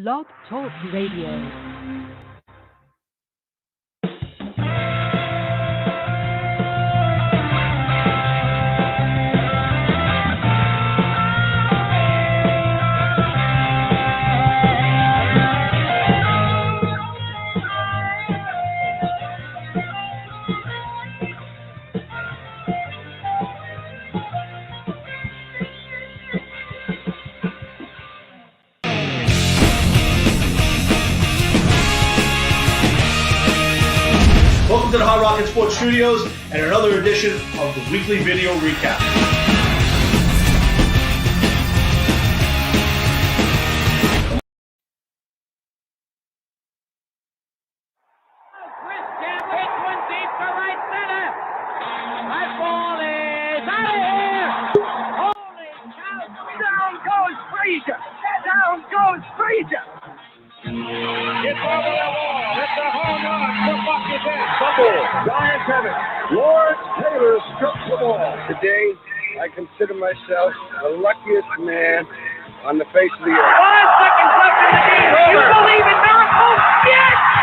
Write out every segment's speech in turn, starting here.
Blog Talk Radio. Welcome to the Hot Rocket Sports Studios and another edition of the weekly video recap. Chris hits one deep to right center. That ball is out of here. Holy cow! Down goes Frazier. Down goes Frazier. It's over the wall. It's a home run for Bucky Bench. Fumble. Giants have it. Lawrence Taylor struck the ball. Today, I consider myself the luckiest man on the face of the earth. 5 seconds left in the game. You believe in miracles? Yes!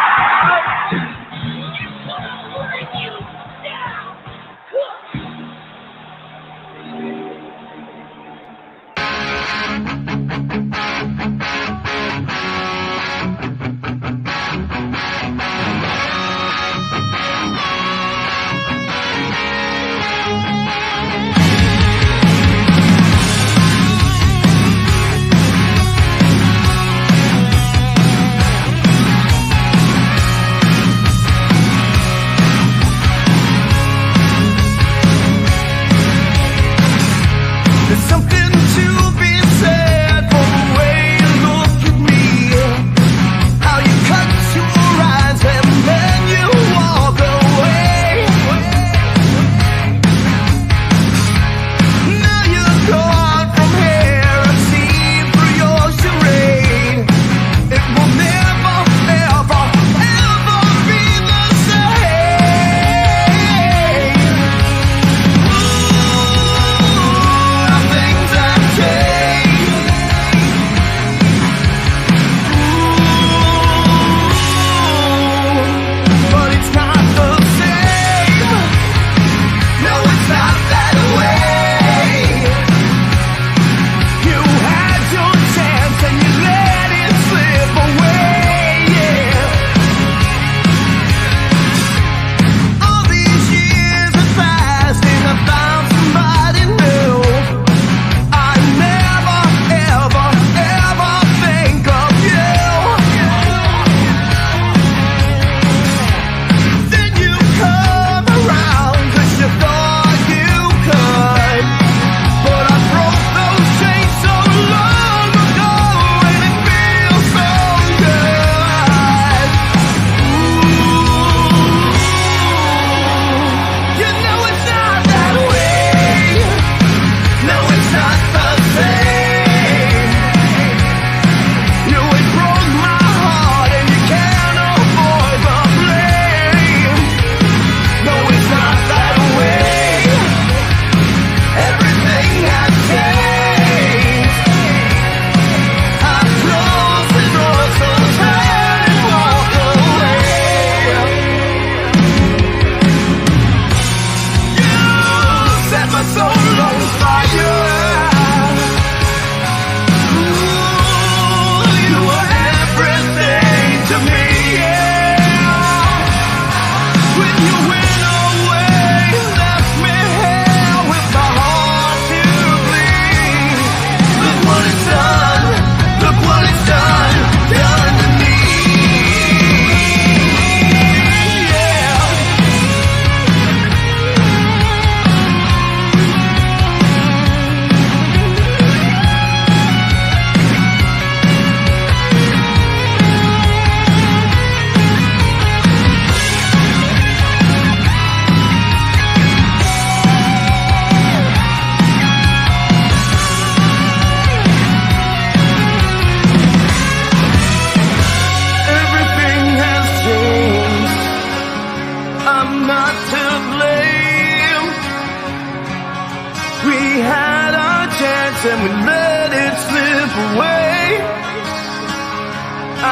and we let it slip away.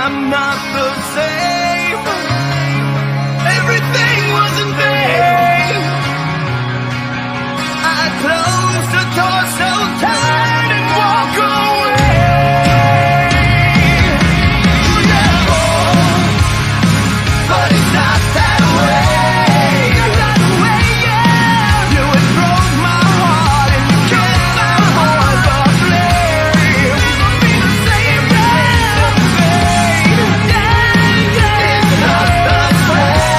I'm not the same. Everything was in vain. I close the door so tight and walk away. Oh, yeah, oh, but it's not that way. Not that way, yeah. You had broke my heart and you kept my heart aflame. Never be the same, yeah. It's not the same.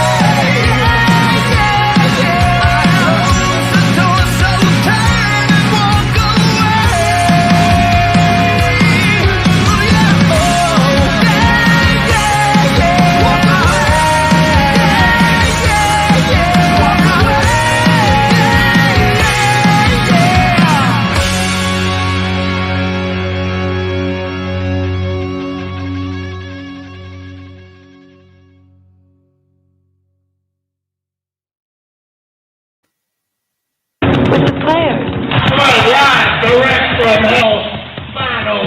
Live, direct from Hell's Final.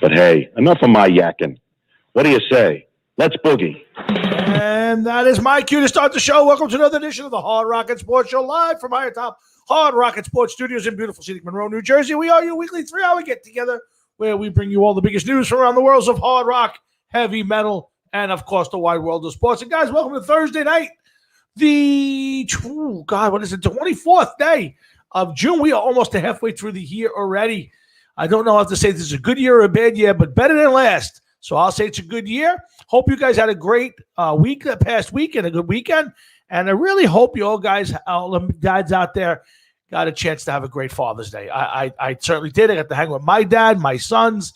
But hey, enough of my yakking. What do you say? Let's boogie. And that is my cue to start the show. Welcome to another edition of the Hard Rocket Sports Show, live from higher top Hard Rocket Sports Studios in beautiful scenic Monroe, New Jersey. We are your weekly 3-hour get-together where we bring you all the biggest news from around the worlds of hard rock, heavy metal, and, of course, the wide world of sports. And, guys, welcome to Thursday night, the 24th day of June. We are almost halfway through the year already. I don't know how to say this is a good year or a bad year, but better than last. So I'll say it's a good year. Hope you guys had a great week, past week, and a good weekend. And I really hope you all guys, all the dads out there, got a chance to have a great Father's Day. I certainly did. I got to hang with my dad, my sons,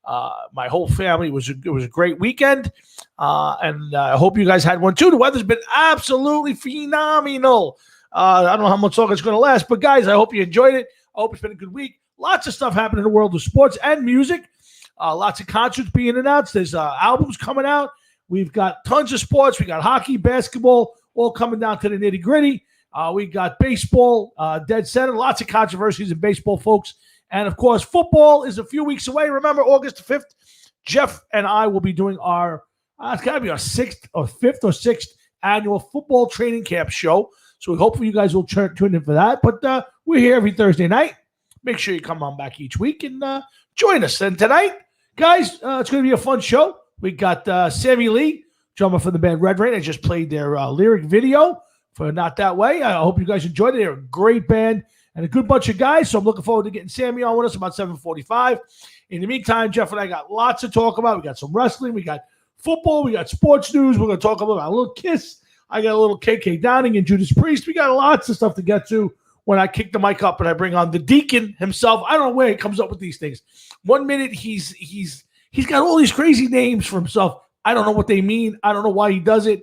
my whole family. It was a great weekend. And I hope you guys had one too. The weather's been absolutely phenomenal. I don't know how much longer it's going to last, but guys, I hope you enjoyed it. I hope it's been a good week. Lots of stuff happening in the world of sports and music. Lots of concerts being announced. There's albums coming out. We've got tons of sports. We got hockey, basketball, all coming down to the nitty gritty. We got baseball, dead center. Lots of controversies in baseball, folks. And of course, football is a few weeks away. Remember, August 5th, Jeff and I will be doing our, it's got to be our 5th or 6th annual football training camp show. So hopefully you guys will tune in for that. But we're here every Thursday night. Make sure you come on back each week and join us. And tonight, guys, it's going to be a fun show. We got Sammie Lee, drummer for the band Red Rain. I just played their lyric video for Not That Way. I hope you guys enjoyed it. They're a great band and a good bunch of guys. So I'm looking forward to getting Sammie on with us about 7:45. In the meantime, Jeff and I got lots to talk about. We got some wrestling. We got football. We got sports news. We're going to talk about a little Kiss. I got a little KK Downing and Judas Priest. We got lots of stuff to get to when I kick the mic up and I bring on the Deacon himself. I don't know where he comes up with these things. 1 minute he's got all these crazy names for himself. I don't know what they mean. I don't know why he does it.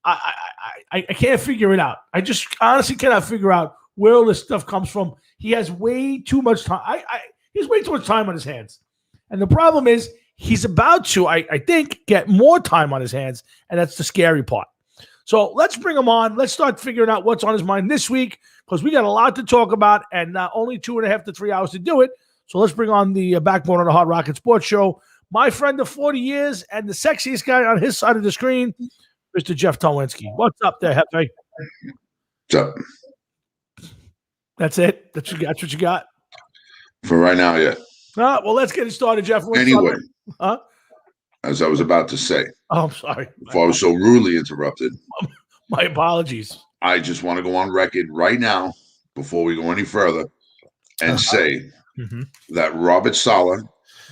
I can't figure it out. I just honestly cannot figure out where all this stuff comes from. He has way too much time. He has way too much time on his hands. And the problem is he's about to, I think, get more time on his hands, and that's the scary part. So let's bring him on. Let's start figuring out what's on his mind this week because we got a lot to talk about and only 2.5 to 3 hours to do it. So let's bring on the backbone of the Hard Rocket Sports Show, my friend of 40 years and the sexiest guy on his side of the screen, Mr. Jeff Tolwinski. What's up there, Hefe? What's up? That's it? That's what you got? For right now, yeah. Well, let's get it started, Jeff. Anyway, huh? As I was about to say, I'm sorry. before I was so rudely interrupted, my apologies. I just want to go on record right now, before we go any further, and say that Robert Saleh,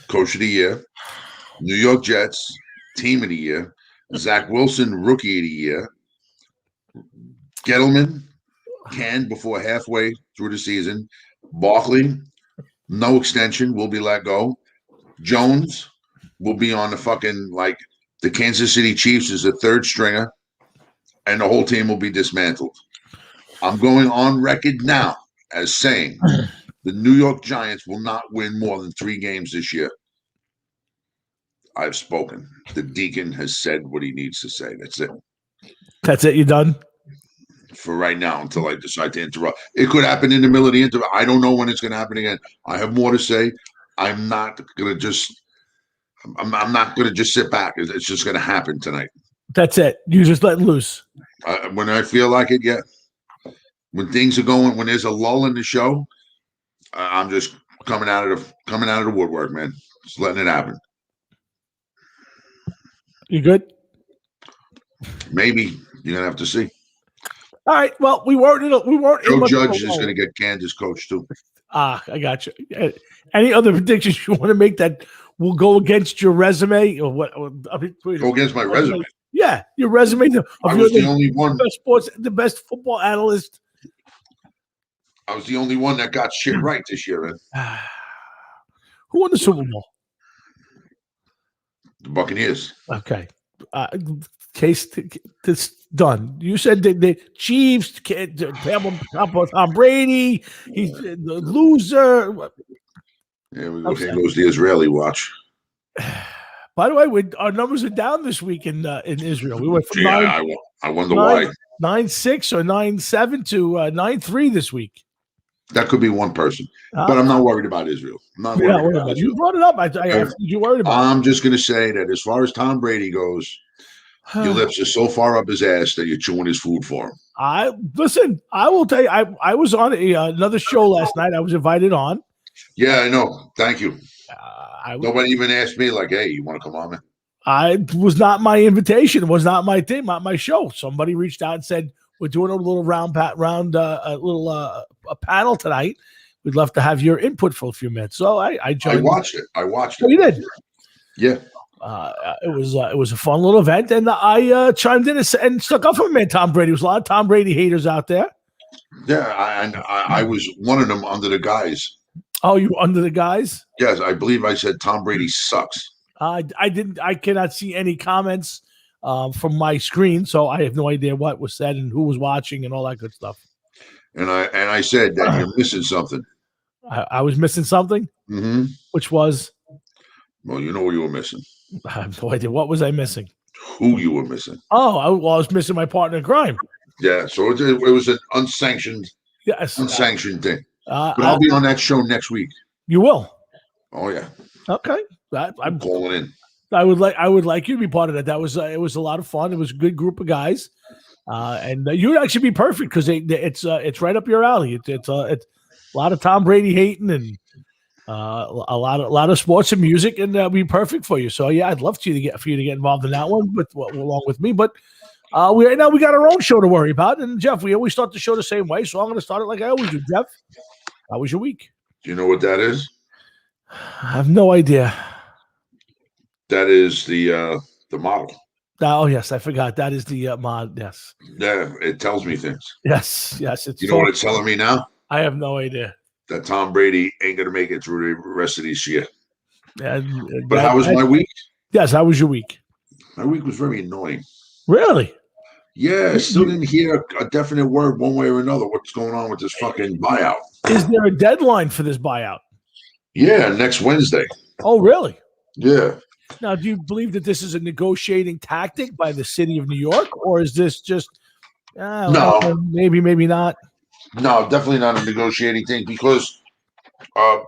Coach of the Year, New York Jets, Team of the Year, Zach Wilson, Rookie of the Year, Gettleman, canned before halfway through the season, Barkley, no extension, will be let go, Jones will be on the fucking, like, the Kansas City Chiefs is a third stringer, and the whole team will be dismantled. I'm going on record now as saying the New York Giants will not win more than 3 games this year. I've spoken. The Deacon has said what he needs to say. That's it. That's it? You done? For right now, until I decide to interrupt. It could happen in the middle of the interview. I don't know when it's going to happen again. I have more to say. I'm not gonna just. I'm not gonna just sit back. It's just gonna happen tonight. That's it. You just letting loose. When I feel like it, yeah. When things are going, when there's a lull in the show, I'm just coming out of the woodwork, man. Just letting it happen. You good? Maybe you're gonna have to see. All right. Well, we weren't. Joe Judge is gonna get canned as coach too. I got you. Any other predictions you want to make that will go against your resume or what? Go against my resume. Yeah, your resume. I was the only one. The best football analyst. I was the only one that got shit right this year, man. Who won the Super Bowl? The Buccaneers. Okay. Case this done. You said the Chiefs, Tom Brady, he's the loser. Yeah, here goes the Israeli watch. By the way, our numbers are down this week in Israel. We went from I wonder why 9-6 or 9-7 to 9-3 this week. That could be one person, but I'm not worried about Israel. I'm not worried about Israel. You brought it up. I asked you worried about. I'm just going to say that as far as Tom Brady goes, your lips are so far up his ass that you're chewing his food for him. I will tell you. I was on another show last night. I was invited on. Yeah, I know. Thank you. Nobody even asked me, like, hey, you want to come on, man? I was not my invitation. It was not my thing, not my show. Somebody reached out and said, we're doing a little a panel tonight. We'd love to have your input for a few minutes. So I joined. I watched it. Oh, you did? Yeah. It was a fun little event, and I chimed in and stuck up for me, man. Tom Brady. There was a lot of Tom Brady haters out there. Yeah, I was one of them under the guys. Oh, you were under the guys? Yes, I believe I said Tom Brady sucks. I didn't. I cannot see any comments from my screen, so I have no idea what was said and who was watching and all that good stuff. And I said that you're missing something. I was missing something, which was. Well, you know what you were missing. I have no idea. What was I missing? Who you were missing? Oh, I was missing my partner in crime. Yeah, so it was an unsanctioned thing. But I'll be on that show next week. You will? Oh yeah. Okay. I'm calling in. I would like you to be part of that. That was it was a lot of fun. It was a good group of guys, and you would actually be perfect because it's right up your alley. It's a lot of Tom Brady hating and a lot of sports and music, and that'd be perfect for you. So yeah, I'd love for you to get involved in that one along with me. But we got our own show to worry about. And Jeff, we always start the show the same way, so I'm going to start it like I always do. Jeff, how was your week? Do you know what that is? I have no idea. That is the model. Oh yes, I forgot. That is the mod. Yes. Yeah, it tells me things. Yes. It's. You know what it's telling me now? I have no idea. That Tom Brady ain't gonna make it through the rest of this year. But how was my week? Yes, how was your week? My week was very annoying. Really? Yeah, I still didn't hear a definite word one way or another. What's going on with this fucking buyout? Is there a deadline for this buyout? Yeah, next Wednesday. Oh, really? Yeah. Now, do you believe that this is a negotiating tactic by the city of New York, or is this just no? Maybe not. No, definitely not a negotiating thing because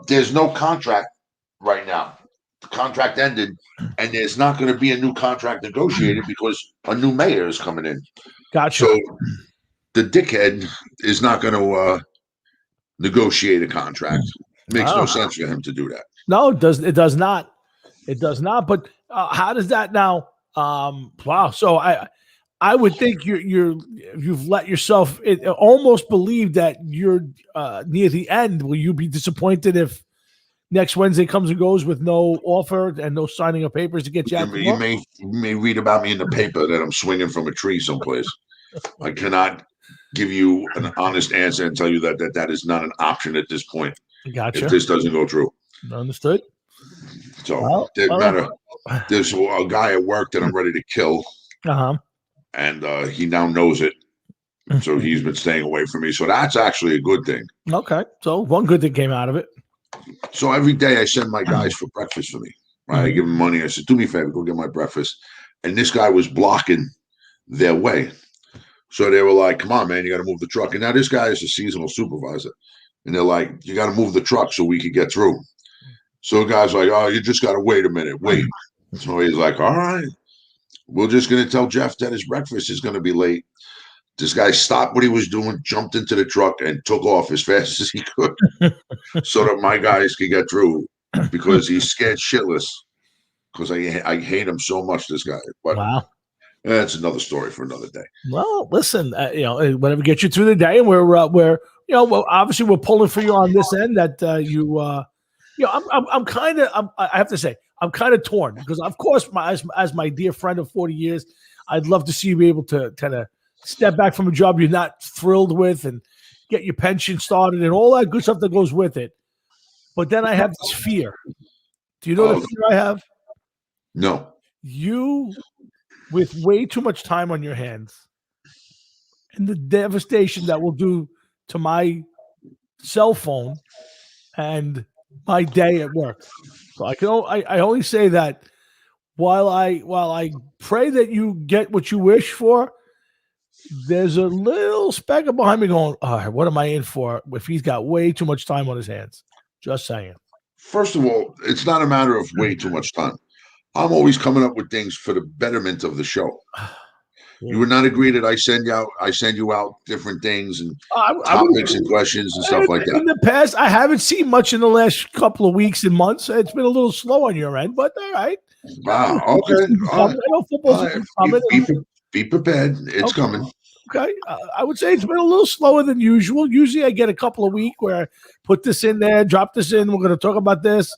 there's no contract right now. The contract ended, and there's not going to be a new contract negotiated because a new mayor is coming in. Gotcha. So the dickhead is not going to negotiate a contract. Makes no sense for him to do that. No, it does. It does not. It does not. But how does that now? Wow. So I would think you've let yourself almost believe that you're near the end. Will you be disappointed if next Wednesday comes and goes with no offer and no signing of papers to get you out? You may read about me in the paper that I'm swinging from a tree someplace. I cannot give you an honest answer and tell you that is not an option at this point. Gotcha. If this doesn't go through. Understood. So there's a guy at work that I'm ready to kill. And he now knows it. So he's been staying away from me. So that's actually a good thing. Okay. So one good thing came out of it. So every day I send my guys for breakfast for me. Right? I give them money. I said, do me a favor, go get my breakfast. And this guy was blocking their way. So they were like, come on, man, you got to move the truck. And now this guy is a seasonal supervisor. And they're like, you got to move the truck so we can get through. So the guy's like, oh, you just got to wait a minute. Wait. So he's like, all right. We're just going to tell Jeff that his breakfast is going to be late. This guy stopped what he was doing, jumped into the truck, and took off as fast as he could so that my guys could get through because he's scared shitless because I hate him so much, this guy. But Wow. that's another story for another day. Well, listen, whatever gets you through the day, and we're obviously we're pulling for you on this end. That I have to say, I'm kind of torn because, of course, as my dear friend of 40 years, I'd love to see you be able to kind of step back from a job you're not thrilled with and get your pension started and all that good stuff that goes with it. But then I have this fear. Do you know the fear I have? No. You, with way too much time on your hands, and the devastation that will do to my cell phone and my day at work. So I only say that while I pray that you get what you wish for, there's a little speck behind me going, all right, what am I in for if he's got way too much time on his hands? Just saying. First of all, it's not a matter of way too much time. I'm always coming up with things for the betterment of the show. You would not agree that I send you out different things and topics and questions and stuff like that. In the past, I haven't seen much in the last couple of weeks and months. It's been a little slow on your end, but all right. Wow. Okay. All right. Be prepared. It's coming. Okay. I would say it's been a little slower than usual. Usually I get a couple of weeks where I put this in there, drop this in. We're going to talk about this.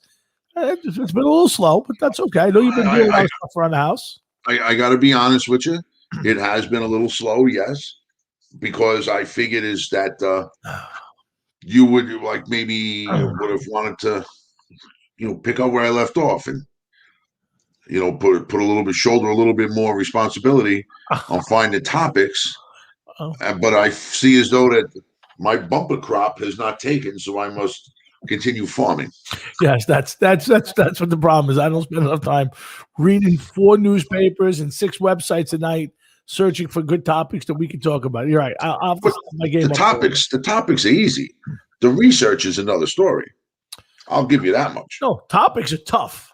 It's been a little slow, but that's okay. I know you've been doing a lot of stuff around the house. I got to be honest with you. It has been a little slow, yes, because I figured is that you would like maybe would have wanted to, pick up where I left off and, put a little bit, shoulder a little bit more responsibility on finding topics. But I see as though that my bumper crop has not taken, so I must continue farming. Yes, that's what the problem is. I don't spend enough time reading 4 newspapers and 6 websites a night searching for good topics that we can talk about. You're right. I'll have to step my game up. The topics are easy. The research is another story. I'll give you that much. No, topics are tough.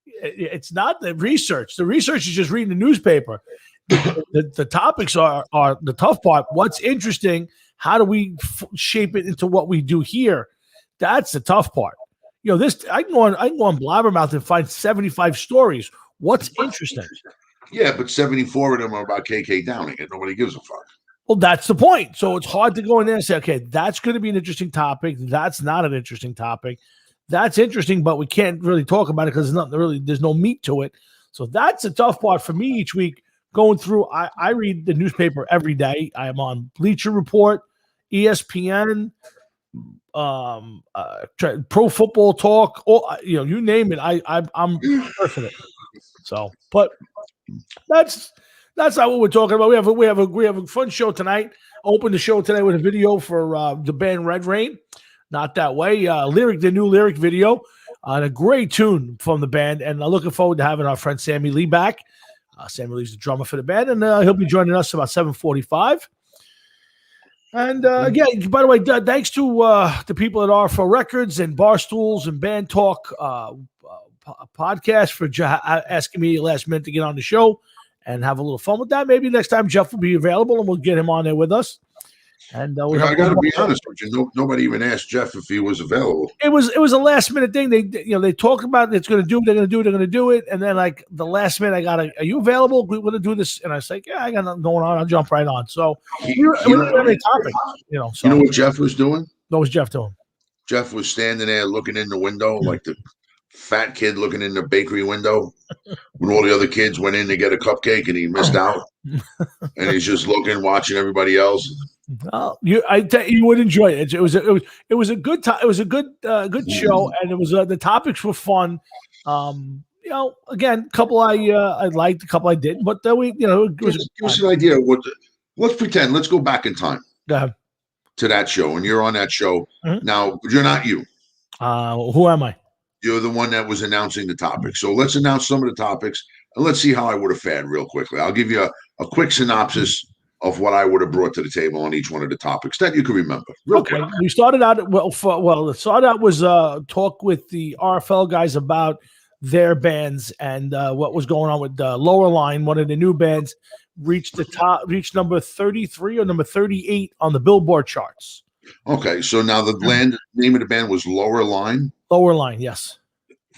It's not the research. The research is just reading the newspaper. The topics are the tough part. What's interesting? How do we shape it into what we do here? That's the tough part. This I can go on Blabbermouth and find 75 stories. What's interesting? Yeah, but 74 of them are about KK Downing, and nobody gives a fuck. Well, that's the point. So it's hard to go in there and say, okay, that's going to be an interesting topic. That's not an interesting topic. That's interesting, but we can't really talk about it because there's no meat to it. So that's the tough part for me each week. Going through, I read the newspaper every day. I am on Bleacher Report, ESPN, Pro Football Talk, you name it. I'm perfect it. So, but that's not what we're talking about. We have a fun show tonight. Open the show today with a video for the band Red Rain. Not That Way. The new lyric video, and a great tune from the band. And I'm looking forward to having our friend Sammie Lee back. Sammie Lee's the drummer for the band, and he'll be joining us about 7:45. And again, by the way, thanks to the people at R4 Records and Barstools and Band Talk podcast for asking me last minute to get on the show and have a little fun with that. Maybe next time Jeff will be available and we'll get him on there with us. And I got to be honest with you. Nobody even asked Jeff if he was available. It was a last minute thing. They talk about it's going to do. They're going to do it. And then like the last minute, are you available? We're going to do this. And I was like, yeah, I got nothing going on. I'll jump right on. So you know what Jeff was doing? What was Jeff doing? Jeff was standing there looking in the window like the fat kid looking in the bakery window when all the other kids went in to get a cupcake and he missed out. And he's just looking, watching everybody else. Well, you would enjoy it. It was a good time. It was a good show, and it was the topics were fun. Again, a couple I liked, a couple I didn't, but then give us an idea. Let's pretend. Let's go back in time to that show, and you're on that show now. You're not you. Who am I? You're the one that was announcing the topics. So let's announce some of the topics, and let's see how I would have fared real quickly. I'll give you a quick synopsis of what I would have brought to the table on each one of the topics that you can remember. Real quick. We started out it started out was talk with the RFL guys about their bands and what was going on with Lower Line, one of the new bands, reached number 33 or number 38 on the Billboard charts. Okay, so now the name of the band was Lower Line. Lower Line, yes.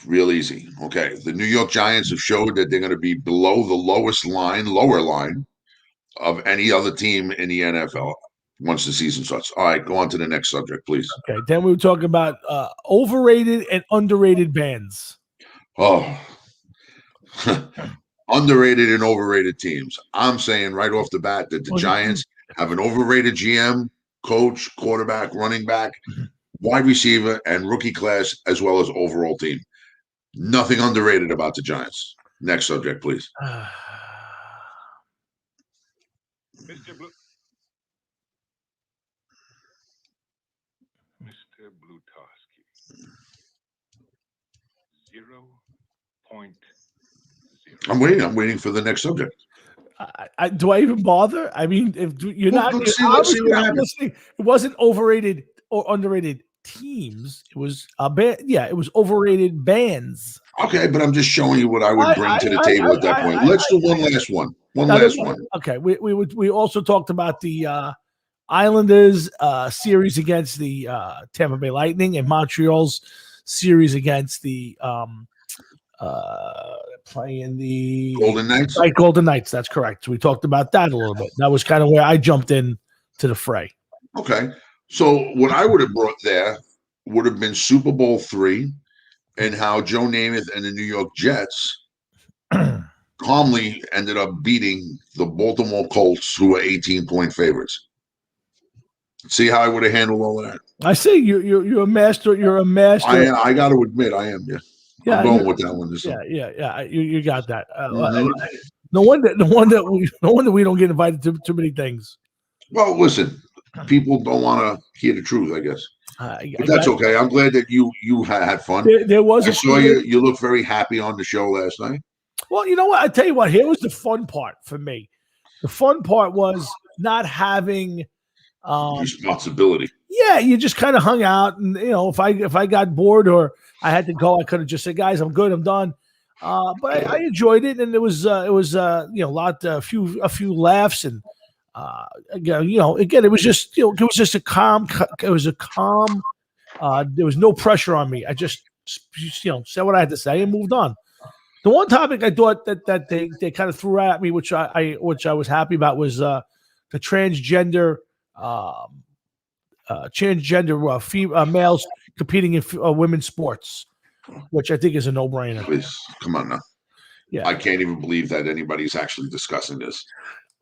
Real easy. Okay, the New York Giants have showed that they're going to be below the lower line of any other team in the NFL once the season starts. All right, go on to the next subject, please. Okay, then we were talking about overrated and underrated bands. Oh, underrated and overrated teams. I'm saying right off the bat that the Giants have an overrated GM, coach, quarterback, running back, wide receiver, and rookie class, as well as overall team. Nothing underrated about the Giants. Next subject, please. Mr. Blutowski. 0.0. I'm waiting for the next subject. Do I even bother? I mean, if you're let's see what happens. It wasn't overrated or underrated teams. It was a band. Yeah, it was overrated bands. Okay, but I'm just showing you what I would bring to the table at that point. Let's do one last one. One last one. Okay, we also talked about the Islanders series against the Tampa Bay Lightning and Montreal's series against the playing the Golden Knights. Right, Golden Knights. That's correct. So we talked about that a little bit. That was kind of where I jumped in to the fray. Okay, so what I would have brought there would have been Super Bowl III and how Joe Namath and the New York Jets calmly ended up beating the Baltimore Colts, who were 18-point favorites. See how I would have handled all of that? I see you're a master. You're a master. I got to admit, I am. Yeah, I'm going with that one. Yeah. You got that. No wonder we don't get invited to too many things. Well, listen, people don't want to hear the truth, I guess. But that's okay. I'm glad that you had fun. There was. I saw you. You looked very happy on the show last night. Well, you know what? I tell you what. Here was the fun part for me. The fun part was not having responsibility. Yeah, you just kind of hung out, and if I got bored or I had to go, I could have just said, "Guys, I'm good, I'm done." But I enjoyed it, and it was a few laughs, and again, it was just a calm. It was a calm. There was no pressure on me. I just said what I had to say and moved on. The one topic I thought that they kind of threw at me, which I was happy about, was the transgender males competing in women's sports, which I think is a no-brainer. Please, come on now. Yeah, I can't even believe that anybody's actually discussing this.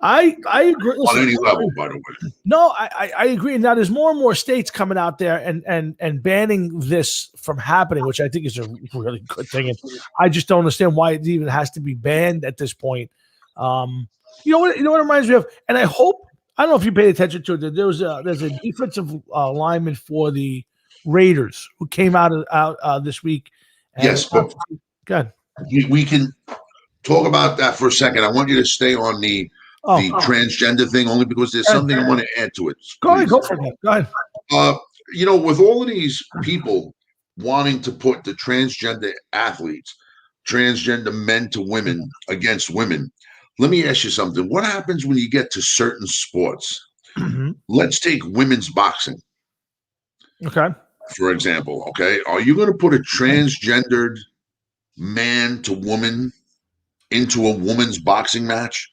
I agree. Listen, on any level, by the way. No, I agree. Now there's more and more states coming out there and banning this from happening, which I think is a really good thing. And I just don't understand why it even has to be banned at this point. You know what it reminds me of? And I don't know if you paid attention to it. There's a defensive lineman for the Raiders who came out this week. Yes, but good. We can talk about that for a second. I want you to stay on the transgender thing only because there's something I want to add to it. Go ahead. Go for it. Go ahead. With all of these people wanting to put the transgender athletes, transgender men to women against women, let me ask you something. What happens when you get to certain sports? Mm-hmm. Let's take women's boxing. Okay. For example, okay? Are you going to put a transgendered man to woman into a woman's boxing match?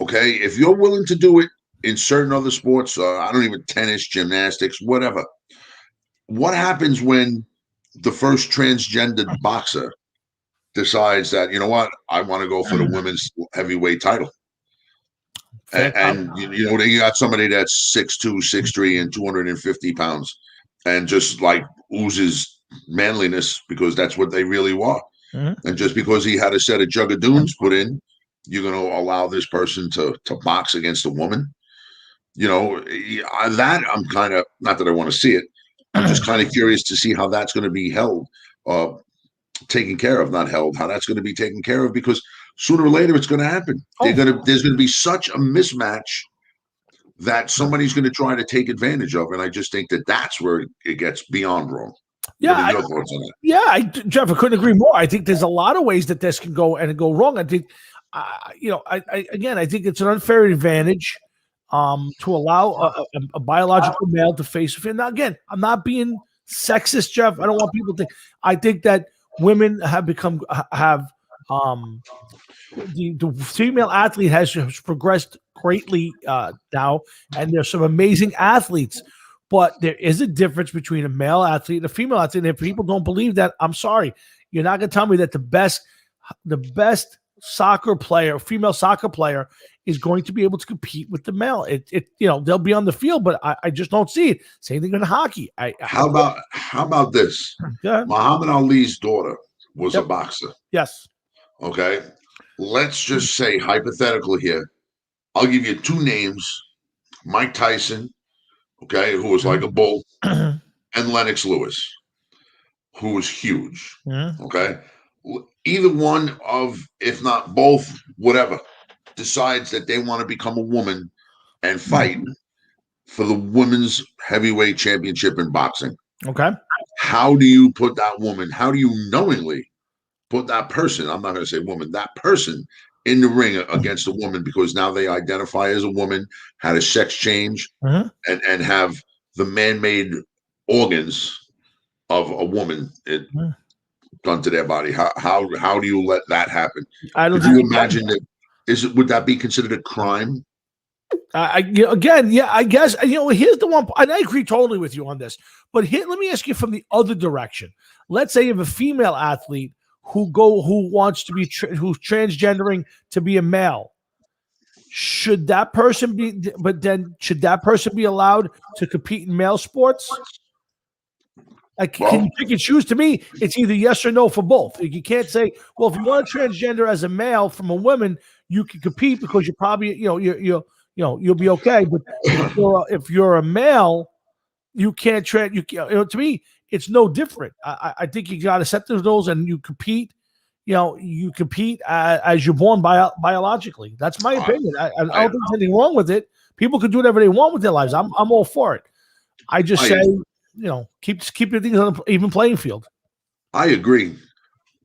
Okay, if you're willing to do it in certain other sports, tennis, gymnastics, whatever. What happens when the first transgendered boxer decides that, you know what, I want to go for the women's heavyweight title? And they got somebody that's 6'2", 6'3", and 250 pounds and just like oozes manliness because that's what they really were. Mm-hmm. And just because he had a set of jugadoons put in, you're going to allow this person to box against a woman? That I'm kind of, not that I want to see it, I'm just kind of curious to see how that's going to be held, taken care of, not held, how that's going to be taken care of, because sooner or later it's going to happen. There's going to be such a mismatch that somebody's going to try to take advantage of. And I just think that that's where it gets beyond wrong. Yeah, What are your thoughts on that? Yeah, Jeff, I couldn't agree more. I think there's a lot of ways that this can go and go wrong. I think, I think it's an unfair advantage to allow a biological male to face a female. Now, again, I'm not being sexist, Jeff. I don't want people to think. I think that women have become the female athlete has progressed greatly now, and there's some amazing athletes. But there is a difference between a male athlete and a female athlete. And if people don't believe that, I'm sorry. You're not going to tell me that the best soccer player, female soccer player, is going to be able to compete with the male. They'll be on the field, but I just don't see it. Same thing in hockey. How about this? Muhammad Ali's daughter was a boxer. Yes. Okay. Let's just say hypothetical here. I'll give you two names: Mike Tyson, okay, who was like a bull, and Lennox Lewis, who was huge. Okay. Either one of, if not both, whatever, decides that they want to become a woman and fight for the women's heavyweight championship in boxing. Okay. How do you put that woman, how do you knowingly put that person, I'm not going to say woman, that person in the ring against a woman because now they identify as a woman, had a sex change, and have the man-made organs of a woman done to their body? How do you let that happen? Could you imagine that? Would that be considered a crime? I guess here's the one, and I agree totally with you on this. But let me ask you from the other direction. Let's say you have a female athlete who wants to be who's transgendering to be a male. Should that person be allowed to compete in male sports? Can you pick and choose? To me, it's either yes or no for both. You can't say, well, if you want to transgender as a male from a woman, you can compete because you're probably you'll be okay. But if you're a male, you can't to me, it's no different. I think you got to set those goals and you compete. You compete as you're born biologically. That's my opinion. I don't think there's anything wrong with it. People can do whatever they want with their lives. I'm all for it. I just say, keep the things on an even playing field. I agree.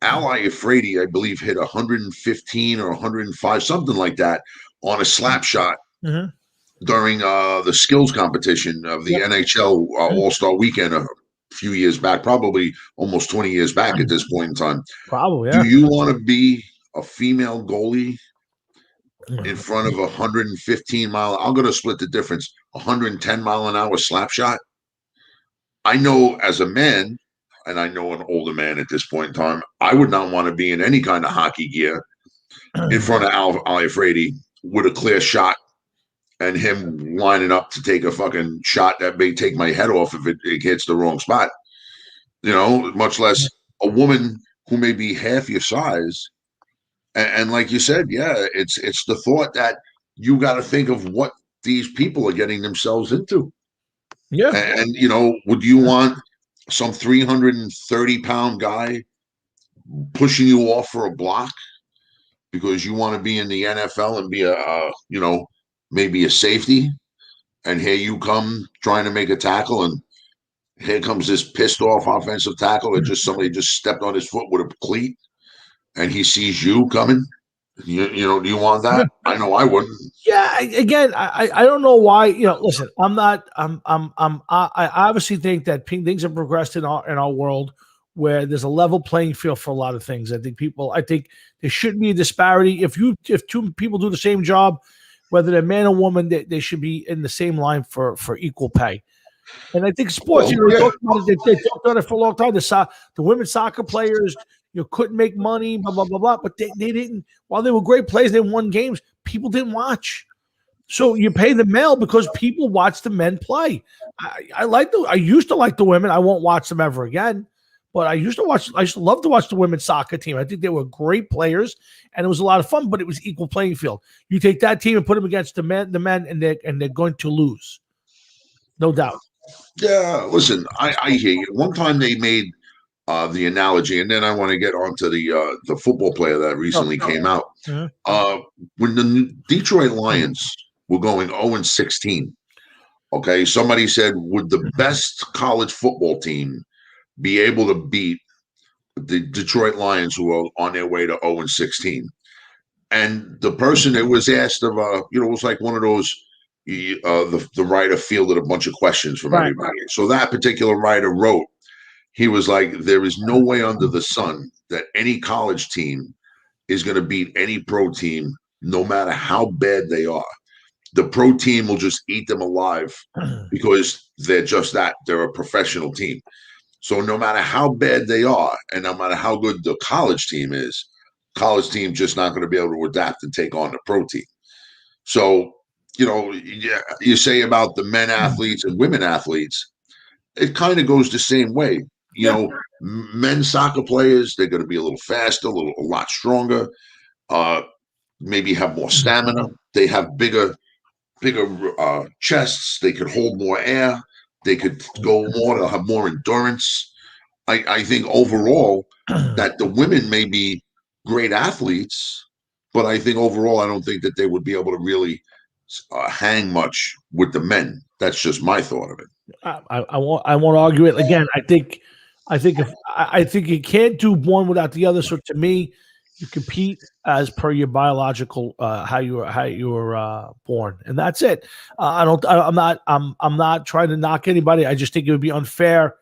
Ali Afraidy, I believe, hit 115 or 105, something like that, on a slap shot during the skills competition of the NHL All-Star Weekend a few years back, probably almost 20 years back at this point in time. Probably, yeah. Do you want to be a female goalie in front of 115 mile? I'm going to split the difference. 110 mile an hour slap shot. I know as a man, and I know an older man at this point in time, I would not want to be in any kind of hockey gear in front of Ali Afraidy with a clear shot and him lining up to take a fucking shot that may take my head off if it hits the wrong spot. Much less a woman who may be half your size. And like you said, it's the thought that you got to think of what these people are getting themselves into. Yeah. And would you want some 330-pound guy pushing you off for a block because you want to be in the NFL and be maybe a safety? And here you come trying to make a tackle, and here comes this pissed off offensive tackle that somebody just stepped on his foot with a cleat, and he sees you coming. Do you want that? I know I wouldn't. Yeah, again, I don't know why. Listen, I obviously think that things have progressed in our world where there's a level playing field for a lot of things. I think there shouldn't be a disparity. If two people do the same job, whether they're man or woman, they should be in the same line for equal pay. And I think sports, they talked about it for a long time. The women's soccer players, couldn't make money, blah, blah, blah, blah. But they didn't, while they were great players, they won games, people didn't watch. So you pay the male because people watch the men play. I used to like the women. I won't watch them ever again. But I used to love to watch the women's soccer team. I think they were great players, and it was a lot of fun, but it was equal playing field. You take that team and put them against the men, and they're going to lose. No doubt. Yeah, listen, I hear you. One time they made the analogy, and then I want to get onto the football player that recently came out. When the Detroit Lions we're going 0-16. Okay, somebody said, would the best college football team be able to beat the Detroit Lions, who are on their way to 0-16? And the person that was asked of, it was like one of those, the writer fielded a bunch of questions from everybody. So that particular writer wrote, he was like, there is no way under the sun that any college team is going to beat any pro team, no matter how bad they are. The pro team will just eat them alive because they're just that. They're a professional team. So no matter how bad they are, and no matter how good the college team is, college team just not going to be able to adapt and take on the pro team. So, you say about the men athletes and women athletes, it kind of goes the same way. Men's soccer players, they're going to be a little faster, a lot stronger, maybe have more stamina. They have bigger chests. They could hold more air. They could go more. They'll have more endurance. I think overall that the women may be great athletes, but I think overall I don't think that they would be able to really hang much with the men. That's just my thought of it. I won't argue it again. I think you can't do one without the other. So to me, you compete as per your biological how you were born, and that's it. I'm not trying to knock anybody. I just think it would be unfair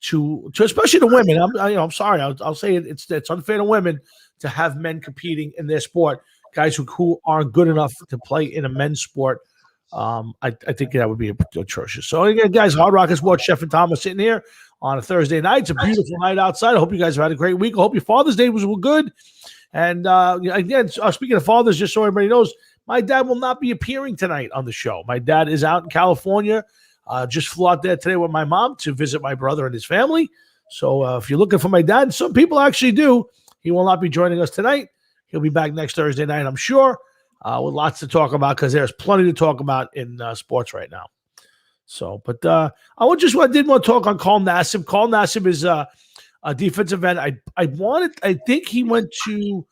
to especially the women. I'm sorry. I'll say it. It's unfair to women to have men competing in their sport, guys who aren't good enough to play in a men's sport. I think that would be atrocious. So again, guys, Hard Rock Sports, Chef and Thomas sitting here on a Thursday night. It's a beautiful night outside. I hope you guys have had a great week. I hope your Father's Day was good. And again, speaking of fathers, just so everybody knows, my dad will not be appearing tonight on the show. My dad is out in California. Just flew out there today with my mom to visit my brother and his family. So if you're looking for my dad, some people actually do, he will not be joining us tonight. He'll be back next Thursday night, I'm sure, with lots to talk about because there's plenty to talk about in sports right now. So, but I did want to talk on Carl Nassib. Carl Nassib is a defensive end. I think he went to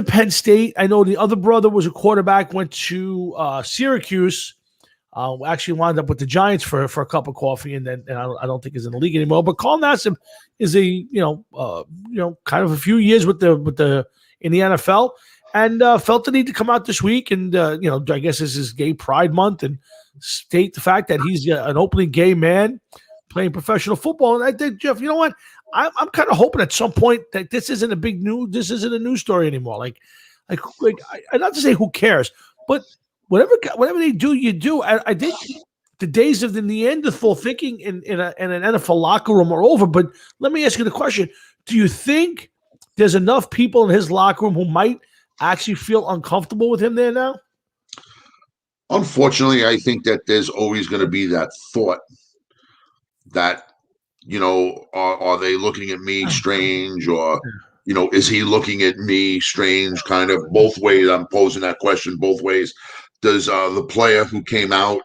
Penn State. I know the other brother was a quarterback, went to Syracuse. Actually wound up with the Giants for a cup of coffee, and then I don't think he's in the league anymore. But Carl Nassib is kind of a few years with the in the NFL, and felt the need to come out this week, and I guess this is Gay Pride Month, and state the fact that he's an openly gay man playing professional football. And I think, Jeff, you know what? I'm kind of hoping at some point that this isn't a news story anymore. Like not to say who cares, but whatever they do, you do. I think the days of the Neanderthal thinking in an NFL locker room are over. But let me ask you the question: do you think there's enough people in his locker room who might actually feel uncomfortable with him there now? Unfortunately, I think that there's always going to be that thought that, are they looking at me strange, or, is he looking at me strange? Kind of both ways. I'm posing that question both ways. Does the player who came out,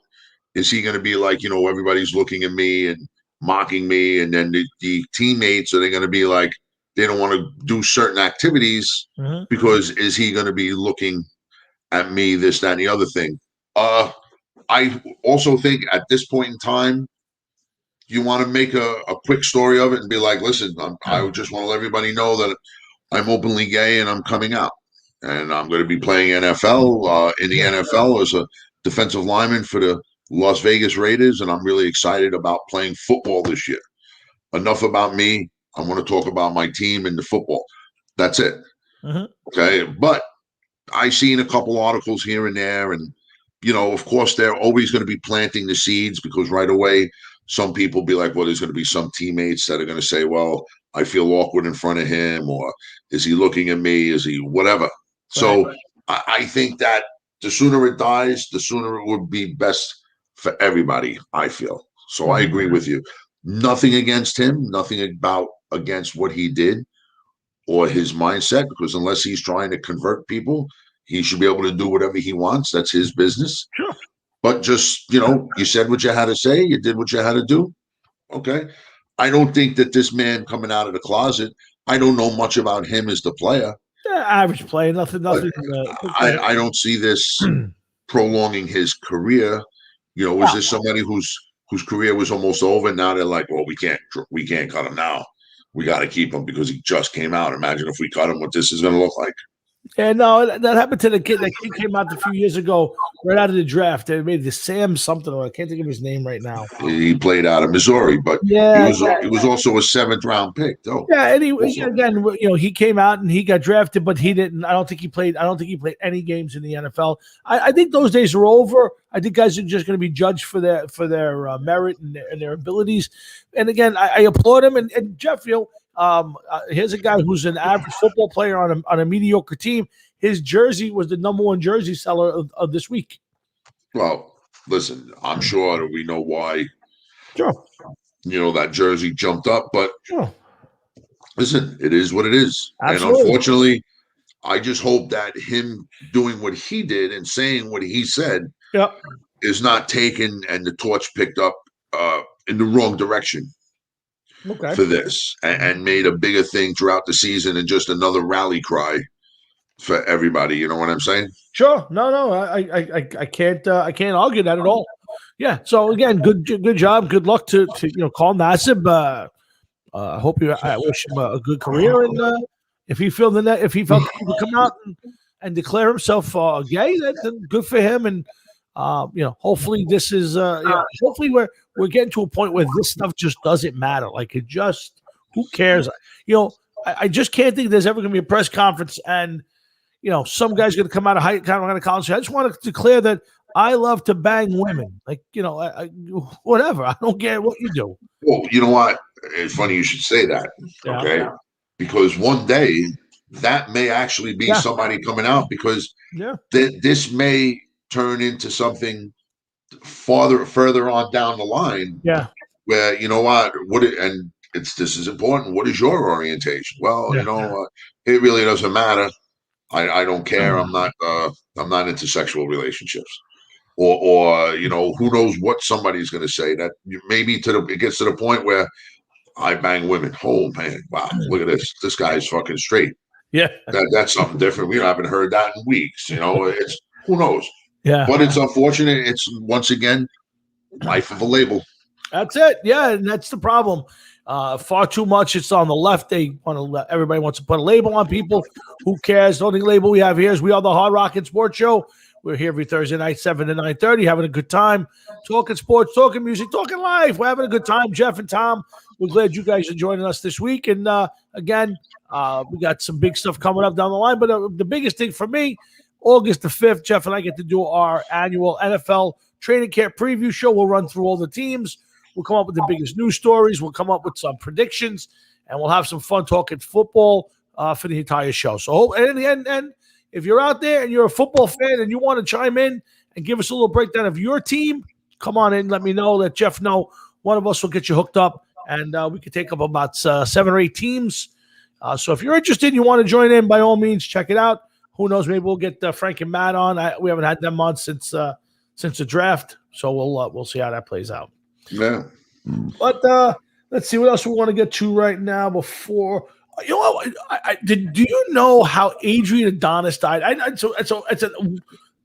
is he going to be like, everybody's looking at me and mocking me? And then the teammates, are they going to be like, they don't want to do certain activities because is he going to be looking at me, this, that, and the other thing? I also think at this point in time, you want to make a quick story of it and be like, listen, I just want to let everybody know that I'm openly gay and I'm coming out. And I'm going to be playing NFL in the NFL as a defensive lineman for the Las Vegas Raiders. And I'm really excited about playing football this year. Enough about me. I want to talk about my team and the football. That's it. Okay. But I've seen a couple articles here and there, and of course, they're always going to be planting the seeds because right away, some people be like, well, there's going to be some teammates that are going to say, well, I feel awkward in front of him, or is he looking at me? Is he whatever? Right. So I think that the sooner it dies, the sooner it would be best for everybody, I feel. So I agree with you. Nothing against him, nothing against what he did or his mindset, because unless he's trying to convert people, he should be able to do whatever he wants. That's his business. Sure. But just, you said what you had to say. You did what you had to do. Okay. I don't think that this man coming out of the closet, I don't know much about him as the player. Yeah, average play, nothing. I don't see this prolonging his career. Was this somebody whose career was almost over? Now they're like, well, we can't cut him now. We got to keep him because he just came out. Imagine if we cut him, what this is going to look like. Yeah, no, that happened to the kid. That kid came out a few years ago, right out of the draft. They made the Sam something, or I can't think of his name right now. He played out of Missouri, but he was also a 7th-round pick, though. Yeah, and he came out and he got drafted, but he didn't. I don't think he played any games in the NFL. I think those days are over. I think guys are just going to be judged for their merit and their abilities. And again, I applaud him. And Jeff, here's a guy who's an average football player on a mediocre team. His jersey was the number one jersey seller of this week. Well, listen, I'm sure that we know why. Sure. That jersey jumped up, but sure. Listen, it is what it is. Absolutely. And unfortunately, I just hope that him doing what he did and saying what he said is not taken and the torch picked up in the wrong direction. Okay. For this and made a bigger thing throughout the season and just another rally cry for everybody. You know what I'm saying? Sure. No. I can't argue that at all. Yeah. So again, good job. Good luck to Carl Nassib. I wish him a good career. And if he felt he could come out and declare himself gay, then good for him. And hopefully this is hopefully we're getting to a point where this stuff just doesn't matter. Like who cares? I just can't think there's ever going to be a press conference and some guy's going to come out of college. I just want to declare that I love to bang women. Like whatever. I don't care what you do. Well, you know what? It's funny you should say that. Okay, because one day that may actually be somebody coming out because this may turn into something further on down the line. Yeah. Where this is important. What is your orientation? Well, it really doesn't matter. I don't care. I'm not into sexual relationships. Or who knows what somebody's going to say that maybe it gets to the point where I bang women. Oh man, wow, look at this. This guy's fucking straight. Yeah. That's something different. We haven't heard that in weeks. It's who knows. Yeah. But it's unfortunate. It's once again life of a label. That's it. Yeah, and that's the problem. Far too much. It's on the left. Everybody wants to put a label on people. Who cares? The only label we have here is we are the Hard Rock Sports Show. We're here every Thursday night, 7 to 9:30, having a good time, talking sports, talking music, talking life. We're having a good time. Jeff and Tom, we're glad you guys are joining us this week. And again, we got some big stuff coming up down the line. But the biggest thing for me, August the 5th, Jeff and I get to do our annual NFL training camp preview show. We'll run through all the teams. We'll come up with the biggest news stories. We'll come up with some predictions, and we'll have some fun talking football for the entire show. So, and in the end, if you're out there and you're a football fan and you want to chime in and give us a little breakdown of your team, come on in. Let me know. Let Jeff know. One of us will get you hooked up, and we can take up about 7 or 8 teams. So if you're interested and you want to join in, by all means, check it out. Who knows? Maybe we'll get Frank and Matt on. We haven't had them on since the draft, so we'll see how that plays out. Yeah. But let's see what else we want to get to right now before. Do you know how Adrian Adonis died? So it's a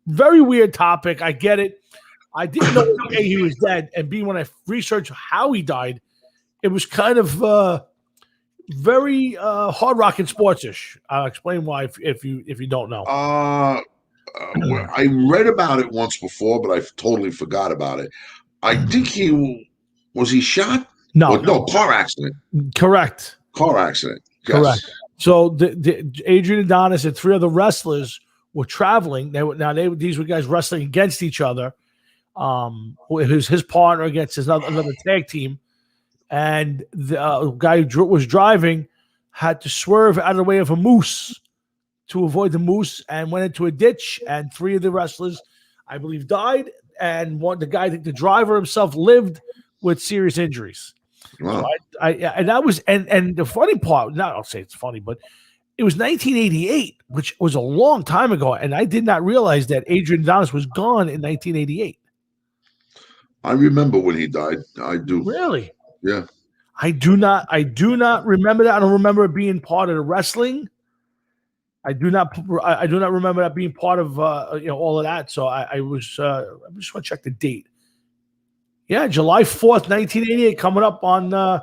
very weird topic. I get it. I didn't know A, he was dead, and B, when I researched how he died, it was kind of very hard rock and sports-ish. I'll explain why if you don't know. I read about it once before, but I totally forgot about it. I think he shot? No, car accident. Correct. Car accident. Yes. Correct. So the Adrian Adonis and 3 other wrestlers were traveling. These were guys wrestling against each other. His partner against another tag team, and the guy who was driving had to swerve out of the way of a moose to avoid the moose and went into a ditch. And 3 of the wrestlers, I believe, died. And the driver himself lived with serious injuries. Wow. So and that was and the funny part, not I'll say it's funny, but it was 1988, which was a long time ago, and I did not realize that Adrian Adonis was gone in 1988. I remember when he died. I do. Really? Yeah. I do not remember that. I don't remember it being part of the wrestling. I do not remember that being part of all of that. So I just want to check the date. Yeah, July 4th, 1988, coming up on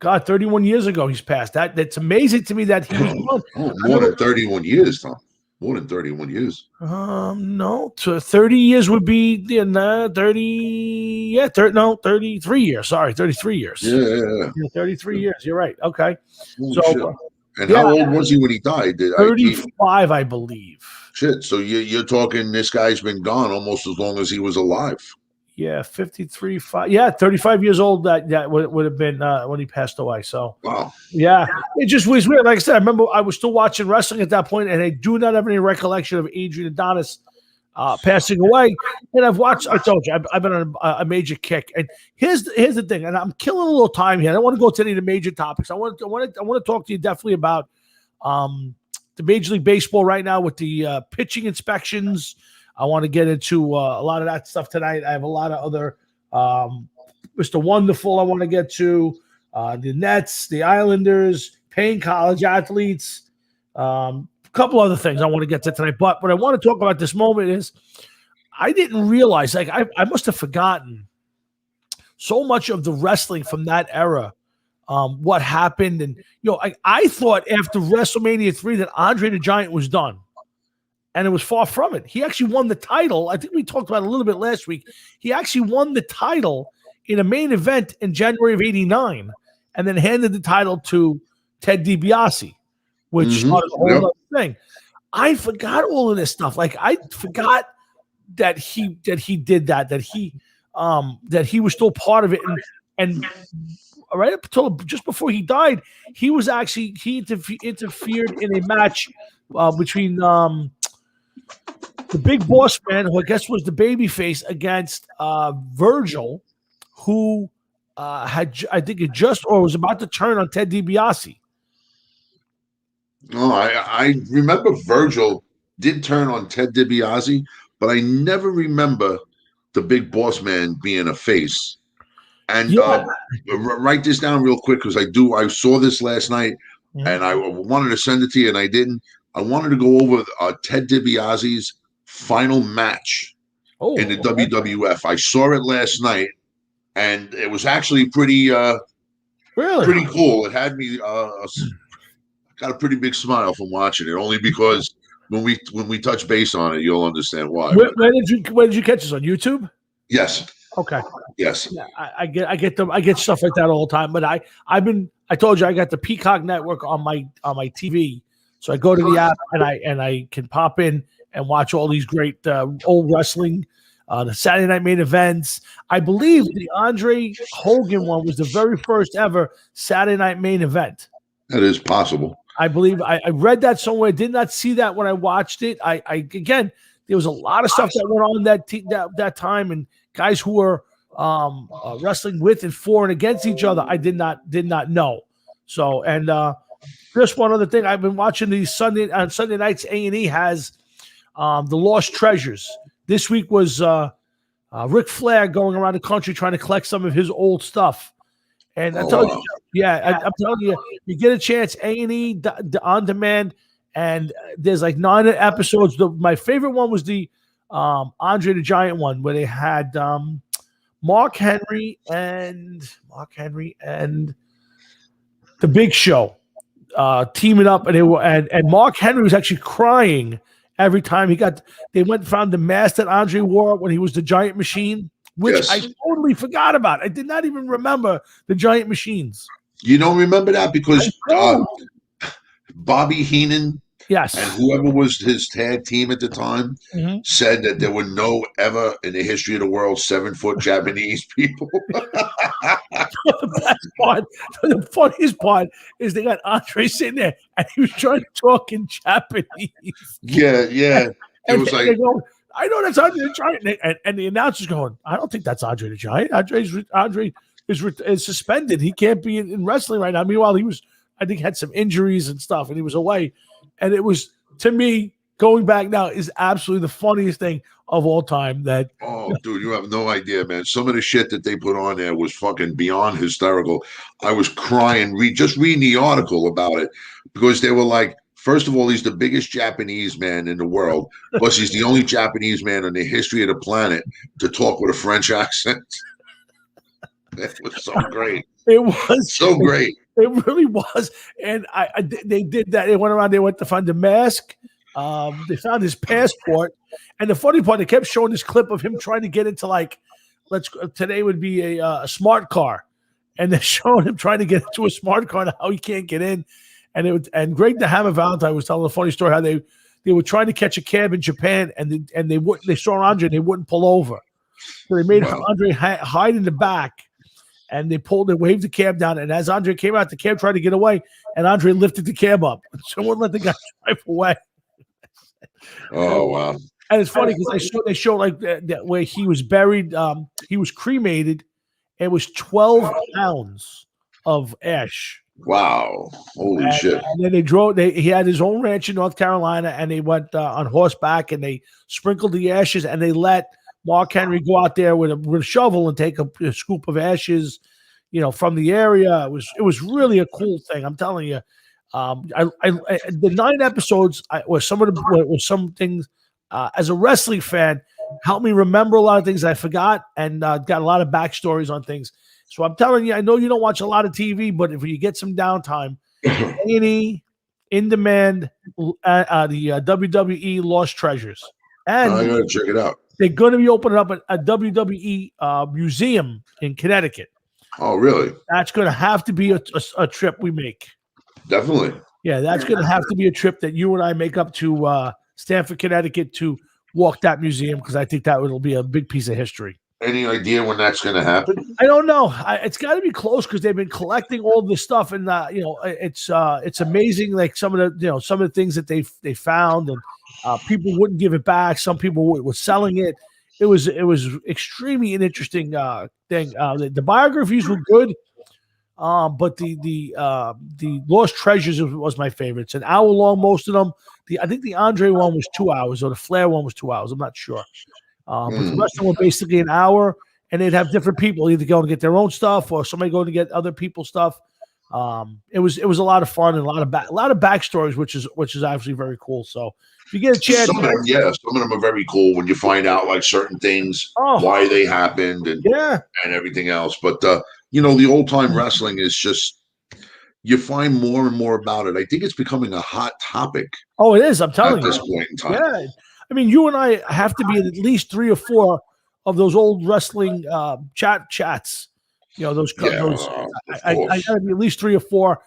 31 years ago he's passed. That's amazing to me that he was More than 31 years, Tom. More than 31 years. No, 30 years would be 33 years. Sorry, 33 years. Yeah. 33 years. You're right. Okay. Holy So, shit. And how old was he when he died? 35, I believe. Shit. So you're talking this guy's been gone almost as long as he was alive. Yeah, 53, 35 years old. That would have been when he passed away. So, wow. Yeah, it just was weird. Like I said, I remember I was still watching wrestling at that point, and I do not have any recollection of Adrian Adonis passing away. And I told you, I've been on a major kick. And here's the thing, and I'm killing a little time here. I don't want to go to any of the major topics. I want to talk to you definitely about the Major League Baseball right now with the pitching inspections. I want to get into a lot of that stuff tonight. I have a lot of other Mr. Wonderful I want to get to. The Nets, the Islanders, paying college athletes, a couple other things I want to get to tonight. But what I want to talk about this moment is I didn't realize, like I must have forgotten so much of the wrestling from that era, what happened. And, I thought after WrestleMania 3 that Andre the Giant was done. And it was far from it. He actually won the title. I think we talked about it a little bit last week. He actually won the title in a main event in January of '89, and then handed the title to Ted DiBiase, which started a whole other thing. I forgot all of this stuff. Like I forgot that he did that he was still part of it, and right up until just before he died, he interfered in a match between the Big Boss Man, who I guess was the babyface, against Virgil, who was about to turn on Ted DiBiase. No, I remember Virgil did turn on Ted DiBiase, but I never remember the Big Boss Man being a face. And write this down real quick because I saw this last night and I wanted to send it to you and I didn't. I wanted to go over Ted DiBiase's final match in the WWF. I saw it last night, and it was actually pretty cool. It had me got a pretty big smile from watching it. Only because when we touch base on it, you'll understand why. When did you catch this on YouTube? Yes. Okay. Yes. Yeah, I get stuff like that all the time. But I told you I got the Peacock Network on my TV. So I go to the app and I can pop in and watch all these great old wrestling, the Saturday Night Main Events. I believe the Andre Hogan one was the very first ever Saturday Night Main Event. That is possible. I believe I read that somewhere. Did not see that when I watched it. Again, there was a lot of stuff that went on that time, and guys who were wrestling with and for and against each other. I did not know. So just one other thing, I've been watching these Sunday nights. A&E has the Lost Treasures. This week was Ric Flair going around the country trying to collect some of his old stuff. And I'm telling you, you get a chance, A&E on demand, and there's like 9 episodes. My favorite one was the Andre the Giant one, where they had Mark Henry and the Big Show teaming up, and Mark Henry was actually crying every time they went and found the mask that Andre wore when he was the Giant Machine, which I totally forgot about. I did not even remember the Giant Machines. You don't remember that because Bobby Heenan, yes, and whoever was his tag team at the time said that there were no ever in the history of the world 7-foot Japanese people. The best part, the funniest part is they got Andre sitting there and he was trying to talk in Japanese. Yeah. It was like, I know that's Andre the Giant, and the announcer's going, I don't think that's Andre the Giant. Andre is suspended. He can't be in wrestling right now. Meanwhile, I think had some injuries and stuff, and he was away. And it was, to me, going back now, is absolutely the funniest thing of all time. Dude, you have no idea, man. Some of the shit that they put on there was fucking beyond hysterical. I was crying just reading the article about it because they were like First of all, he's the biggest Japanese man in the world. Plus, he's the only Japanese man in the history of the planet to talk with a French accent. That was so great. It was So great. It really was. And they did that. They went around. They went to find the mask. They found his passport. And the funny part, they kept showing this clip of him trying to get into today would be a smart car, and they're showing him trying to get into a smart car and how he can't get in. And Greg the Hammer Valentine was telling a funny story how they were trying to catch a cab in Japan and they saw Andre and they wouldn't pull over, so they made Andre hide in the back, and they waved the cab down, and as Andre came out, the cab tried to get away, and Andre lifted the cab up. Someone let the guy drive away. Oh wow! And it's funny because they show like that where he was buried. He was cremated. It was 12 pounds of ash. Wow! Holy shit! And then they drove. He had his own ranch in North Carolina, and they went on horseback, and they sprinkled the ashes, and they let Mark Henry go out there with a shovel and take a scoop of ashes, from the area. It was really a cool thing. I'm telling you. The 9 episodes were some things as a wrestling fan helped me remember a lot of things I forgot, and got a lot of backstories on things. So I'm telling you, I know you don't watch a lot of TV, but if you get some downtime, A&E, In Demand, the WWE Lost Treasures, and I gotta check it out. They're going to be opening up a WWE museum in Connecticut. Oh, really? That's going to have to be a trip we make. Definitely. Yeah, that's going to have to be a trip that you and I make up to Stamford, Connecticut, to walk that museum, because I think that will be a big piece of history. Any idea when that's going to happen? I don't know. It's got to be close because they've been collecting all this stuff, and it's amazing. Like some of the things that they found, and people wouldn't give it back. Some people were selling it. It was extremely an interesting thing. The biographies were good. But the Lost Treasures was my favorite. It's an hour long, most of them. I think the Andre one was 2 hours, or the Flair one was 2 hours. I'm not sure. But the rest of them were basically an hour, and they'd have different people either going to get their own stuff or somebody going to get other people's stuff. It was a lot of fun and a lot of backstories, which is actually very cool. So if you get a chance, some of them are very cool when you find out like certain things, why they happened, and everything else. But the old time wrestling is just, you find more and more about it. I think it's becoming a hot topic. Oh, it is. I'm telling you. At this point in time. Yeah. I mean, you and I have to be at least 3 or 4 of those old wrestling chats. Those. I gotta be at least 3 or 4.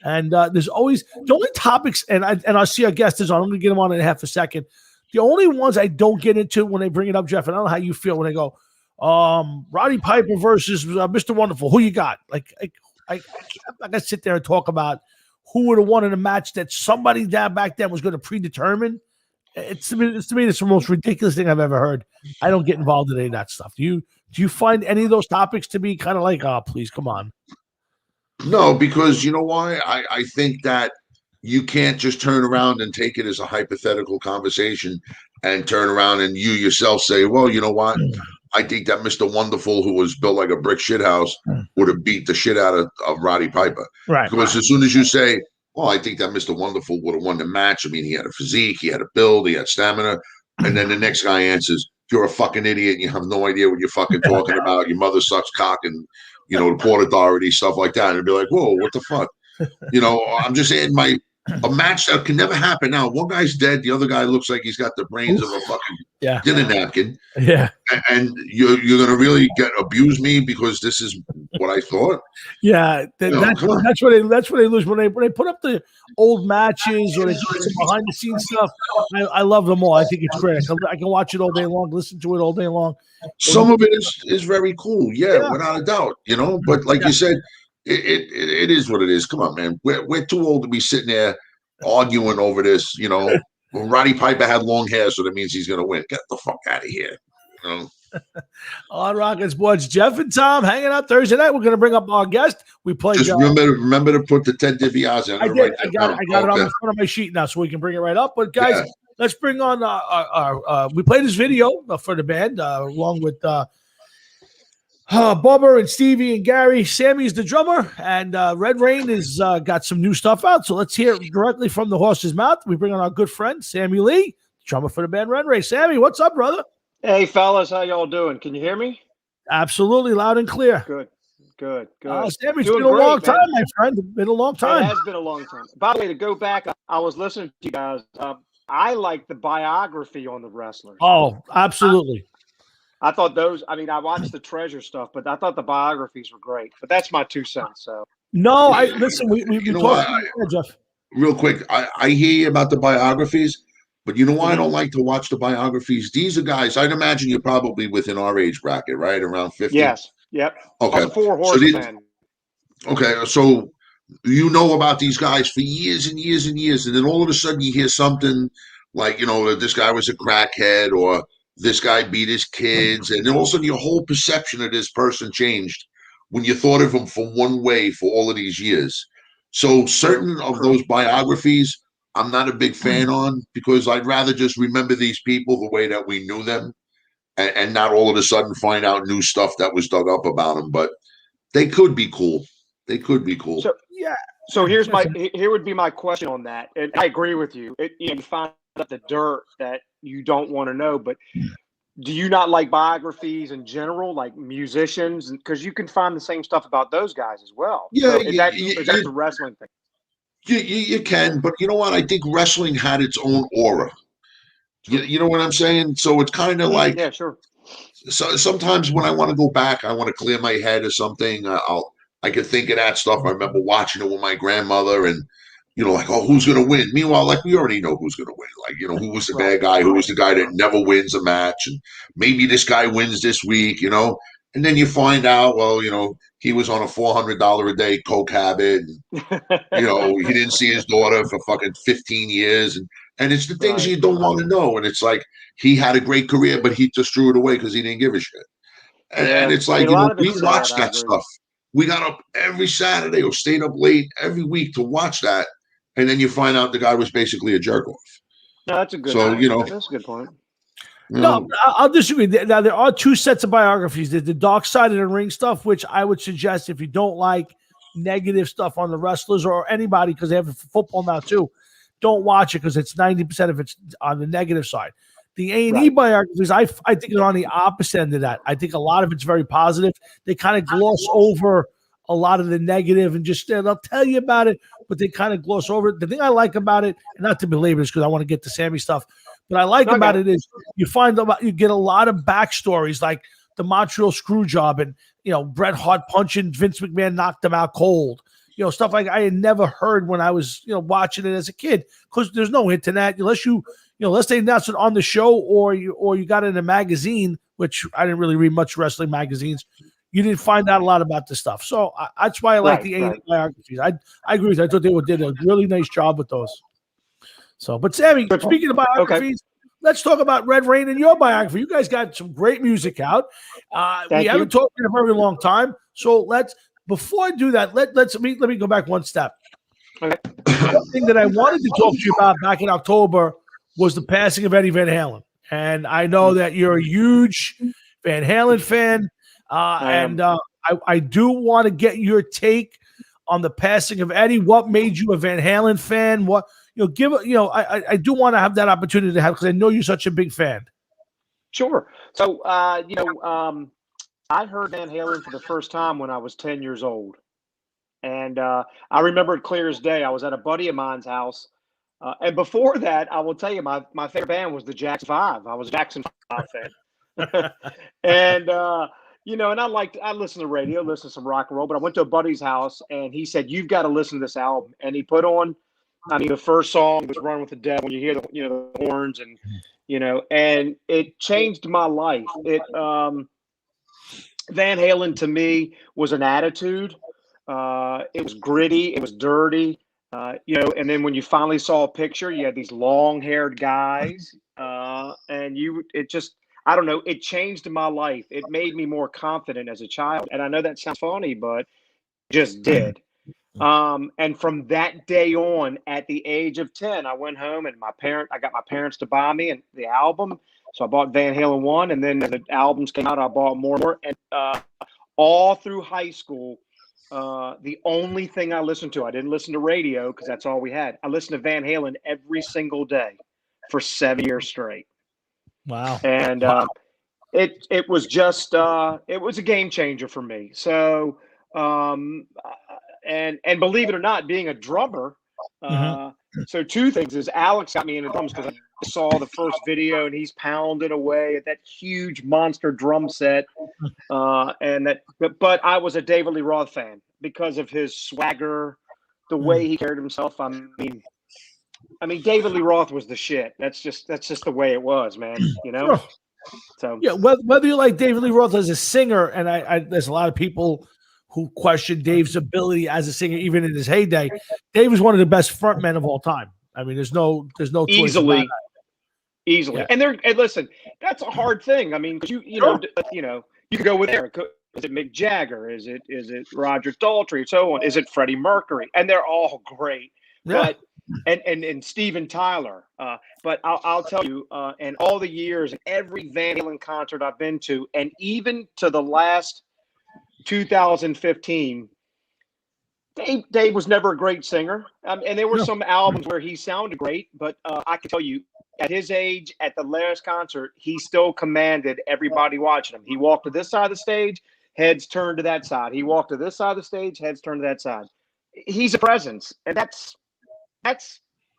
And there's always the only topics, and I see our guest is on. I'm gonna get him on in half a second. The only ones I don't get into when they bring it up, Jeff, and I don't know how you feel when they go, Roddy Piper versus Mr. Wonderful. Who you got? I'm not gonna sit there and talk about who would have won in a match that somebody down back then was going to predetermine. It's to me, it's the most ridiculous thing I've ever heard. I don't get involved in any of that stuff. Do you find any of those topics to be kind of like, oh, please, come on? No, because you know why? I think that you can't just turn around and take it as a hypothetical conversation and turn around and you yourself say, well, you know what? I think that Mr. Wonderful, who was built like a brick shithouse, would have beat the shit out of Roddy Piper. Right. Because as soon as you say, well, I think that Mr. Wonderful would have won the match. I mean, he had a physique, he had a build, he had stamina. And then the next guy answers, you're a fucking idiot and you have no idea what you're fucking talking about. Your mother sucks cock and, the Port Authority, stuff like that. And it'd be like, whoa, what the fuck? I'm just saying a match that can never happen. Now, one guy's dead. The other guy looks like he's got the brains of a fucking dinner napkin. Yeah. And you're going to really abuse me because this is what I thought? Yeah. That's where they lose. When they put up the old matches or they do some behind the scenes stuff, I love them all. I think it's great. I can watch it all day long, listen to it all day long. Some of it is very cool. Yeah, without a doubt, but like you said, it is what it is. Come on, man. We're too old to be sitting there arguing over this. Roddy Piper had long hair, so that means he's going to win. Get the fuck out of here. On Rocket Sports, Jeff and Tom hanging out Thursday night. We're going to bring up our guest. We play. Just remember to put the Ted DiBiase. I got it on the front of my sheet now, so we can bring it right up. But guys, let's bring on our. We played this video for the band along with Bubba and Stevie and Gary. Sammy's the drummer, and Red Rain has got some new stuff out. So let's hear it directly from the horse's mouth. We bring on our good friend, Sammie Lee, drummer for the band Red Rain. Sammie, what's up, brother? Hey, fellas, how y'all doing? Can you hear me? Absolutely, loud and clear. Good. Sammy, it's Doing been a great, long time, man. my friend. It's been a long It time. has been a long time. By the way, to go back, I was listening to you guys. I like the biography on the wrestlers. Oh, absolutely. I thought those. I mean, I watched the treasure stuff, but I thought the biographies were great. But that's my 2 cents. So No, listen. We You know talked. what? Jeff. Real quick, I hear you about the biographies, but you know why I don't like to watch the biographies? These are guys, I'd imagine you're probably within our age bracket, right? Around 50. yes, yep. Okay. I was a 4 horse So these- fan. Okay, so you know about these guys for years and years and years, and then all of a sudden you hear something like, that this guy was a crackhead or this guy beat his kids, and then all of a sudden your whole perception of this person changed when you thought of him for one way for all of these years. So certain of those biographies I'm not a big fan on, because I'd rather just remember these people the way that we knew them, and not all of a sudden find out new stuff that was dug up about them. But they could be cool. They could be cool. So Yeah. So here would be my question on that. And I agree with you. You find out the dirt that you don't want to know, but do you not like biographies in general, like musicians? Because you can find the same stuff about those guys as well. Yeah, So is that the wrestling thing? You can, but you know what? I think wrestling had its own aura. You know what I'm saying? So it's kind of like, yeah, sure. So sometimes when I want to go back, I want to clear my head or something. I could think of that stuff. I remember watching it with my grandmother, and like, oh, who's going to win? Meanwhile, like, we already know who's going to win. Like, who was the bad guy? Who was the guy that never wins a match? And maybe this guy wins this week, And then you find out, well, he was on a $400 a day coke habit. And, he didn't see his daughter for fucking 15 years. And it's the things you don't want to know. And it's like, he had a great career, but he just threw it away because he didn't give a shit. And it's like, we watched that stuff. We got up every Saturday or stayed up late every week to watch that. And then you find out the guy was basically a jerk off. No, that's a good point. That's a good point. No, I'll disagree. Now, there are 2 sets of biographies. There's the dark side of the ring stuff, which I would suggest if you don't like negative stuff on the wrestlers or anybody, because they have football now too, don't watch it, because it's 90% of it's on the negative side. The A&E biographies, I think, are on the opposite end of that. I think a lot of it's very positive. They kind of gloss over a lot of the negative and just they'll tell you about it, but they kind of gloss over it. The thing I like about it, and not to belabor this because I want to get to Sammy stuff, but I like about it is you get a lot of backstories, like the Montreal screw job and Bret Hart punching Vince McMahon knocked him out cold. Stuff like I had never heard when I was watching it as a kid, because there's no hint to that unless they announced it on the show or you got it in a magazine, which I didn't really read much wrestling magazines. You didn't find out a lot about this stuff. So that's why I like the A&E biographies. I agree with you. I thought they did a really nice job with those. So, but Sammy, speaking of biographies, let's talk about Red Rain and your biography. You guys got some great music out. We haven't talked in a very long time. So before I do that, let me go back one step. Okay. One thing that I wanted to talk to you about back in October was the passing of Eddie Van Halen. And I know that you're a huge Van Halen fan. I do want to get your take on the passing of Eddie. What made you a Van Halen fan? What, I do want to have that opportunity to have, because I know you're such a big fan. Sure. So, I heard Van Halen for the first time when I was 10 years old. And I remember it clear as day. I was at a buddy of mine's house. And before that, I will tell you, my favorite band was the Jackson 5. I was a Jackson 5 fan. And, and I listened to radio, listen to some rock and roll, but I went to a buddy's house and he said, you've got to listen to this album. And he put on, the first song was Run with the Devil. You hear the horns and, and it changed my life. Van Halen to me was an attitude. It was gritty. It was dirty. And then when you finally saw a picture, you had these long-haired guys, and I don't know, it changed my life. It made me more confident as a child. And I know that sounds funny, but it just did. And from that day on, at the age of 10, I went home and I got my parents to buy me the album. So I bought Van Halen 1, and then as the albums came out, I bought more and more. And all through high school, the only thing I listened to, I didn't listen to radio because that's all we had. I listened to Van Halen every single day for 7 years straight. Wow. And it was just it was a game changer for me. So and believe it or not, being a drummer, so two things is Alex got me into drums because I saw the first video and he's pounding away at that huge monster drum set. But I was a David Lee Roth fan because of his swagger, the way he carried himself. I mean, David Lee Roth was the shit. That's just the way it was, man. You know. Sure. So yeah, whether you like David Lee Roth as a singer, and I there's a lot of people who question Dave's ability as a singer, even in his heyday. Dave is one of the best frontmen of all time. I mean, there's no choice about that. Easily. Yeah. And listen, that's a hard thing. I mean, you know, you can go with Eric. Is it Mick Jagger? Is it Roger Daltrey? So on. Is it Freddie Mercury? And they're all great. Yeah. But and Steven Tyler. But I'll tell you, in all the years, every Van Halen concert I've been to, and even to the last 2015, Dave was never a great singer. And there were some albums where he sounded great, but I can tell you, at his age, at the last concert, he still commanded everybody watching him. He walked to this side of the stage, heads turned to that side. He walked to this side of the stage, heads turned to that side. He's a presence, and that's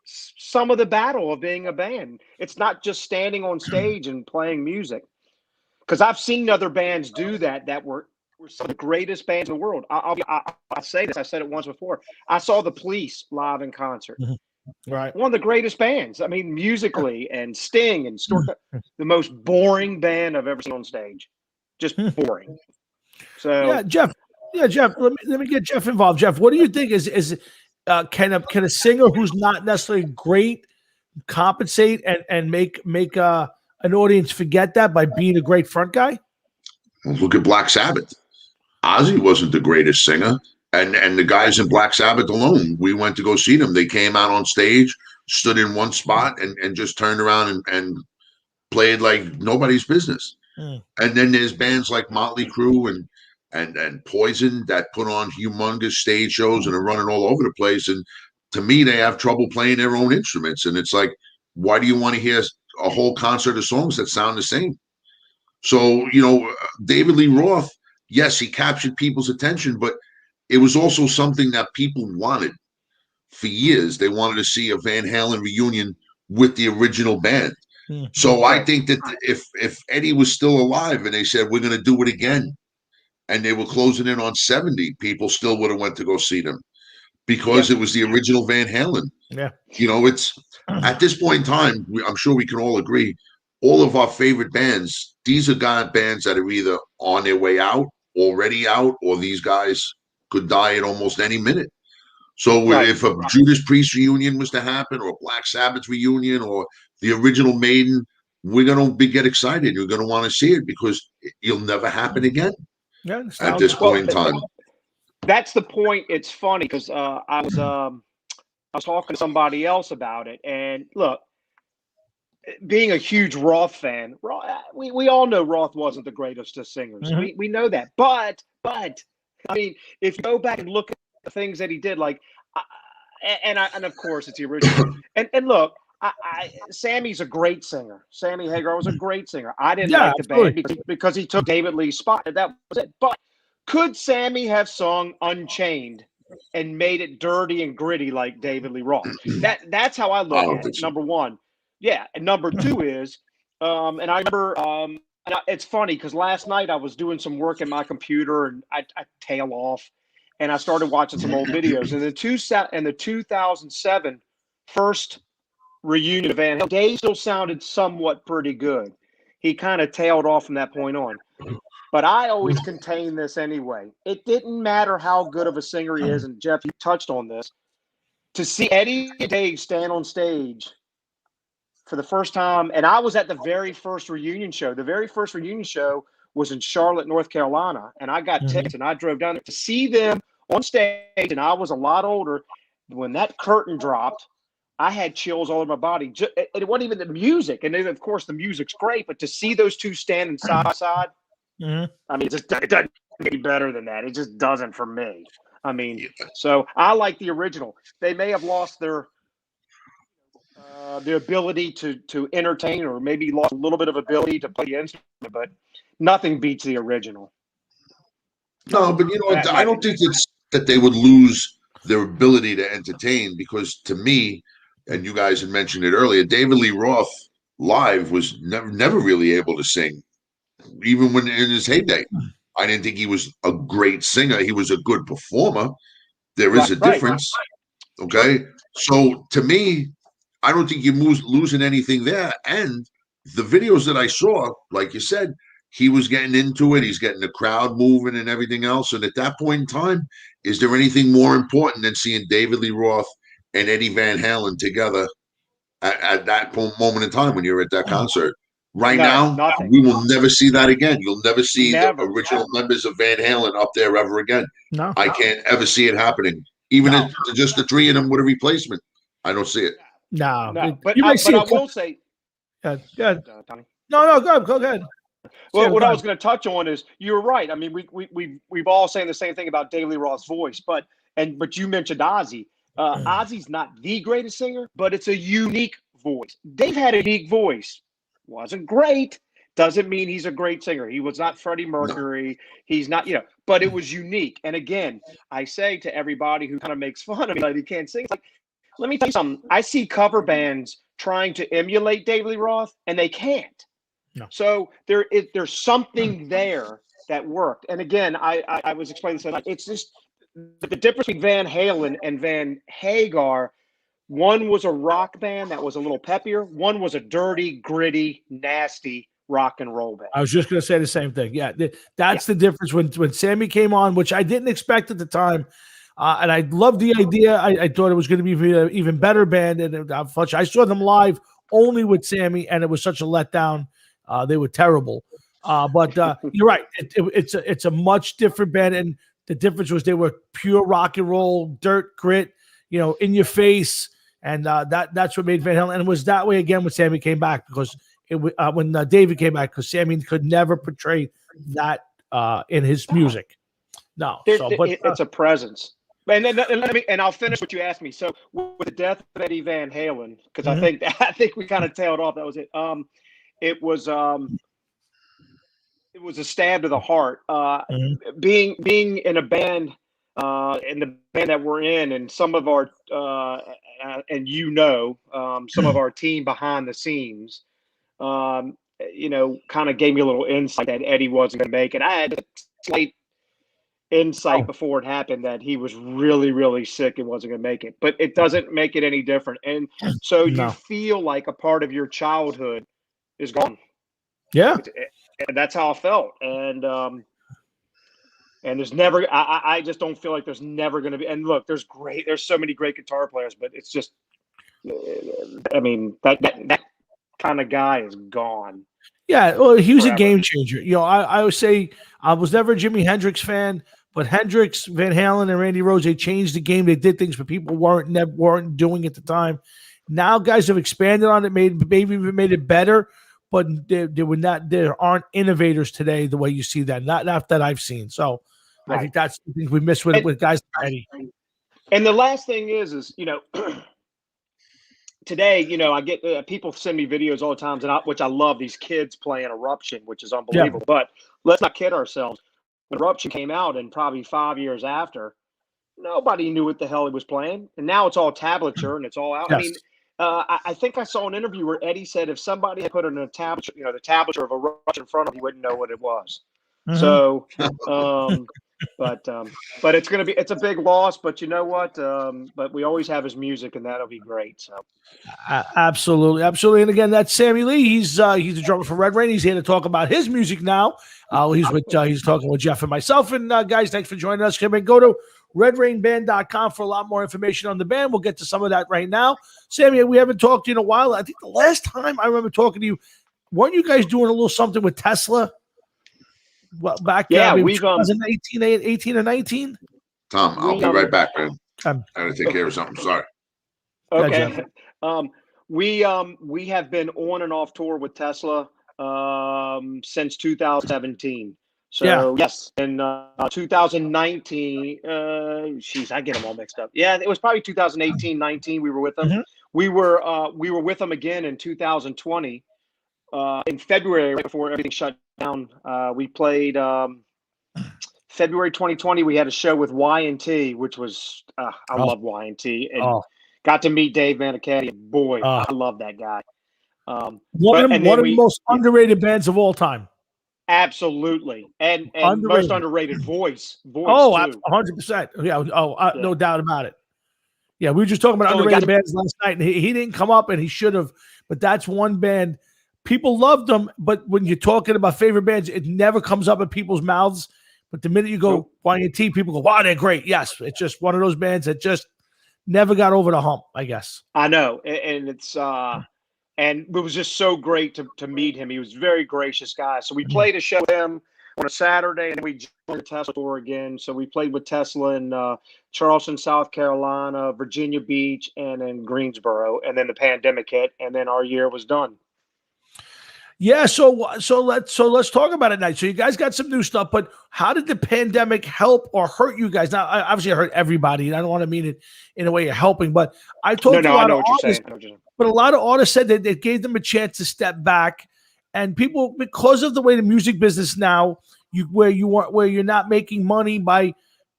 some of the battle of being a band. It's not just standing on stage and playing music. Because I've seen other bands do that were some of the greatest bands in the world. I'll say this. I said it once before. I saw the Police live in concert. Right. One of the greatest bands. I mean, musically, and Sting and Stork, the most boring band I've ever seen on stage. Just boring. So yeah, Jeff. Let me get Jeff involved. Jeff, what do you think can a singer who's not necessarily great compensate and make an audience forget that by being a great front guy? Look at Black Sabbath. Ozzy wasn't the greatest singer. And the guys in Black Sabbath alone, we went to go see them. They came out on stage, stood in one spot, and just turned around and played like nobody's business. And then there's bands like Motley Crue and Poison that put on humongous stage shows and are running all over the place. And to me, they have trouble playing their own instruments. And it's like, why do you want to hear a whole concert of songs that sound the same? So, David Lee Roth, yes, he captured people's attention, but it was also something that people wanted for years. They wanted to see a Van Halen reunion with the original band. So I think that if Eddie was still alive and they said, we're going to do it again, and they were closing in on 70, people still would have went to go see them because it was the original Van Halen. Yeah. It's at this point in time, I'm sure we can all agree, all of our favorite bands, these are bands that are either on their way out, already out, or these guys could die at almost any minute. So if a Judas Priest reunion was to happen, or a Black Sabbath reunion, or the original Maiden, we're going to get excited. You're going to want to see it because it'll never happen again at this point in time. That's the point. It's funny because I was talking to somebody else about it. And look, being a huge Roth fan, we all know Roth wasn't the greatest of singers. We know that. But I mean, if you go back and look at the things that he did, like, and of course it's the original. And look, Sammy's a great singer. Sammy Hagar was a great singer. I didn't like the band because he took David Lee's spot. That was it. But could Sammy have sung Unchained and made it dirty and gritty like David Lee Roth? That's how I look at it. Number one. Yeah. And number two is, and I remember, it's funny because last night I was doing some work in my computer and I tail off and I started watching some old videos. And the 2007 first reunion of Van Halen, Dave still sounded somewhat pretty good. He kind of tailed off from that point on. But I always contain this anyway. It didn't matter how good of a singer he is, and Jeff, you touched on this. To see Eddie and Dave stand on stage for the first time, and I was at the very first reunion show. The very first reunion show was in Charlotte, North Carolina, and I got tickets, and I drove down there to see them on stage, and I was a lot older. When that curtain dropped, I had chills all over my body. It wasn't even the music, and then, of course, the music's great, but to see those two standing side by side, I mean, it doesn't any better than that. It just doesn't for me. I mean, so I like the original. They may have lost their ability to entertain, or maybe lost a little bit of ability to play the instrument, but nothing beats the original. No, but I don't think it's that they would lose their ability to entertain, because to me, and you guys had mentioned it earlier, David Lee Roth live was never really able to sing, even when in his heyday. I didn't think he was a great singer. He was a good performer. There is a difference. Okay. So to me, I don't think you're losing anything there. And the videos that I saw, like you said, he was getting into it. He's getting the crowd moving and everything else. And at that point in time, is there anything more important than seeing David Lee Roth and Eddie Van Halen together at that moment in time when you're at that concert? Right now, nothing. we will never see that again. You'll never see the original members of Van Halen up there ever again. No, I can't ever see it happening. Even if just the three of them with a replacement, I don't see it. No. But you may I see will say, Tony. Tommy. No, go ahead. Well, what I was going to touch on is you're right. I mean, we've all saying the same thing about David Lee Roth's voice, but you mentioned Ozzy. Ozzy's not the greatest singer, but it's a unique voice. Dave had a unique voice. Wasn't great. Doesn't mean he's a great singer. He was not Freddie Mercury. No. He's not, but it was unique. And again, I say to everybody who kind of makes fun of me, like he can't sing, like, let me tell you something. I see cover bands trying to emulate David Lee Roth, and they can't. No. So there's something there that worked. And again, I was explaining this. It's just the difference between Van Halen and Van Hagar. One was a rock band that was a little peppier. One was a dirty, gritty, nasty rock and roll band. I was just going to say the same thing. Yeah, that's the difference. When Sammie came on, which I didn't expect at the time, and I loved the idea. I thought it was going to be an even better band. And I saw them live only with Sammie, and it was such a letdown. They were terrible. But you're right. It's a much different band, and the difference was they were pure rock and roll, dirt, grit, in your face. And that's what made Van Halen. And it was that way again when Sammie came back, because when David came back, because Sammie could never portray that in his music. No, it's a presence. And I'll finish what you asked me. So with the death of Eddie Van Halen, because I think we kind of tailed off. That was it. It was a stab to the heart. Being in a band. In the band that we're in, and some of our some of our team behind the scenes, kind of gave me a little insight that Eddie wasn't going to make it. I had a slight insight before it happened that he was really, really sick and wasn't going to make it, but it doesn't make it any different. And so you feel like a part of your childhood is gone. Yeah, and that's how I felt. And there's never, I just don't feel like there's never going to be. And look, there's so many great guitar players, but it's just, I mean, that kind of guy is gone. Yeah, well, he was a game changer. I would say I was never a Jimi Hendrix fan, but Hendrix, Van Halen, and Randy Rhoads, they changed the game. They did things, but people weren't doing at the time. Now guys have expanded on it, maybe even made it better, but there aren't innovators today the way you see that. Not that I've seen. So I think that's the thing we miss with guys like Eddie. And the last thing is today, I get people send me videos all the time, which I love, these kids playing Eruption, which is unbelievable. Yeah. But let's not kid ourselves. When Eruption came out, and probably 5 years after, nobody knew what the hell he was playing. And now it's all tablature and it's all out. Yes. I mean, I think I saw an interview where Eddie said if somebody had put in a tablature, the tablature of Eruption in front of him, he wouldn't know what it was. Mm-hmm. So, but it's a big loss. But you know what? But we always have his music, and that'll be great. So, absolutely. And again, that's Sammie Lee. He's the drummer for Red Rain. He's here to talk about his music now. He's talking with Jeff and myself. And guys, thanks for joining us. Come and go to RedRainBand.com for a lot more information on the band. We'll get to some of that right now. Sammie, we haven't talked to you in a while. I think the last time I remember talking to you, weren't you guys doing a little something with Tesla? Well, back we've 18 or 19. Tom, I'll be right back, man. I gotta take care of something. Sorry. Okay. We have been on and off tour with Tesla since 2017. So yes, in 2019, I get them all mixed up. Yeah, it was probably 2018, 19. We were with them. Mhm. We were with them again in 2020, in February, right before everything shut down. We played February 2020. We had a show with Y&T, which was I Oh. love Y&T, and Oh. got to meet Dave Manicetti. Boy, Oh. I love that guy. One of the most underrated bands of all time. Absolutely, and Underrated. most underrated voice Oh, too. 100%. Yeah. Oh, Yeah. no doubt about it. Yeah, we were just talking about So we underrated got bands last night, and he didn't come up, and he should have. But that's one band people loved them. But when you're talking about favorite bands, it never comes up in people's mouths. But the minute you go Nope. Y&T, people go, "Wow, they're great." Yes, it's just one of those bands that just never got over the hump, I guess. I know, and it's and it was just so great to meet him. He was a very gracious guy. So we played a show with him on a Saturday, and then we joined the Tesla tour again. So we played with Tesla in Charleston, South Carolina, Virginia Beach, and in Greensboro. And then the pandemic hit, and then our year was done. Yeah, so let's talk about it now. So you guys got some new stuff, but how did the pandemic help or hurt you guys? Now, obviously, it hurt everybody, and I don't want to mean it in a way you're helping, but I told you a lot of artists, but a lot of artists said that it gave them a chance to step back, and people, because of the way the music business now, where you're not making money by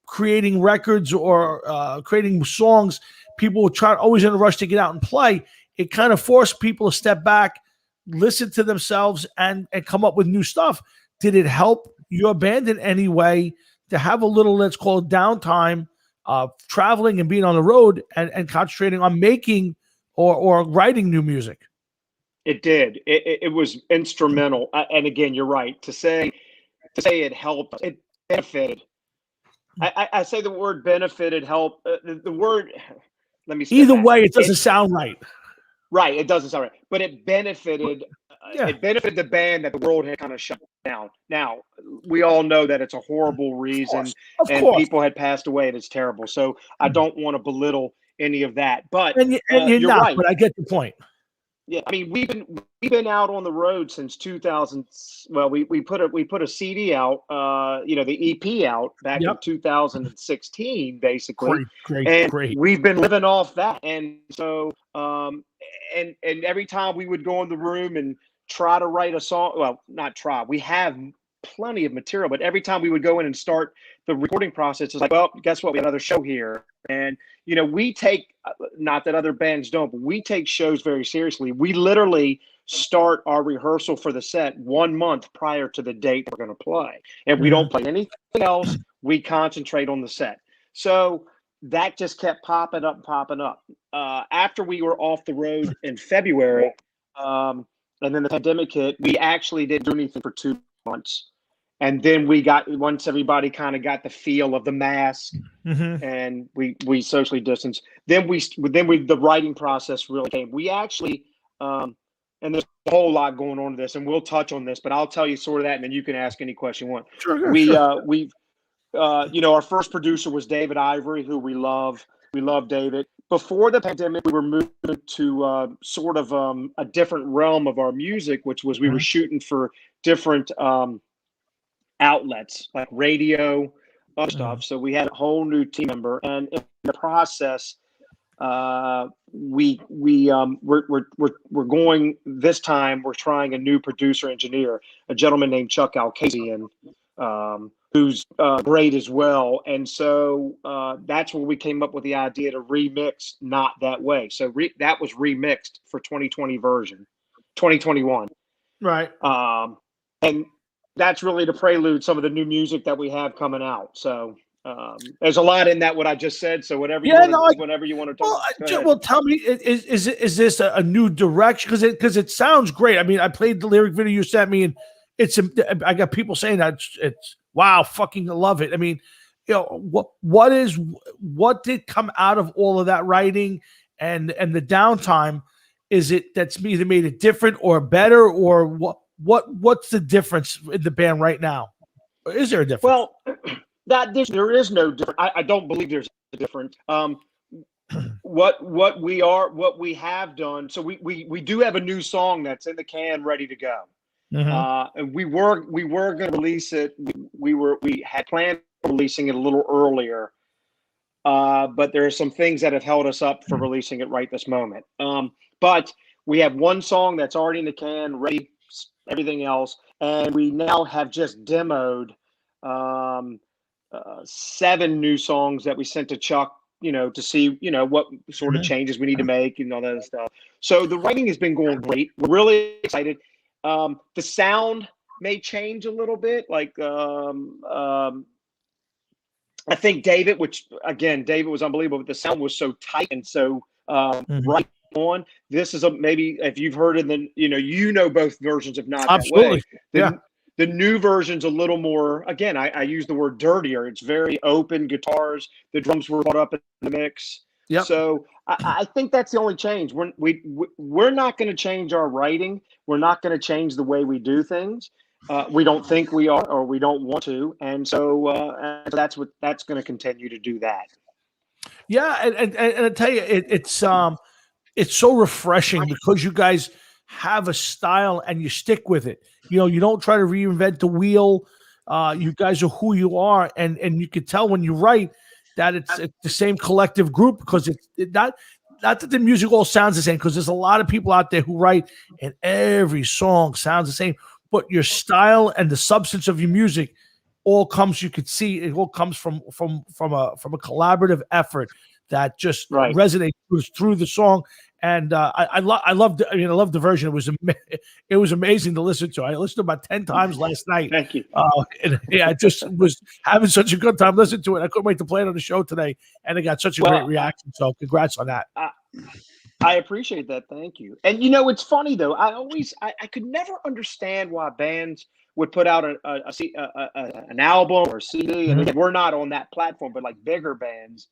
creating records or creating songs, people will try always in a rush to get out and play. It kind of forced people to step back, listen to themselves, and come up with new stuff. Did it help your band in any way to have a little, let's call it downtime, traveling and being on the road and concentrating on making or writing new music? It did. It was instrumental. And again, you're right. To say it helped, it benefited. I say the word benefited, help. The word, let me step Either back. way, it doesn't sound right. Right, it doesn't sound right, but it benefited. It benefited the band that the world had kind of shut down. Now we all know that it's a horrible reason, Of and course. people had passed away, and it's terrible. So I don't want to belittle any of that. But you're you're not. right. But I get the point. Yeah, I mean we've been out on the road since 2000. Well, we put a CD out, the EP out back in 2016, basically. Great. We've been living off that, and so and every time we would go in the room and try to write a song, well, not try. We have plenty of material, but every time we would go in and start the recording process, it's like, well, guess what? We have another show here, and we take, not that other bands don't, but we take shows very seriously. We literally start our rehearsal for the set 1 month prior to the date we're going to play. And we don't play anything else. We concentrate on the set. So that just kept popping up. After we were off the road in February, and then the pandemic hit, we actually didn't do anything for 2 months. And then once everybody kind of got the feel of the mask, and we socially distanced, then the writing process really came. We actually, and there's a whole lot going on to this, and we'll touch on this, but I'll tell you sort of that, and then you can ask any question you want. Our first producer was David Ivory, who we love. We love David. Before the pandemic, we were moving to sort of a different realm of our music, which was we were shooting for different outlets like radio, other stuff. So we had a whole new team member, and in the process, we're going this time. We're trying a new producer engineer, a gentleman named Chuck Alkazian, who's great as well. And so that's where we came up with the idea to remix Not That Way. So that was remixed for 2020 version, 2021. Right. And that's really to prelude some of the new music that we have coming out. So there's a lot in that what I just said. So whatever you want to talk. Well, tell me, is this a new direction? Because it sounds great. I mean, I played the lyric video you sent me, and I got people saying that it's wow, fucking love it. I mean, what did come out of all of that writing and the downtime? Is it that's either made it different or better, or what's the difference in the band right now? Or is there a difference? Well, there is no difference. I don't believe there's a difference. What we have done. So we do have a new song that's in the can, ready to go. And we were going to release it. We had planned on releasing it a little earlier, but there are some things that have held us up for releasing it right this moment. But we have one song that's already in the can, ready, everything else, and we now have just demoed 7 new songs that we sent to Chuck, to see, what sort of changes we need to make and all that stuff. So the writing has been going great. We're really excited. The sound may change a little bit. Like, I think David was unbelievable, but the sound was so tight and so right on. This is maybe if you've heard it, then both versions of Not Absolutely. That Way. The new version's a little more, again, I use the word dirtier. It's very open guitars. The drums were brought up in the mix. Yep. So I think that's the only change. We're not going to change our writing. We're not going to change the way we do things. We don't think we are, or we don't want to. And so that's going to continue to do that. Yeah. And I tell you, it's so refreshing because you guys have a style and you stick with it. You don't try to reinvent the wheel. You guys are who you are, and you can tell when you write that it's the same collective group, because it's not that the music all sounds the same, because there's a lot of people out there who write and every song sounds the same, but your style and the substance of your music all comes. You could see it all comes from a collaborative effort that just resonates through the song. And I loved the version. It was amazing to listen to. I listened to it about 10 times last night. Thank you. I just was having such a good time listening to it. I couldn't wait to play it on the show today, and it got such a great reaction. So congrats on that. I appreciate that. Thank you. And it's funny though. I could never understand why bands would put out an album or a CD, and again, we're not on that platform, but like bigger bands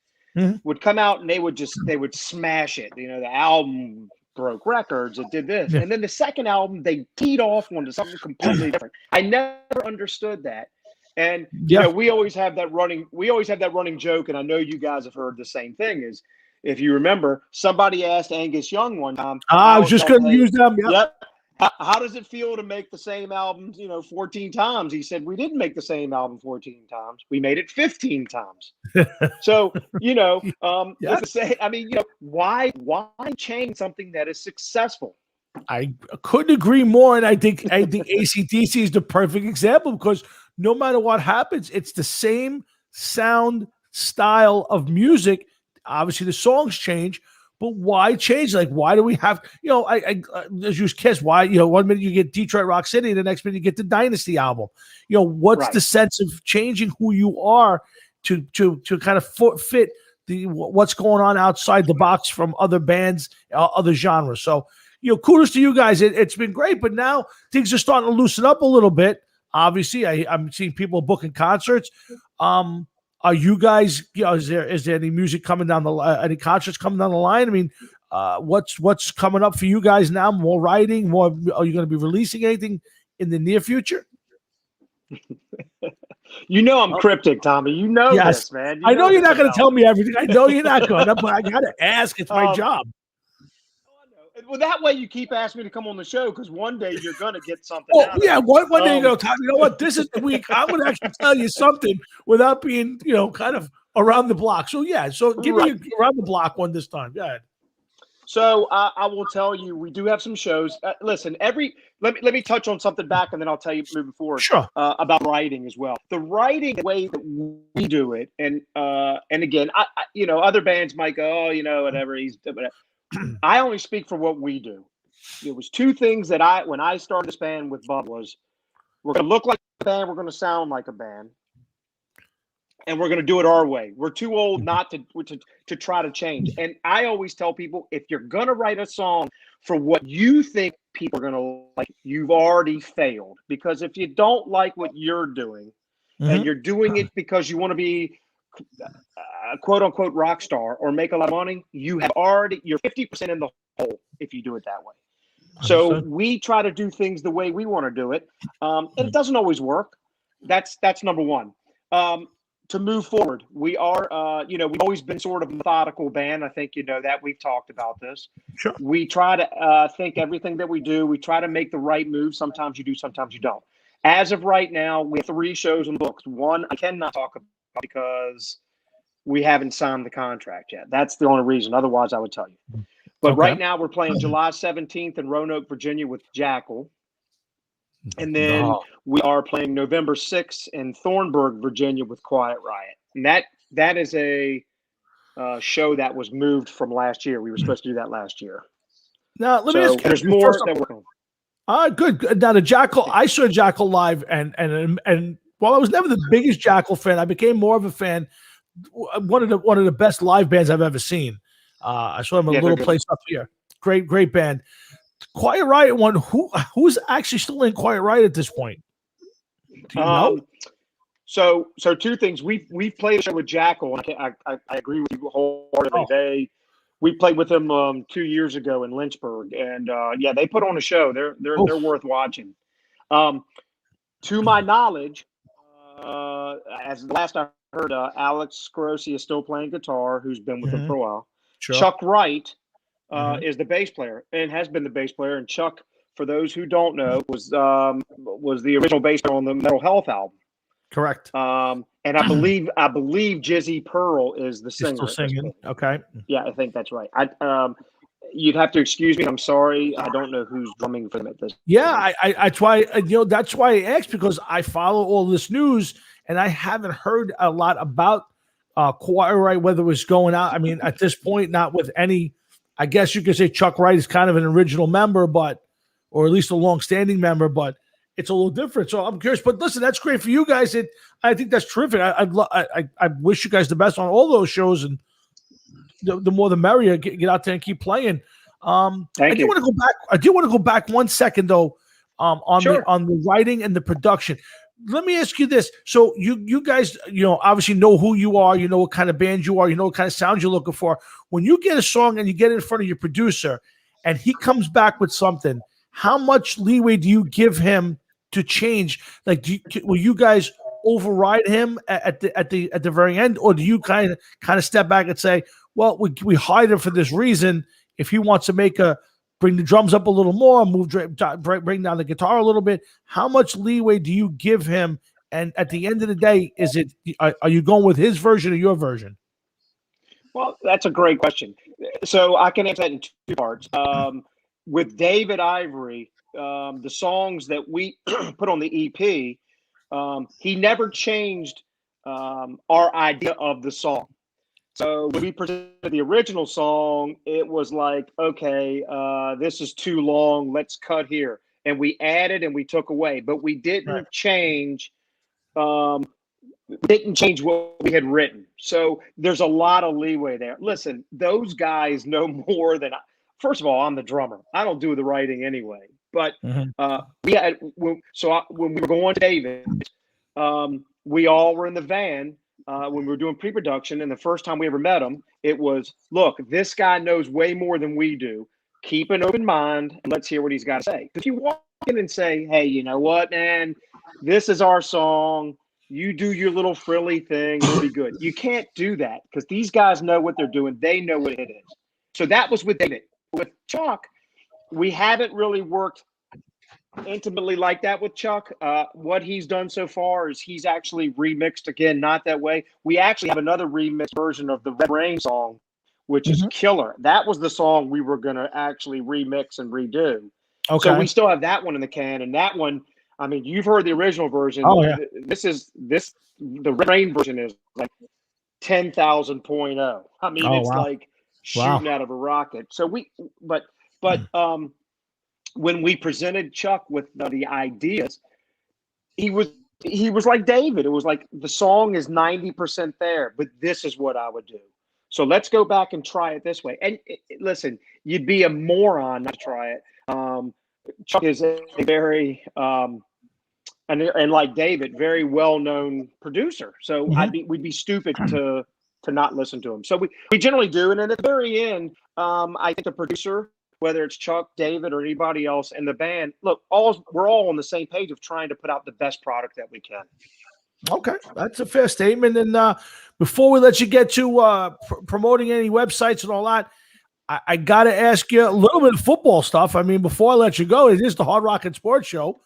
would come out and they would smash it. The album broke records. It did this, and then the second album they teed off onto something completely different. I never understood that, and we always have that running joke, and I know you guys have heard the same thing. Is if you remember, somebody asked Angus Young one time. I was just going to use them. Yep. How does it feel to make the same album, 14 times? He said, we didn't make the same album 14 times. We made it 15 times. So, why change something that is successful? I couldn't agree more. And I think AC/DC is the perfect example, because no matter what happens, it's the same sound style of music. Obviously the songs change, but why change? Like, why do we have, I use Kiss. Why, 1 minute you get Detroit Rock City, the next minute you get the Dynasty album. What's the sense of changing who you are to kind of fit what's going on outside the box from other bands, other genres. So, kudos to you guys. It's been great, but now things are starting to loosen up a little bit. Obviously, I'm seeing people booking concerts. Are you guys, is there any music coming down the line, any concerts coming down the line? I mean, what's coming up for you guys now? More writing? More? Are you going to be releasing anything in the near future? I'm cryptic, Tommy. This, man. I know you're not going to tell me everything. I know you're not going to, but I got to ask. It's my job. Well, that way you keep asking me to come on the show, because one day you're going to get something. One day you go, Tom, you know what? This is the week. I'm going to actually tell you something without being, kind of around the block. So, give me around the block one this time. Go ahead. So I will tell you, we do have some shows. Listen, let me touch on something back, and then I'll tell you moving forward. Sure. About writing as well. The writing, the way that we do it, and again, I other bands might go, whatever he's. I only speak for what we do. There was 2 things that when I started this band with Bub, was we're going to look like a band, we're going to sound like a band, and we're going to do it our way. We're too old not to try to change. And I always tell people, if you're going to write a song for what you think people are going to like, you've already failed. Because if you don't like what you're doing, and you're doing it because you want to be quote unquote rock star or make a lot of money, you're 50% in the hole if you do it that way. So we try to do things the way we want to do it, and it doesn't always work. That's number one. to move forward, we are, we've always been sort of a methodical band. I think you know that. We've talked about this. Sure. We try to think everything that we do. We try to make the right move. Sometimes you do, sometimes you don't. As of right now, we have 3 shows in the books. One I cannot talk about because we haven't signed the contract yet. That's the only reason. Otherwise, I would tell you. But right now, we're playing July 17th in Roanoke, Virginia with Jackal. And then we are playing November 6th in Thornburg, Virginia with Quiet Riot. And that is a show that was moved from last year. We were supposed to do that last year. Now, let me ask you. There's more that we're working on. Good. Now, the Jackal, I saw Jackal live, and while I was never the biggest Jackal fan, I became more of a fan. One of the best live bands I've ever seen. I saw them at a little place up here. Great band. Quiet Riot one. Who's actually still in Quiet Riot at this point? Do you know? So 2 things. We've played a show with Jackal. I agree with you wholeheartedly. We played with them 2 years ago in Lynchburg, and they put on a show. They're worth watching. To my knowledge, as last I heard, Alex Scrosi is still playing guitar, who's been with them for a while. Sure. Chuck Wright is the bass player and has been the bass player. And Chuck, for those who don't know, was the original bass player on the Mental Health album. Correct. And I believe Jizzy Pearl is the singer. Still singing. Okay. Yeah, I think that's right. You'd have to excuse me. I'm sorry. I don't know who's drumming for them at this. Yeah, that's why I asked, because I follow all this news and I haven't heard a lot about Quiet Riot, whether it was going out. I mean, at this point, not with any. I guess you could say Chuck Wright is kind of an original member, or at least a long-standing member, but it's a little different. So I'm curious. But listen, that's great for you guys. I think that's terrific. I wish you guys the best on all those shows, and the more the merrier. Get out there and keep playing. I do want to go back 1 second though, on the writing and the production. Let me ask you this. So you guys, obviously know who you are, you know what kind of band you are, you know what kind of sound you're looking for. When you get a song and you get it in front of your producer and he comes back with something, how much leeway do you give him to change? Like, will you guys override him at the very end, or do you kind of step back and say, well, we hired him for this reason. If he wants to bring the drums up a little more, bring down the guitar a little bit, how much leeway do you give him? And at the end of the day, are you going with his version or your version? Well, that's a great question. So I can answer that in 2 parts. With David Ivory, the songs that we put on the EP, he never changed our idea of the song. So when we presented the original song, it was like, okay, this is too long. Let's cut here. And we added and we took away, but we didn't change. Didn't change what we had written. So there's a lot of leeway there. Listen, those guys know more than I. First of all, I'm the drummer. I don't do the writing anyway. But when we were going to David, we all were in the van. When we were doing pre-production, and the first time we ever met him, it was, look, this guy knows way more than we do. Keep an open mind, and let's hear what he's got to say. If you walk in and say, hey, you know what, man, this is our song. You do your little frilly thing. It'll be good. You can't do that because these guys know what they're doing. They know what it is. So that was with David. With Chuck, we haven't really worked intimately like that with Chuck. What he's done so far is he's actually remixed again, not that way. We actually have another remixed version of the Red Rain song, which is killer. That was the song we were going to actually remix and redo. Okay. So we still have that one in the can, and that one, I mean, you've heard the original version. Oh, yeah. The Red Rain version is like 10,000.0. I mean, it's like shooting out of a rocket. So when we presented Chuck with the ideas, he was like David. It was like, the song is 90% there, but this is what I would do. So let's go back and try it this way. And listen, you'd be a moron not to try it. Chuck is a very and like David, very well-known producer. So we'd be stupid to not listen to him. So we generally do. And then at the very end, I think the producer, whether it's Chuck, David, or anybody else in the band, look, we're all on the same page of trying to put out the best product that we can. Okay, that's a fair statement. And before we let you get to promoting any websites and all that, I got to ask you a little bit of football stuff. I mean, before I let you go, it is the Hard Rock and Sports Show.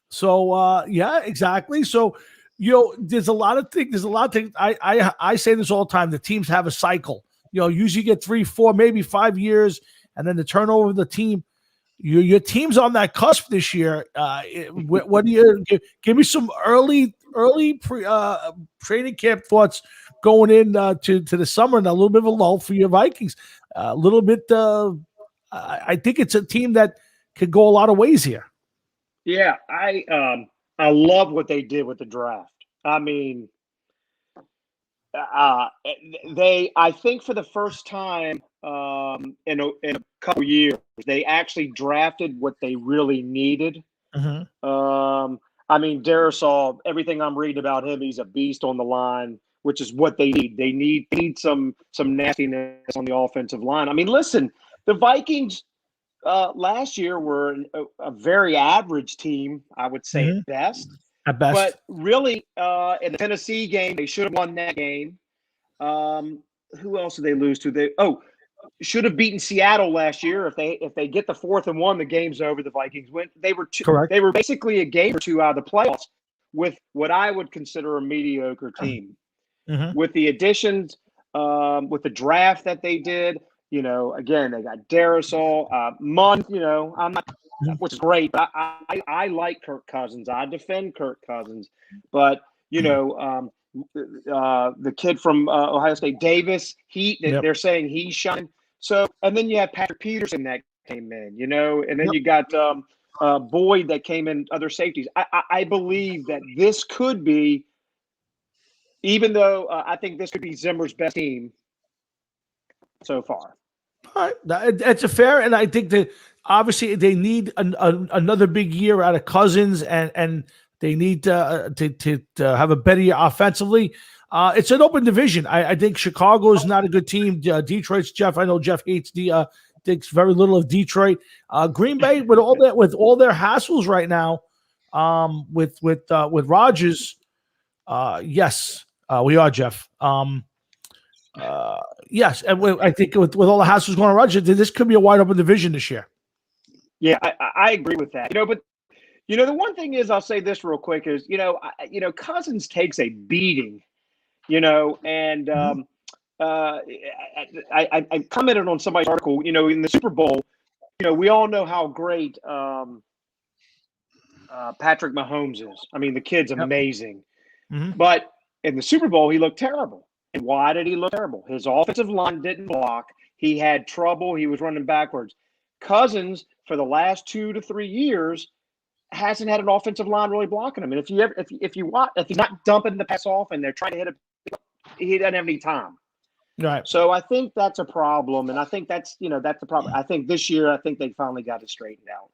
So, yeah, exactly. So, there's a lot of things. There's a lot of things. I say this all the time. The teams have a cycle. Usually get 3, 4, maybe 5 years, and then the turnover of the team. Your team's on that cusp this year. What do you give me some early training camp thoughts going in to the summer, and a little bit of a lull for your Vikings. A little bit. I think it's a team that could go a lot of ways here. Yeah, I love what they did with the draft. I mean, I think for the first time in a couple years, they actually drafted what they really needed. I mean, Darisaw, everything I'm reading about him, he's a beast on the line, which is what they need. They need some nastiness on the offensive line. I mean, listen, the Vikings last year were a very average team, I would say at best. At best. But really, in the Tennessee game, they should have won that game. Who else did they lose to? Should have beaten Seattle last year. If they get the 4th and 1, the game's over. The Vikings win. They were basically a game or two out of the playoffs with what I would consider a mediocre team. With the additions, with the draft that they did, again they got Darisaw, Munn. I'm not, which is great. But I like Kirk Cousins. I defend Kirk Cousins, but the kid from Ohio State, Davis, they're saying he's shining. So, and then you have Patrick Peterson that came in, and then you got Boyd that came in, other safeties. I believe that this could be, even though I think this could be Zimmer's best team so far. All right, that's a fair, and I think that obviously they need another big year out of Cousins, and they need to have a better year offensively. It's an open division. I think Chicago is not a good team. Detroit's Jeff. I know Jeff thinks very little of Detroit. Green Bay with all their hassles right now, with Rodgers. Yes, we are, Jeff. Yes, and I think with all the hassles going on, Rodgers, this could be a wide open division this year. Yeah, I agree with that. But the one thing is, I'll say this real quick is, Cousins takes a beating, and I commented on somebody's article, in the Super Bowl, we all know how great Patrick Mahomes is. I mean, the kid's amazing, but in the Super Bowl, he looked terrible. And why did he look terrible? His offensive line didn't block. He had trouble. He was running backwards. Cousins, for the last 2 to 3 years, hasn't had an offensive line really blocking him. And if he's not dumping the pass off and they're trying to hit it, he doesn't have any time. Right. So I think that's a problem, and I think that's the problem. I think this year, I think they finally got it straightened out.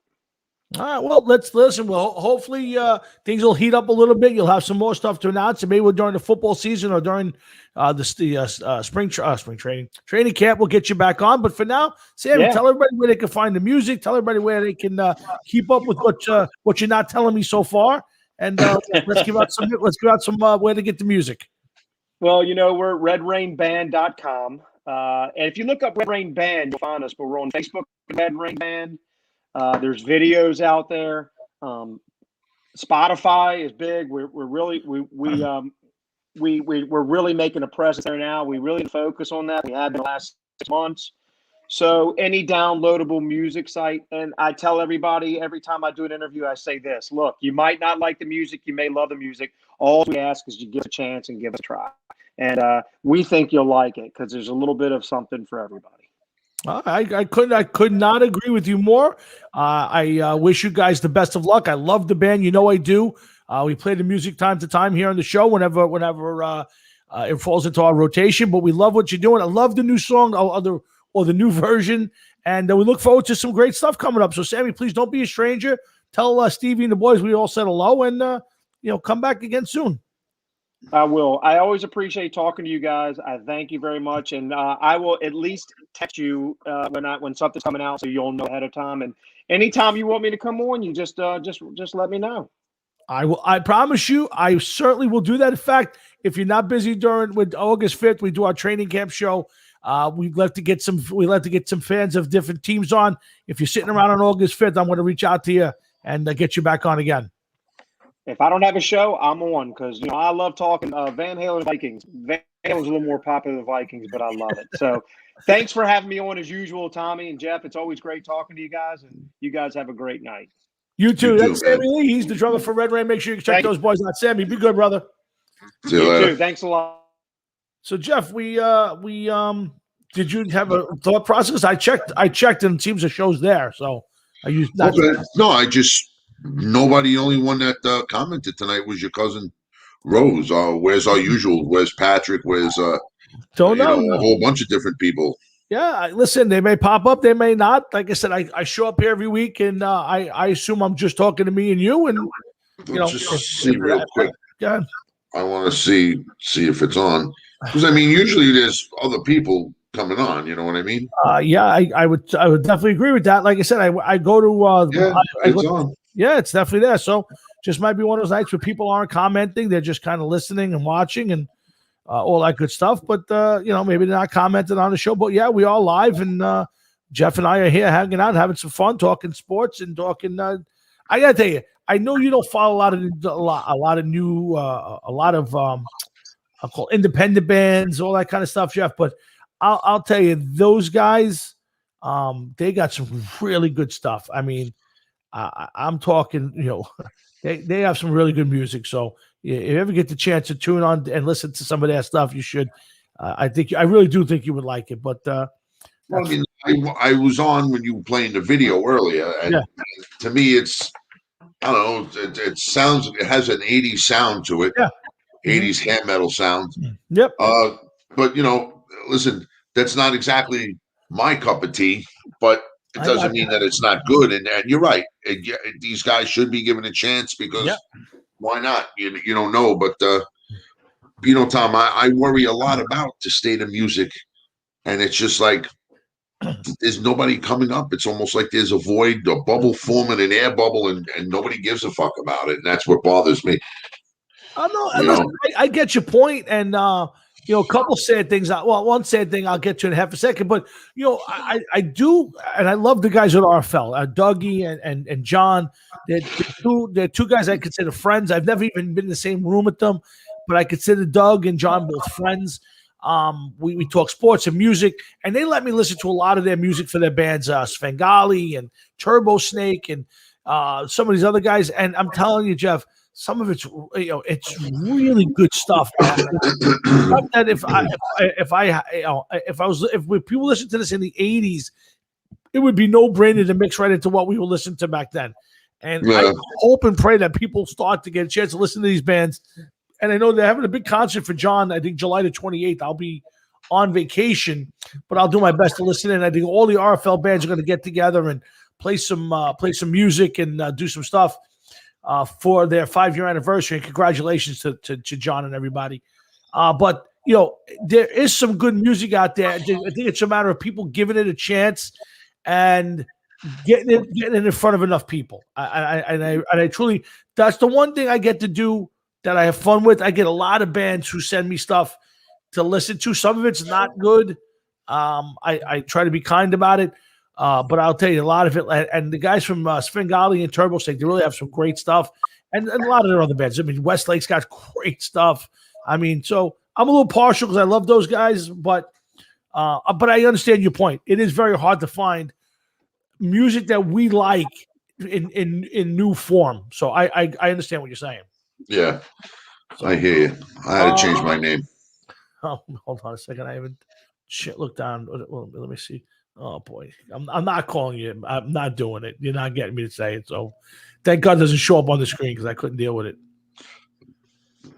All right. Well, let's listen. Well, hopefully things will heat up a little bit. You'll have some more stuff to announce, and maybe during the football season or during the spring training camp, we'll get you back on. But for now, Sammie, tell everybody where they can find the music. Tell everybody where they can keep up with what you're not telling me so far, and let's give out some where to get the music. Well, we're redrainband.com. And if you look up Red Rain Band, you'll find us. But we're on Facebook, Red Rain Band. There's videos out there. Spotify is big. We're really making a presence there now. We really focus on that. We have in the last 6 months. So any downloadable music site, and I tell everybody every time I do an interview, I say this: look, you might not like the music, you may love the music. All we ask is you give it a chance and give it a try. And we think you'll like it because there's a little bit of something for everybody. I could not agree with you more. I wish you guys the best of luck. I love the band. I do. We play the music time to time here on the show whenever it falls into our rotation. But we love what you're doing. I love the new song or the new version, and we look forward to some great stuff coming up. So, Sammie, please don't be a stranger. Tell Stevie and the boys we all said hello, and come back again soon. I will. I always appreciate talking to you guys. I thank you very much, and I will at least text you when something's coming out, so you'll know ahead of time. And anytime you want me to come on, you just let me know. I will. I promise you, I certainly will do that. In fact, if you're not busy with August 5th, we do our training camp show. We'd love to get some. We love to get some fans of different teams on. If you're sitting around on August 5th, I'm going to reach out to you and get you back on again. If I don't have a show, I'm on because I love talking Van Halen Vikings. Van Halen's a little more popular than Vikings, but I love it. So thanks for having me on as usual, Tommy and Jeff. It's always great talking to you guys, and you guys have a great night. You too. That's Sammie Lee. He's the drummer for Red Rain. Make sure you check those boys out. Sammy, be good, brother. See you later. Too. Thanks a lot. So Jeff, we did you have a thought process? I checked and it seems the show's there. So I used that. Okay. No, nobody. The only one that commented tonight was your cousin Rose. Where's our usual? Where's Patrick? Where's don't know. A whole bunch of different people. Yeah, listen, they may pop up, they may not. Like I said, I show up here every week, and I assume I'm just talking to me and you, and see real quick. Yeah, I want to see if it's on because usually there's other people coming on. You know what I mean? Yeah, I would definitely agree with that. Like I said, I go to it's on. Yeah, it's definitely there. So just might be one of those nights where people aren't commenting; they're just kind of listening and watching and. All that good stuff, but maybe they're not commenting on the show. But yeah, we are live, and Jeff and I are here hanging out, having some fun, talking sports and talking. I gotta tell you, I know you don't follow a lot of I'll call independent bands, all that kind of stuff, Jeff. But I'll tell you, those guys, they got some really good stuff. I mean, I'm talking, they have some really good music. So if you ever get the chance to tune on and listen to some of that stuff, you should. I really do think you would like it. But I was on when you were playing the video earlier, and to me, it's I don't know. It sounds. It has an '80s sound to it. Yeah. 80s hair metal sound. Yep. But listen, that's not exactly my cup of tea, but it doesn't mean that it's not good. And you're right. These guys should be given a chance because why not? You don't know. But, Tom, I worry a lot about the state of music. And it's just like there's nobody coming up. It's almost like there's a void, a bubble forming, an air bubble, and nobody gives a fuck about it. And that's what bothers me. I get your point, and a couple sad things. Well, one sad thing I'll get to in half a second, but I do, and I love the guys at RFL, Dougie and John. They're two guys I consider friends. I've never even been in the same room with them, but I consider Doug and John both friends. We talk sports and music, and they let me listen to a lot of their music for their bands, Svengali and Turbo Snake, and some of these other guys. And I'm telling you, Jeff. Some of it's it's really good stuff. That if people listen to this in the '80s, it would be no brainer to mix right into what we were listening to back then. And I hope and pray that people start to get a chance to listen to these bands. And I know they're having a big concert for John. I think July the 28th. I'll be on vacation, but I'll do my best to listen in. I think all the RFL bands are going to get together and play some music and do some stuff. For their 5-year anniversary, and congratulations to John and everybody. But there is some good music out there. I think it's a matter of people giving it a chance and getting it in front of enough people. I truly, that's the one thing I get to do that I have fun with. I get a lot of bands who send me stuff to listen to. Some of it's not good. I try to be kind about it. But I'll tell you a lot of it, and the guys from Svengali and Turbo Snake, they really have some great stuff, and a lot of their other bands. I mean, Westlake's got great stuff. I mean, so I'm a little partial because I love those guys, but I understand your point. It is very hard to find music that we like in new form. So I understand what you're saying. Yeah, so, I hear you. I had to change my name. Oh, hold on a second. I haven't looked down. Well, let me see. Oh boy, I'm not calling you. I'm not doing it. You're not getting me to say it. So, thank God it doesn't show up on the screen because I couldn't deal with it.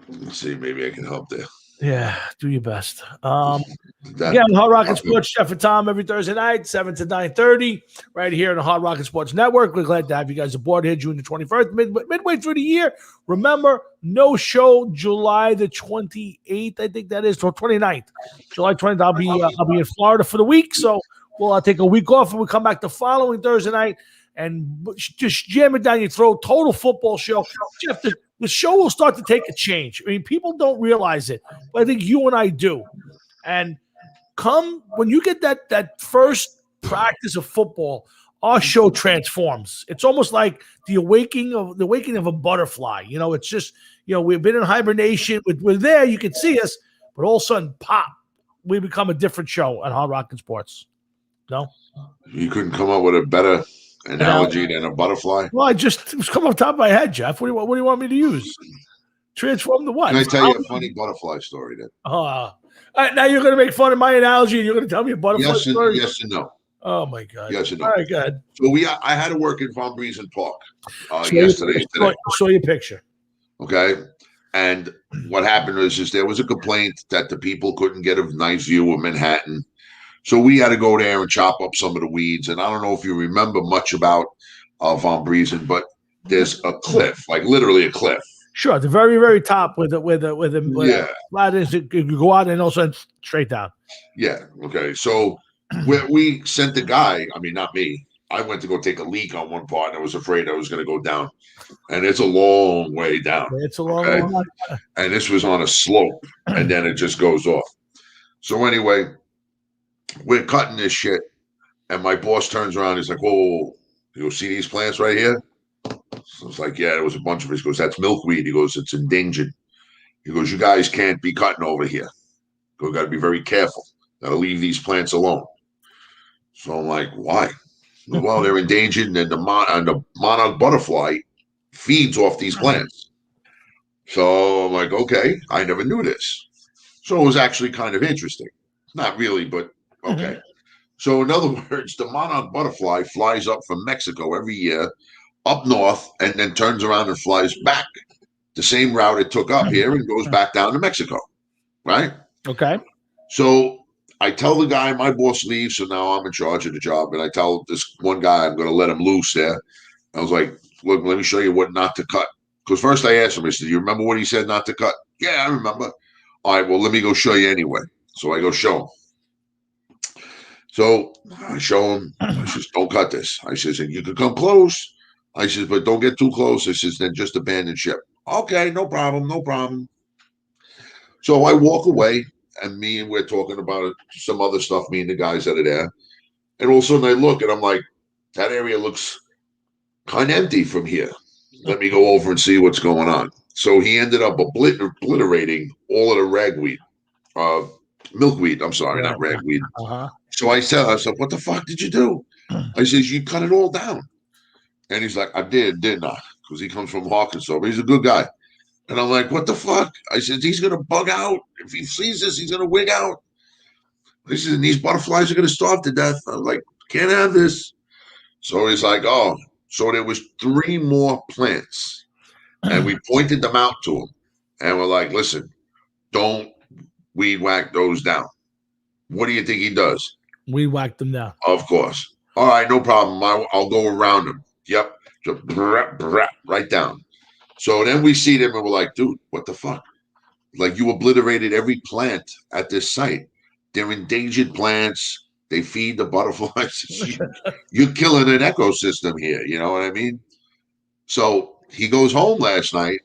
Let's see, maybe I can help there. Yeah, do your best. Again, Hard Rocket Sports, Jeff and Tom, every Thursday night, 7 to 9:30, right here on the Hard Rocket Sports Network. We're glad to have you guys aboard here June the 21st, midway through the year. Remember, no show July the 28th. I think that is, or 29th. July 20th, I'll be in Florida for the week, so we'll take a week off and we'll come back the following Thursday night. and just jam it down your throat. Total football show. Jeff, the show will start to take a change. I mean, people don't realize it, but I think you and I do. And come when you get that first practice of football, our show transforms. It's almost like the awakening of a butterfly. You know, it's just, we've been in hibernation. We're there. You can see us, but all of a sudden, pop, we become a different show on Hard Rock and Sports. No, You couldn't come up with a better analogy than a butterfly. well, it was coming off the top of my head, Jeff. What do you want me to use? Transform the what? Can I tell you a funny butterfly story then? All right, now you're going to make fun of my analogy, and you're going to tell me a butterfly story? Yes and no. Oh my God! Yes and no. All right, good. So I had to work in Von Briesen Park yesterday. Saw your picture. Okay, and what happened is there was a complaint that the people couldn't get a nice view of Manhattan, so we had to go there and chop up some of the weeds. And I don't know if you remember much about Von Briesen, but there's a cliff, like literally a cliff. Sure, the very, very top with the flat is, you go out and also straight down. Yeah. Okay. So we sent the guy. I mean, not me. I went to go take a leak on one part, and I was afraid I was going to go down. And it's a long way down. It's a long way. And this was on a slope, and then it just goes off. So anyway, we're cutting this shit, and my boss turns around. He's like, "Whoa, you see these plants right here?" So it's like, yeah, there was a bunch of it. He goes, "That's milkweed." He goes, "It's endangered." He goes, "You guys can't be cutting over here. You got to be very careful. Got to leave these plants alone." So I'm like, "Why?" Well, they're endangered, and the monarch butterfly feeds off these plants. So I'm like, okay, I never knew this. So it was actually kind of interesting. Not really, but okay. So in other words, the monarch butterfly flies up from Mexico every year, up north, and then turns around and flies back the same route it took up here and goes back down to Mexico, right? Okay. So I tell the guy, my boss leaves, so now I'm in charge of the job, and I tell this one guy I'm going to let him loose there. I was like, "Look, let me show you what not to cut." Because first I asked him, I said, "Do you remember what he said not to cut?" "Yeah, I remember." "All right, well, let me go show you anyway." So I go show him. So I show him. I says, "Don't cut this." I says, "And you can come close." I says, "But don't get too close." I says, "Then just abandon ship." "Okay, no problem, no problem." So I walk away, and we're talking about some other stuff, me and the guys that are there. And all of a sudden I look, and I'm like, that area looks kind of empty from here. Let me go over and see what's going on. So he ended up obliterating all of the ragweed, milkweed. I'm sorry, not ragweed. So I said, "What the fuck did you do?" I says, "You cut it all down." And he's like, "I did, didn't I?" Because he comes from Arkansas, but he's a good guy. And I'm like, "What the fuck?" I said, "He's going to bug out. If he sees this, he's going to wig out." He says, "And these butterflies are going to starve to death." I'm like, "Can't have this." So he's like, "Oh." So there was 3 more plants, and we pointed them out to him. And we're like, "Listen, don't weed whack those down." What do you think he does? We whacked them down. Of course. "All right, no problem. I'll go around them." Yep. Just right down. So then we see them and we're like, "Dude, what the fuck? Like, you obliterated every plant at this site. They're endangered plants. They feed the butterflies. You're killing an ecosystem here. You know what I mean?" So he goes home last night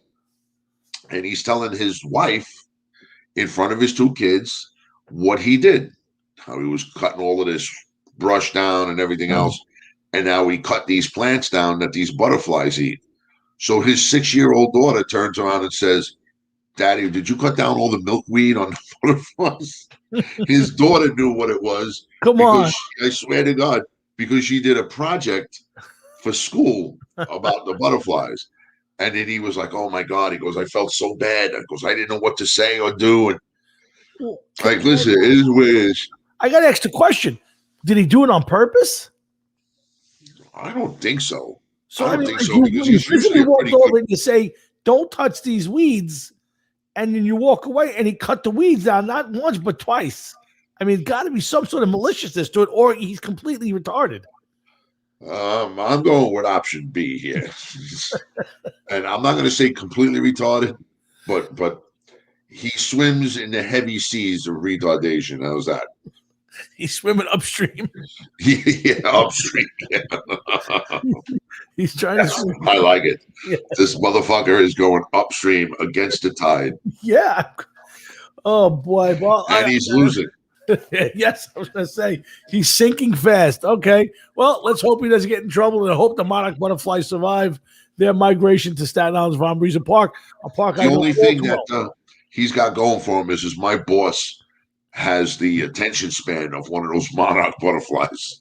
and he's telling his wife in front of his 2 kids what he did, how he was cutting all of this brush down and everything else. And now he cut these plants down that these butterflies eat. So his 6-year-old daughter turns around and says, "Daddy, did you cut down all the milkweed on the butterflies?" His daughter knew what it was. Come on. I swear to God, because she did a project for school about the butterflies. And then he was like, "Oh my God." He goes, "I felt so bad." I goes, "I didn't know what to say or do." And like, listen, it is what it is. I got to ask the question. Did he do it on purpose? I don't think so. So I don't mean, think like, so, because he's usually walk pretty over good. and you say, "Don't touch these weeds," and then you walk away and he cut the weeds down not once but twice. I mean, got to be some sort of maliciousness to it, or he's completely retarded. I'm going with option B here, and I'm not going to say completely retarded, but he swims in the heavy seas of retardation. How's that? He's swimming upstream. Yeah, upstream. He's trying to swim. I like it. Yeah. This motherfucker is going upstream against the tide, Yeah. Oh boy. Well, and he's losing. yes, I was going to say he's sinking fast. Okay. Well, let's hope he doesn't get in trouble, and I hope the monarch butterflies survive their migration to Staten Island's Von Briesen Park. A park The I know only all thing too that well. he's got going for him is my boss has the attention span of one of those monarch butterflies,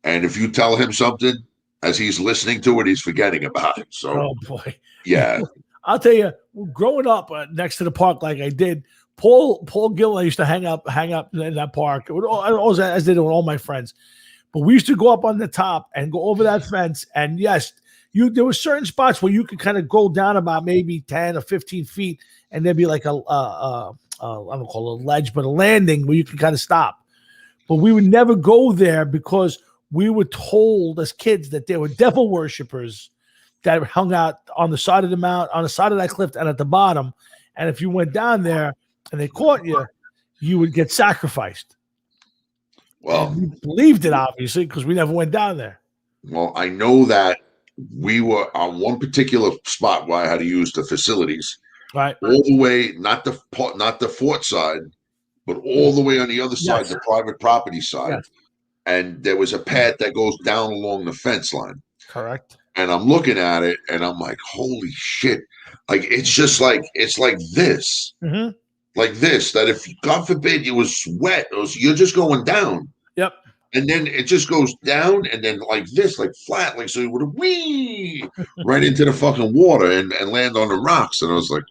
and if you tell him something as he's listening to it, he's forgetting about it. So, Oh boy. yeah, I'll tell you, growing up next to the park like I did, Paul Gill and I used to hang up in that park. As did with all my friends. But we used to go up on the top and go over that fence. And yes, there were certain spots where you could kind of go down about maybe 10 or 15 feet, and there'd be like I don't call it a ledge, but a landing where you could kind of stop. But we would never go there because we were told as kids that there were devil worshippers that hung out on the side of the mount, on the side of that cliff, and at the bottom. And if you went down there and they caught you, you would get sacrificed. well, And we believed it, obviously, because we never went down there. well, I know that we were on one particular spot where I had to use the facilities, Right. all the way, not the fort side, but all the way on the other side, Yes. the private property side. Yes. And there was a path that goes down along the fence line. Correct. And I'm looking at it and I'm like, holy shit. Like, it's like this, Mm-hmm. like this, that if God forbid it was wet, you're just going down. Yep. And then it just goes down and then like this, like flat, like so you would have wee right into the fucking water and land on the rocks. And I was like,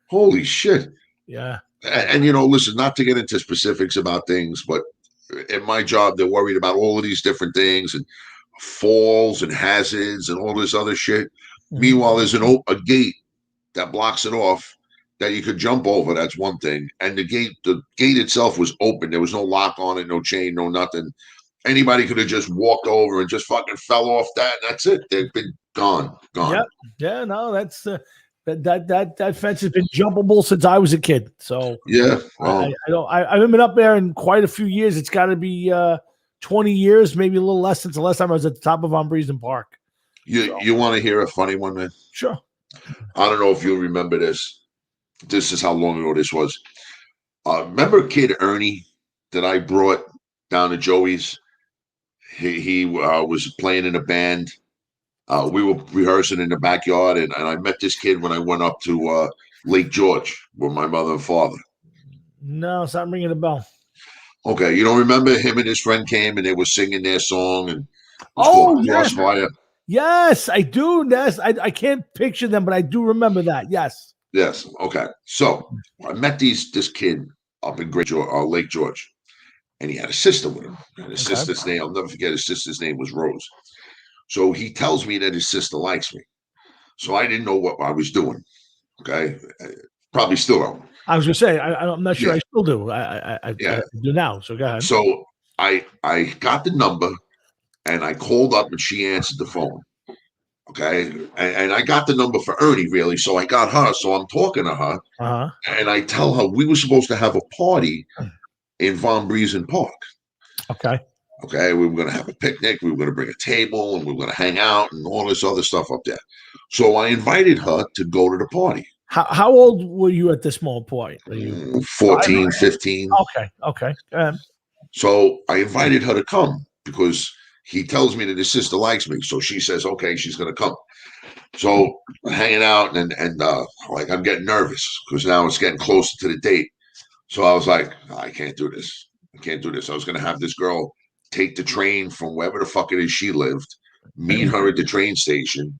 holy shit. Yeah. And listen, not to get into specifics about things, but in my job, they're worried about all of these different things and falls and hazards and all this other shit. Mhm. Meanwhile, there's a gate that blocks it off that you could jump over. That's one thing. And the gate itself was open. There was no lock on it, no chain, no nothing. Anybody could have just walked over and just fucking fell off that, and that's it. They've been gone. Yep. Yeah. No, that's that fence has been jumpable since I was a kid. So Yeah. Well, I haven't been up there in quite a few years. It's got to be 20 years, maybe a little less since the last time I was at the top of Von Briesen Park. you want to hear a funny one, man? Sure. I don't know if you remember this. This is how long ago this was. Remember kid Ernie that I brought down to Joey's? He was playing in a band. We were rehearsing in the backyard, and I met this kid when I went up to Lake George with my mother and father. No, it's not ringing a bell. Okay, you don't remember him and his friend came and they were singing their song and yes. Crossfire. Yes, I do. Yes, I can't picture them, but I do remember that. Yes. Yes. Okay. So I met this kid up in Lake George, and he had a sister with him. And his sister's name, I'll never forget. His sister's name was Rose. So he tells me that his sister likes me. So I didn't know what I was doing. Okay, probably still don't. I was gonna say I'm not sure. Yeah. I still do. I do now. So go ahead. So I got the number, and I called up, and she answered the phone. Okay, and I got the number for Ernie, really. So I got her. So I'm talking to her, and I tell her we were supposed to have a party in Von Briesen Park. Okay, we were going to have a picnic. We were going to bring a table, and we were going to hang out and all this other stuff up there. So I invited her to go to the party. How old were you at this small point? Were you 14, 15. Okay. So I invited her to come because he tells me that his sister likes me. So she says, okay, she's going to come. So we're hanging out and like I'm getting nervous because now it's getting closer to the date. So I was like, I can't do this. I was going to have this girl take the train from wherever the fuck it is she lived, meet her at the train station,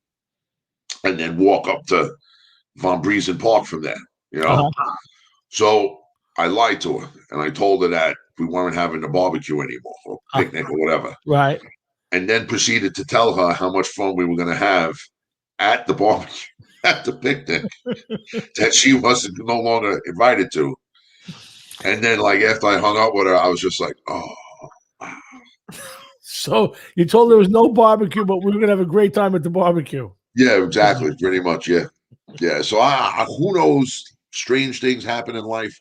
and then walk up to Von Briesen Park from there, So I lied to her, and I told her that we weren't having a barbecue anymore, or picnic or whatever. Right. And then proceeded to tell her how much fun we were going to have at the barbecue, at the picnic, that she wasn't no longer invited to. And then, like, after I hung up with her, I was just like, oh. So you told her there was no barbecue, but we were going to have a great time at the barbecue. Yeah, exactly. Pretty much, yeah. Yeah, so who knows? Strange things happen in life.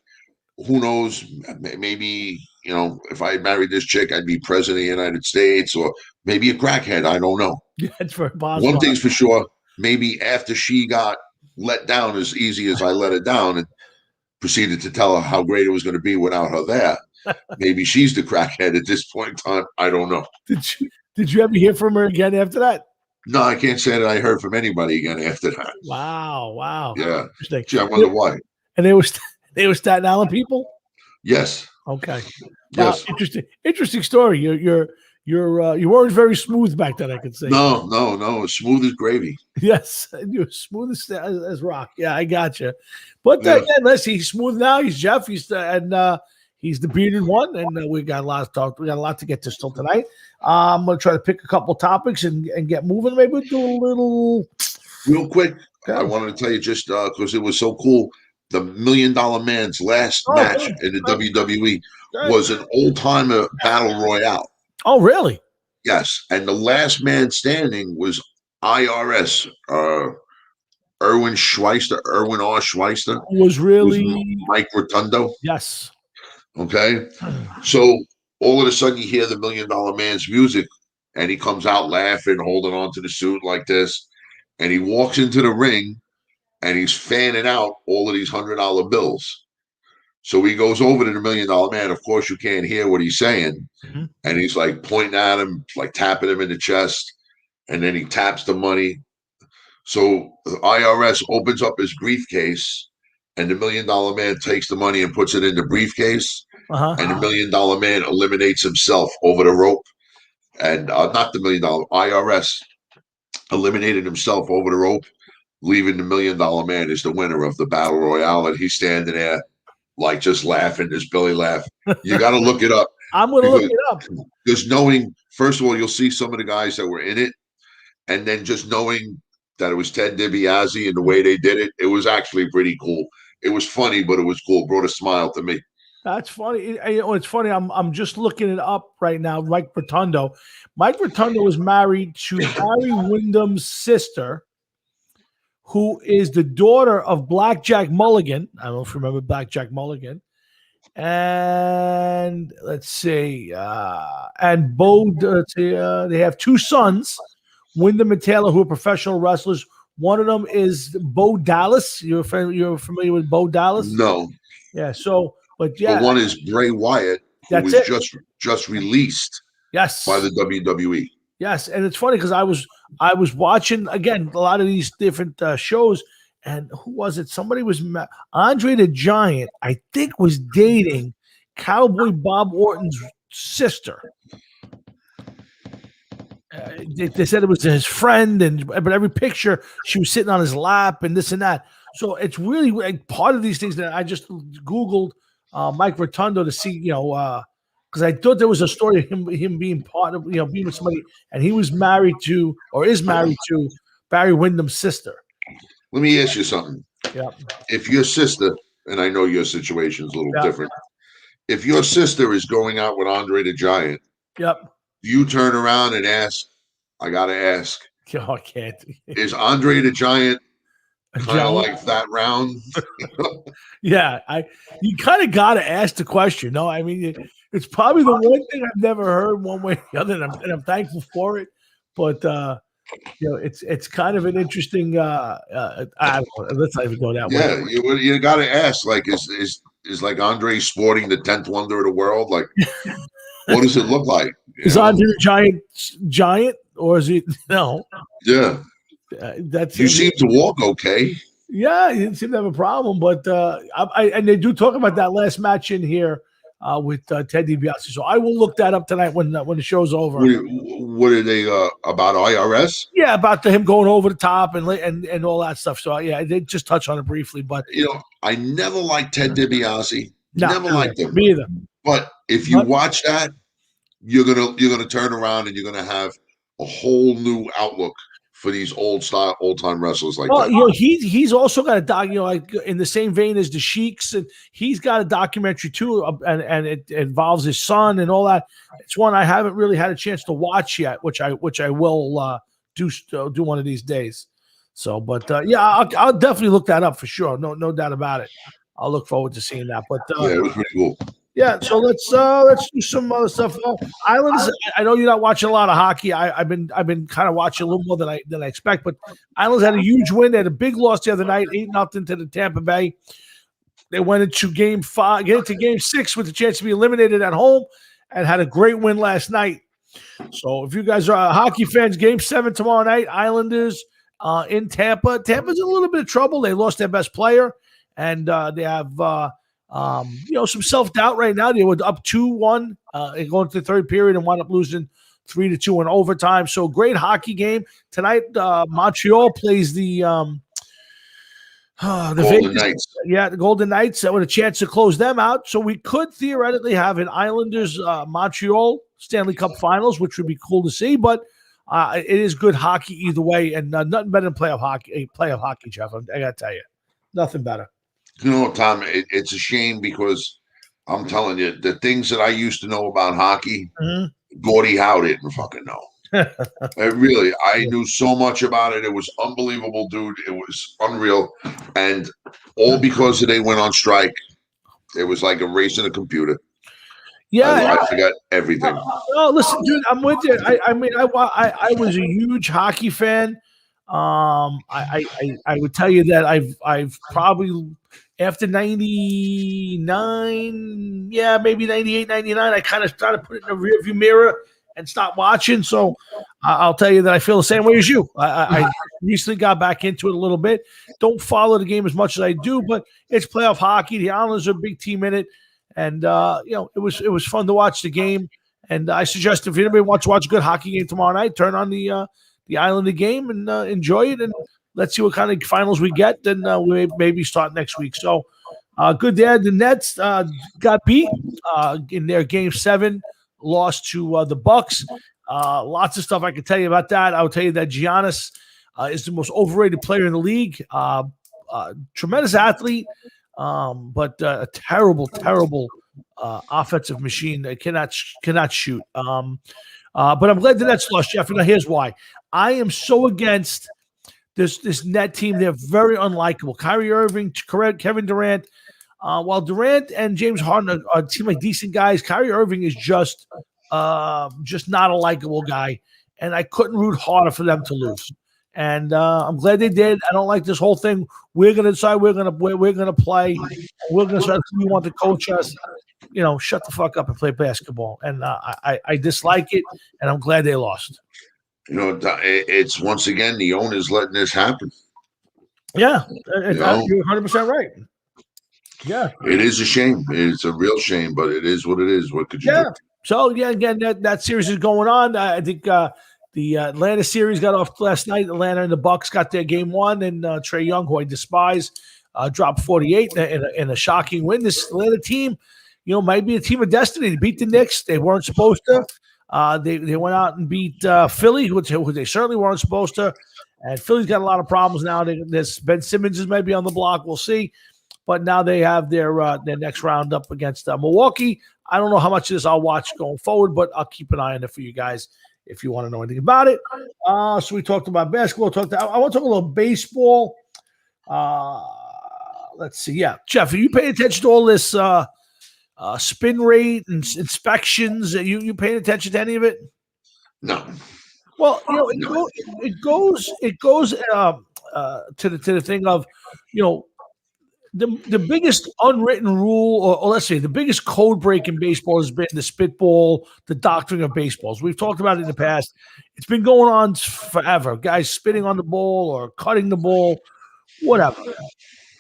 Who knows? Maybe you know, if I had married this chick, I'd be president of the United States or maybe a crackhead. I don't know. Yeah, it's very possible. One thing's for sure, maybe after she got let down as easy as I let her down and proceeded to tell her how great it was going to be without her there, maybe she's the crackhead at this point in time. I don't know. Did you ever hear from her again after that? No, I can't say that I heard from anybody again after that. Wow. Yeah. Interesting. Gee, I wonder why. And they were Staten Island people? Yes. Okay. Yes. Interesting story. You weren't very smooth back then, I could say. No. Smooth as gravy. Yes, you're smooth as rock. Yeah, I got you. But Yeah. again, listen, he's smooth now. He's Jeff. He's the bearded one, and we got a lot to talk. We got a lot to get to still tonight. I'm gonna try to pick a couple topics and get moving. Maybe we'll do a little Real quick, I wanted to tell you just because it was so cool. The $1 Million Man's last match in the WWE was an old timer battle royale. Oh, really? Yes, and the last man standing was IRS. Erwin R. Schweister Was really Mike Rotundo. Yes. Okay, so all of a sudden you hear the $1 Million Man's music, and he comes out laughing, holding on to the suit like this, and he walks into the ring, and he's fanning out all of these $100 bills. So he goes over to the $1 Million Man. Of course, you can't hear what he's saying, and he's like pointing at him, like tapping him in the chest, and then he taps the money. So the IRS opens up his briefcase, and the $1 Million Man takes the money and puts it in the briefcase. And the $1 Million Man eliminates himself over the rope. And not the $1 Million, IRS eliminated himself over the rope, leaving the $1 Million Man as the winner of the Battle Royale. And he's standing there like just laughing, his belly laugh. You got to look it up. I'm going to look it up. Because knowing, first of all, you'll see some of the guys that were in it. And then just knowing that it was Ted DiBiase and the way they did it, it was actually pretty cool. It was funny, but it was cool. It brought a smile to me. That's funny. It's funny. I'm just looking it up right now. Mike Rotundo. Mike Rotundo was married to Barry Windham's sister, who is the daughter of Blackjack Mulligan. I don't know if you remember Blackjack Mulligan. And let's see. And Bo. They have two sons, Wyndham and Taylor, who are professional wrestlers. One of them is Bo Dallas. You're familiar with Bo Dallas? No. Yeah. So, but yeah. But one is Bray Wyatt, who was just released. Yes. By the WWE. Yes, and it's funny because I was watching again a lot of these different shows, and who was it? Somebody was Andre the Giant. I think was dating Cowboy Bob Orton's sister. They said it was his friend, but every picture she was sitting on his lap and this and that. So it's really like part of these things that I just Googled Mike Rotundo to see, because I thought there was a story of him being part of, being with somebody, and he was married to or is married to Barry Windham's sister. Let me ask you something. Yeah. If your sister, and I know your situation is a little different, if your sister is going out with Andre the Giant, you turn around and ask, I got to ask, I can't. Is Andre the Giant kind of like that round? Yeah, you kind of got to ask the question. No, I mean, it's probably the one thing I've never heard one way or the other, and I'm thankful for it. But it's kind of an interesting. I don't know, let's not even go that way. Yeah, you got to ask. Like, is like Andre sporting the 10th wonder of the world? Like, what does it look like? Is Andre the giant, or is he no? Yeah, you seem to walk okay. Yeah, he didn't seem to have a problem, but and they do talk about that last match in here with Ted DiBiase. So I will look that up tonight when the show's over. What are they about IRS? Yeah, about him going over the top and all that stuff. So yeah, they just touch on it briefly, but I never liked Ted DiBiase. No, never liked him. Me either. But if you watch that, you're gonna turn around and you're gonna have a whole new outlook for these old time wrestlers like that. He's also got a doc, like in the same vein as the Sheiks, and he's got a documentary too, and it involves his son and all that. It's one I haven't really had a chance to watch yet, which I will do one of these days. So, but I'll definitely look that up for sure. No doubt about it. I'll look forward to seeing that. But it was pretty cool. Yeah, so let's do some other stuff. Islands. I know you're not watching a lot of hockey. I've been kind of watching a little more than I expect. But Islands had a huge win. They had a big loss the other night, 8-0 to the Tampa Bay. They went into game 6 with the chance to be eliminated at home, and had a great win last night. So if you guys are hockey fans, game 7 tomorrow night, Islanders in Tampa. Tampa's in a little bit of trouble. They lost their best player, and they have some self-doubt right now. They were up 2-1 going to the third period and wound up losing 3-2 in overtime. So great hockey game tonight. Montreal plays the Golden Vegas, Knights. the Golden Knights with a chance to close them out. So we could theoretically have an Islanders Montreal Stanley Cup Finals, which would be cool to see. But it is good hockey either way, and nothing better than playoff hockey, Jeff. I got to tell you, nothing better. You know, Tom, it's a shame because I'm telling you, the things that I used to know about hockey, Gordie Howe didn't fucking know. I knew so much about it. It was unbelievable, dude. It was unreal. And all because they went on strike. It was like erasing a computer. Yeah, I forgot everything. Oh, listen, dude, I'm with you. I was a huge hockey fan. I would tell you that I've probably after 99, maybe 98, 99, I kind of started putting it in the rearview mirror and stopped watching. So I'll tell you that I feel the same way as you. I recently got back into it a little bit. Don't follow the game as much as I do, but it's playoff hockey. The Islanders are a big team in it. And it was fun to watch the game. And I suggest if anybody wants to watch a good hockey game tomorrow night, turn on the Islander game and enjoy it. And let's see what kind of finals we get. Then we maybe start next week. So good there. The Nets got beat in their game 7, lost to the Bucks. Lots of stuff I can tell you about that. I will tell you that Giannis is the most overrated player in the league. Tremendous athlete. But a terrible offensive machine that cannot shoot. But I'm glad the Nets lost, Jeff. And here's why. I am so against this net team. They're very unlikable. Kyrie Irving, Kevin Durant. While Durant and James Harden seem like decent guys, Kyrie Irving is just not a likable guy. And I couldn't root harder for them to lose. And I'm glad they did. I don't like this whole thing. We're going to decide we're going to play. We're going to decide who we want to coach us. Shut the fuck up and play basketball. And I dislike it, and I'm glad they lost. It's once again the owners letting this happen. Yeah, you're 100% right. Yeah, it is a shame. It's a real shame, but it is what it is. What could you do? So again, that series is going on. I think the Atlanta series got off last night. Atlanta and the Bucks got their game 1, and Trae Young, who I despise, dropped 48 in a shocking win. This Atlanta team, might be a team of destiny. They beat the Knicks. They weren't supposed to. They went out and beat Philly, who they certainly weren't supposed to. And Philly's got a lot of problems now. Ben Simmons is maybe on the block. We'll see. But now they have their next round up against Milwaukee. I don't know how much of this I'll watch going forward, but I'll keep an eye on it for you guys if you want to know anything about it. So we talked about basketball. I want to talk a little baseball. Let's see. Yeah, Jeff, are you paying attention to all this spin rate and inspections? Are you paying attention to any of it? No. Well, it goes to the thing of, the biggest unwritten rule, or let's say the biggest code break in baseball has been the spitball, the doctoring of baseballs. We've talked about it in the past. It's been going on forever. Guys spitting on the ball or cutting the ball, whatever.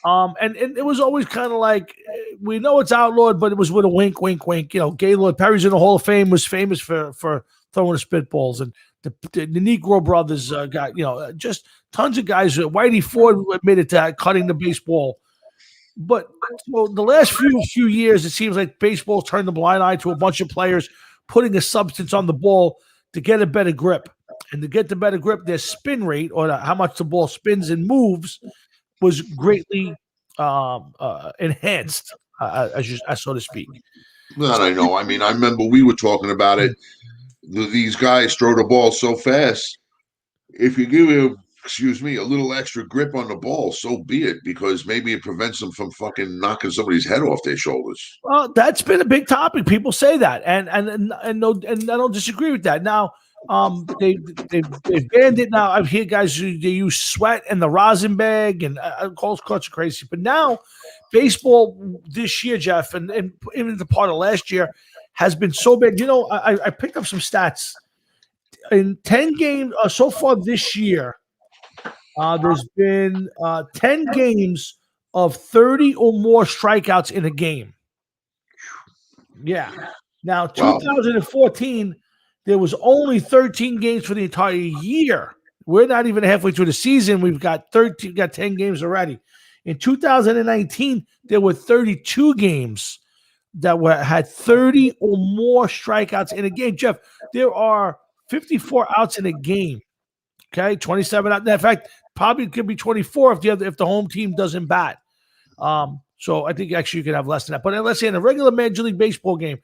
And it was always kind of like, we know it's outlawed, but it was with a wink, wink, wink. Gaylord Perry's in the Hall of Fame, was famous for throwing the spitballs, and the Negro brothers got, just tons of guys. Whitey Ford admitted to cutting the baseball. But the last few years, it seems like baseball turned a blind eye to a bunch of players putting a substance on the ball to get a better grip. And to get the better grip, their spin rate, or how much the ball spins and moves, was greatly enhanced, so to speak. That I know. I mean, I remember we were talking about it. These guys throw the ball so fast. If you give him excuse me, a little extra grip on the ball, so be it, because maybe it prevents them from fucking knocking somebody's head off their shoulders. Well, that's been a big topic. People say that, and no, and I don't disagree with that. Now, they've banned it now. I hear guys they use sweat and the rosin bag, and all sorts of crazy. But now, baseball this year, Jeff, and even the part of last year has been so bad. You know, I picked up some stats in 10 games so far this year. There's been 10 games of 30 or more strikeouts in a game. Yeah. Now, 2014, there was only 13 games for the entire year. We're not even halfway through the season. We've got 10 games already. In 2019, there were 32 games that had 30 or more strikeouts in a game. Jeff, there are 54 outs in a game. Okay, 27 out. In fact, probably could be 24 if the home team doesn't bat. So I think actually you could have less than that. But let's say in a regular Major League Baseball game,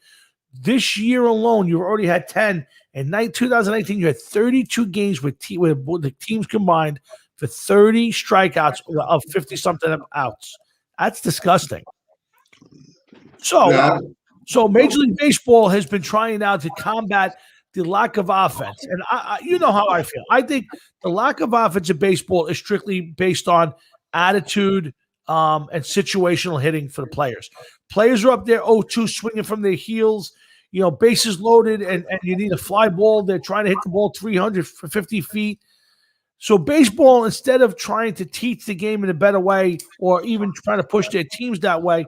this year alone, you've already had 10. In 2019, you had 32 games with the teams combined for 30 strikeouts of 50-something outs. That's disgusting. So Major League Baseball has been trying now to combat the lack of offense. And you know how I feel. I think the lack of offense in baseball is strictly based on attitude and situational hitting for the players. Players are up there 0-2 swinging from their heels, bases loaded, and you need a fly ball. They're trying to hit the ball 350 feet. So baseball, instead of trying to teach the game in a better way or even trying to push their teams that way,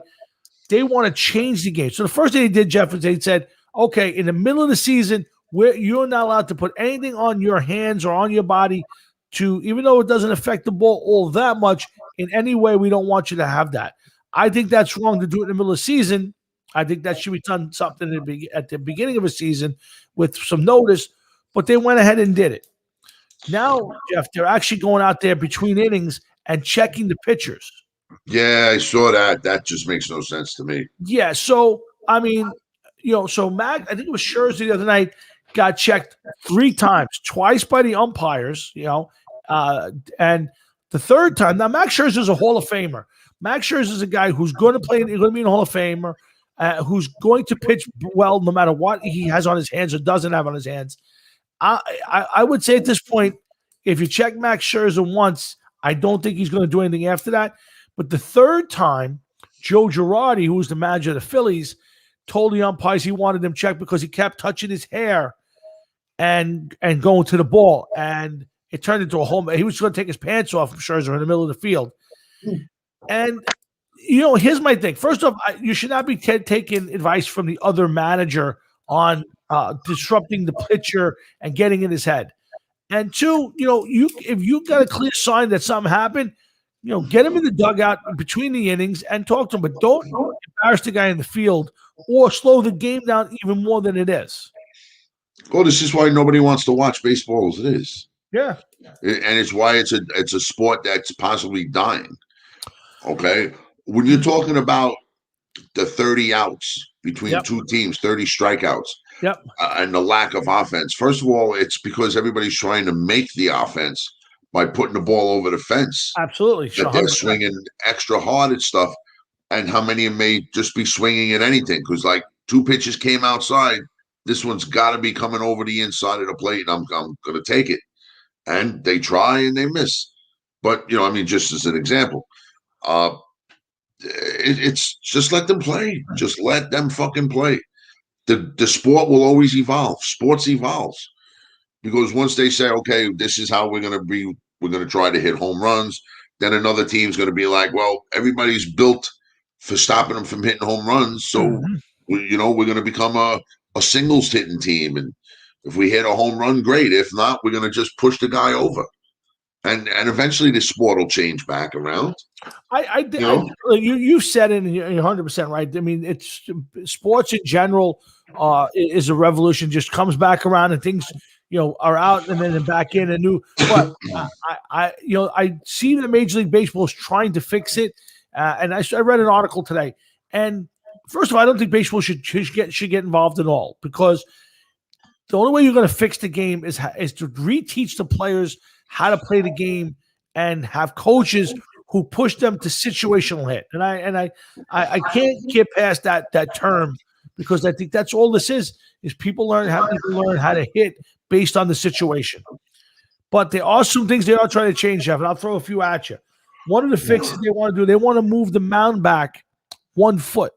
they want to change the game. So the first thing they did, Jeff, is they said, okay, in the middle of the season, you're not allowed to put anything on your hands or on your body even though it doesn't affect the ball all that much in any way, we don't want you to have that. I think that's wrong to do it in the middle of the season. I think that should be done something at the beginning of a season with some notice, but they went ahead and did it. Now, Jeff, they're actually going out there between innings and checking the pitchers. Yeah, I saw that. That just makes no sense to me. Yeah, so, I mean, so I think it was Scherzer the other night, got checked 3 times, twice by the umpires, and the third time. Now, Max Scherzer is a Hall of Famer. Max Scherzer is a guy who's going to play, going to be in the Hall of Famer, who's going to pitch well no matter what he has on his hands or doesn't have on his hands. I would say at this point, if you check Max Scherzer once, I don't think he's going to do anything after that. But the third time, Joe Girardi, who was the manager of the Phillies, told the umpires he wanted him checked because he kept touching his hair and going to the ball. And it turned into a home. He was going to take his pants off from Scherzer in the middle of the field. And, here's my thing. First off, you should not be taking advice from the other manager on disrupting the pitcher and getting in his head. And 2, if you got a clear sign that something happened, get him in the dugout between the innings and talk to him. But don't embarrass the guy in the field or slow the game down even more than it is. Well, this is why nobody wants to watch baseball as it is. Yeah. And it's why it's a sport that's possibly dying. Okay? When you're talking about the 30 outs between 2 teams, 30 strikeouts, and the lack of offense, first of all, it's because everybody's trying to make the offense by putting the ball over the fence. Absolutely. That they're swinging extra hard at stuff. And how many may just be swinging at anything? Because, 2 pitches came outside. This one's got to be coming over the inside of the plate, and I'm going to take it. And they try and they miss. But, just as an example, it's just let them play. Just let them fucking play. The sport will always evolve. Sports evolves. Because once they say, okay, this is how we're going to try to hit home runs, then another team's going to be like, well, everybody's built for stopping them from hitting home runs. So, we're going to become a singles hitting team. And if we hit a home run, great. If not, we're going to just push the guy over. And eventually the sport will change back around. You said it, and you're 100% right. I mean, it's sports in general is a revolution, just comes back around and things, are out and then back in and new. But I see that Major League Baseball is trying to fix it. And I read an article today. And first of all, I don't think baseball should get involved at all because the only way you're going to fix the game is to reteach the players how to play the game and have coaches who push them to situational hit. And I can't get past that term because I think that's all this is people learn how to hit based on the situation. But there are some things they are trying to change, Jeff, and I'll throw a few at you. One of the fixes they want to do, they want to move the mound back 1 foot.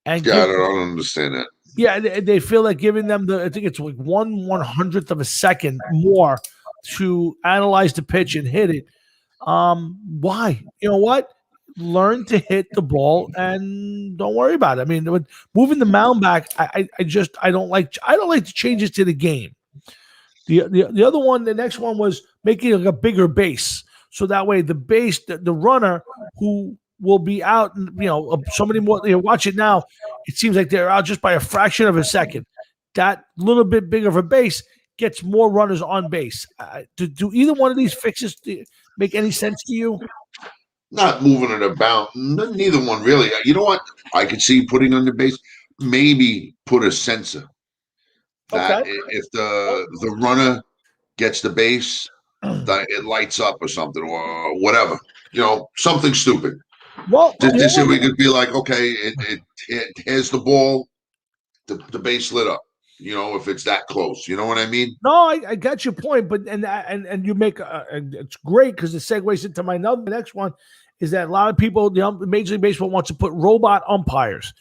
And I don't understand that. Yeah, they feel like giving them I think it's like 1/100th of a second more to analyze the pitch and hit it. Why? You know what? Learn to hit the ball and don't worry about it. I mean, with moving the mound back, I don't like the changes to the game. The other one, the next one was making like a bigger base, so that way the base, the runner who will be out, so many more. Watch it now. It seems like they're out just by a fraction of a second. That little bit bigger of a base gets more runners on base. Do either one of these fixes make any sense to you? Not moving it about. Neither one really. You know what? I could see putting on the base. Maybe put a sensor that if the runner gets the base, that it lights up or something or whatever. Something stupid. Well, this way we could be like, okay, it here's the ball, the base lit up. If it's that close, you know what I mean? No, I got your point, but and you make it's great because it segues into my next one is that a lot of people, Major League Baseball wants to put robot umpires,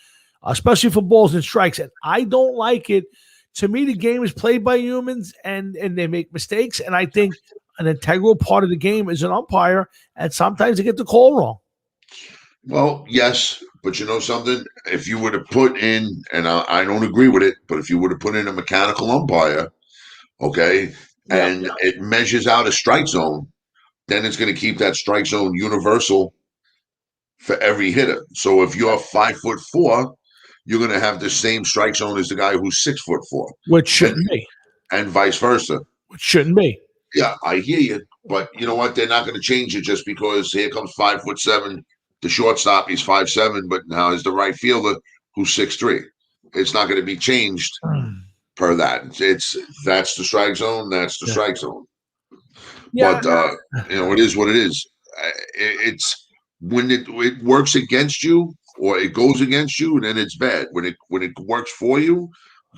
especially for balls and strikes, and I don't like it. To me, the game is played by humans, and they make mistakes, and I think an integral part of the game is an umpire, and sometimes they get the call wrong. Well, yes, but you know something? If you were to put in, and I don't agree with it, but if you were to put in a mechanical umpire, okay, and it measures out a strike zone, then it's going to keep that strike zone universal for every hitter. So if you're 5'4", you're going to have the same strike zone as the guy who's 6'4", which shouldn't be, and vice versa. Which shouldn't be. Yeah, I hear you, but you know what? They're not going to change it just because here comes 5'7". The shortstop, he's 5'7", but now is the right fielder who's 6'3". It's not going to be changed per that. That's the strike zone. That's the strike zone. Yeah. But it is what it is. It's when it works against you or it goes against you, then it's bad. When it works for you,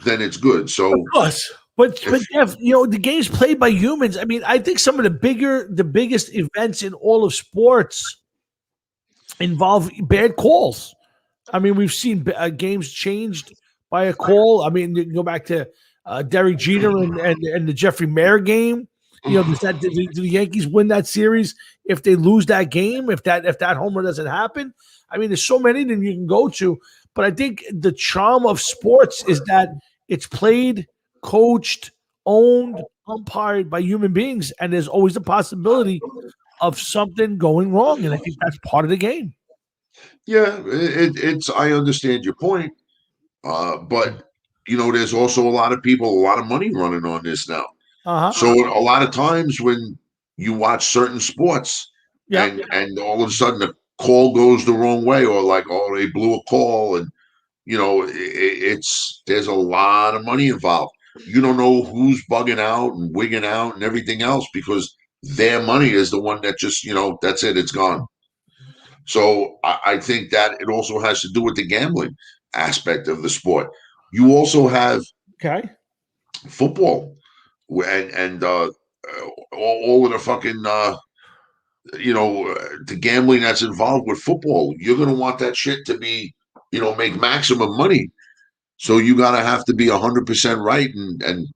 then it's good. So, of course. But Jeff, the game's played by humans. I mean, I think some of the biggest events in all of sports involve bad calls. I mean, we've seen games changed by a call. I mean, you can go back to Derek Jeter and the Jeffrey Mayer game. Do the Yankees win that series if they lose that game? If that homer doesn't happen? I mean, there's so many that you can go to. But I think the charm of sports is that it's played, coached, owned, umpired by human beings, and there's always the possibility of something going wrong, and I think that's part of the game. Yeah, it's. I understand your point, but there's also a lot of people, a lot of money running on this now. So a lot of times when you watch certain sports, and all of a sudden the call goes the wrong way, or like, oh, they blew a call, and there's a lot of money involved. You don't know who's bugging out and wigging out and everything else because their money is the one that just, that's it, it's gone. So I think that it also has to do with the gambling aspect of the sport. You also have football and all of the fucking, the gambling that's involved with football. You're going to want that shit to be, make maximum money. So you got to have to be 100% right. And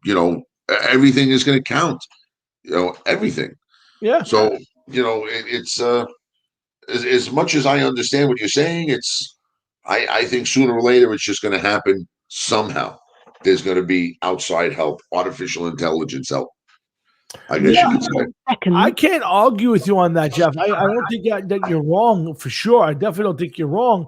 everything is going to count, everything. Yeah. So, it's as much as I understand what you're saying, I think sooner or later it's just going to happen somehow. There's going to be outside help, artificial intelligence help. I guess you could say. I can't argue with you on that, Jeff. I don't think that you're wrong for sure. I definitely don't think you're wrong.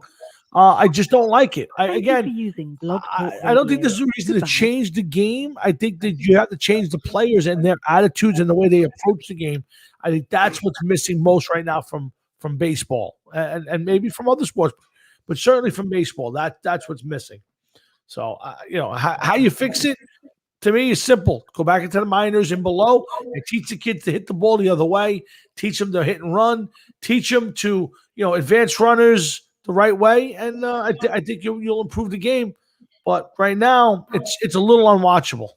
I just don't like it. I don't think this is a reason to change the game. I think that you have to change the players and their attitudes and the way they approach the game. I think that's what's missing most right now from baseball and maybe from other sports, but certainly from baseball. That's what's missing. So how you fix it? to me, is simple. Go back into the minors and below and teach the kids to hit the ball the other way. Teach them to hit and run. Teach them to, advance runners the right way. And I think you'll improve the game. But right now, it's a little unwatchable.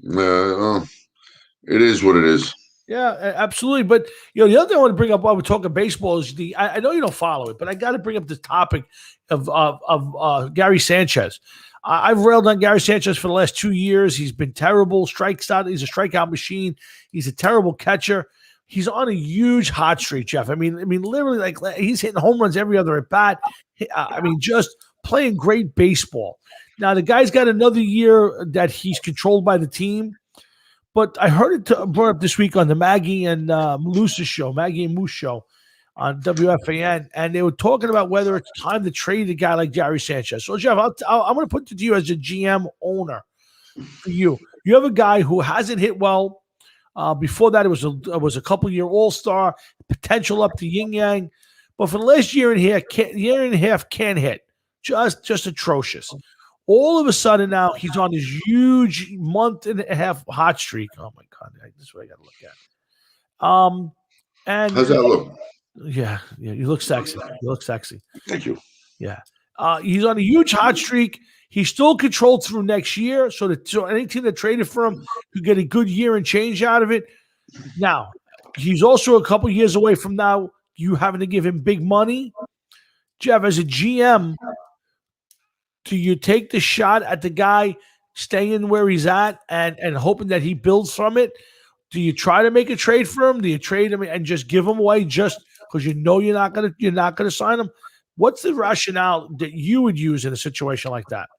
It is what it is. Yeah, absolutely. But the other thing I want to bring up while we're talking baseball is I know you don't follow it, but I got to bring up this topic of Gary Sanchez. I've railed on Gary Sanchez for the last 2 years. He's been terrible. Strikes out. He's a strikeout machine. He's a terrible catcher. He's on a huge hot streak, Jeff. I mean, literally, like he's hitting home runs every other at bat. Just playing great baseball. Now the guy's got another year that he's controlled by the team. But I heard it brought up this week on the Maggie and Moose show on WFAN, and they were talking about whether it's time to trade a guy like Gary Sanchez. So, Jeff, I'm going to put it to you as a GM owner. For you have a guy who hasn't hit well. Before that, it was a couple-year All-Star, potential up to yin yang, but for the last year and a half, can't hit. Just atrocious. All of a sudden now he's on this huge month and a half hot streak. Oh my God, this is what I got to look at. And how's that look? Yeah, you look sexy. Thank you. Yeah, he's on a huge hot streak. He's still controlled through next year, so any team that traded for him could get a good year and change out of it. Now he's also a couple years away from now you having to give him big money. Jeff, as a GM. Do you take the shot at the guy staying where he's at and hoping that he builds from it? Do you try to make a trade for him? Do you trade him and just give him away just because you're not gonna sign him? What's the rationale that you would use in a situation like that?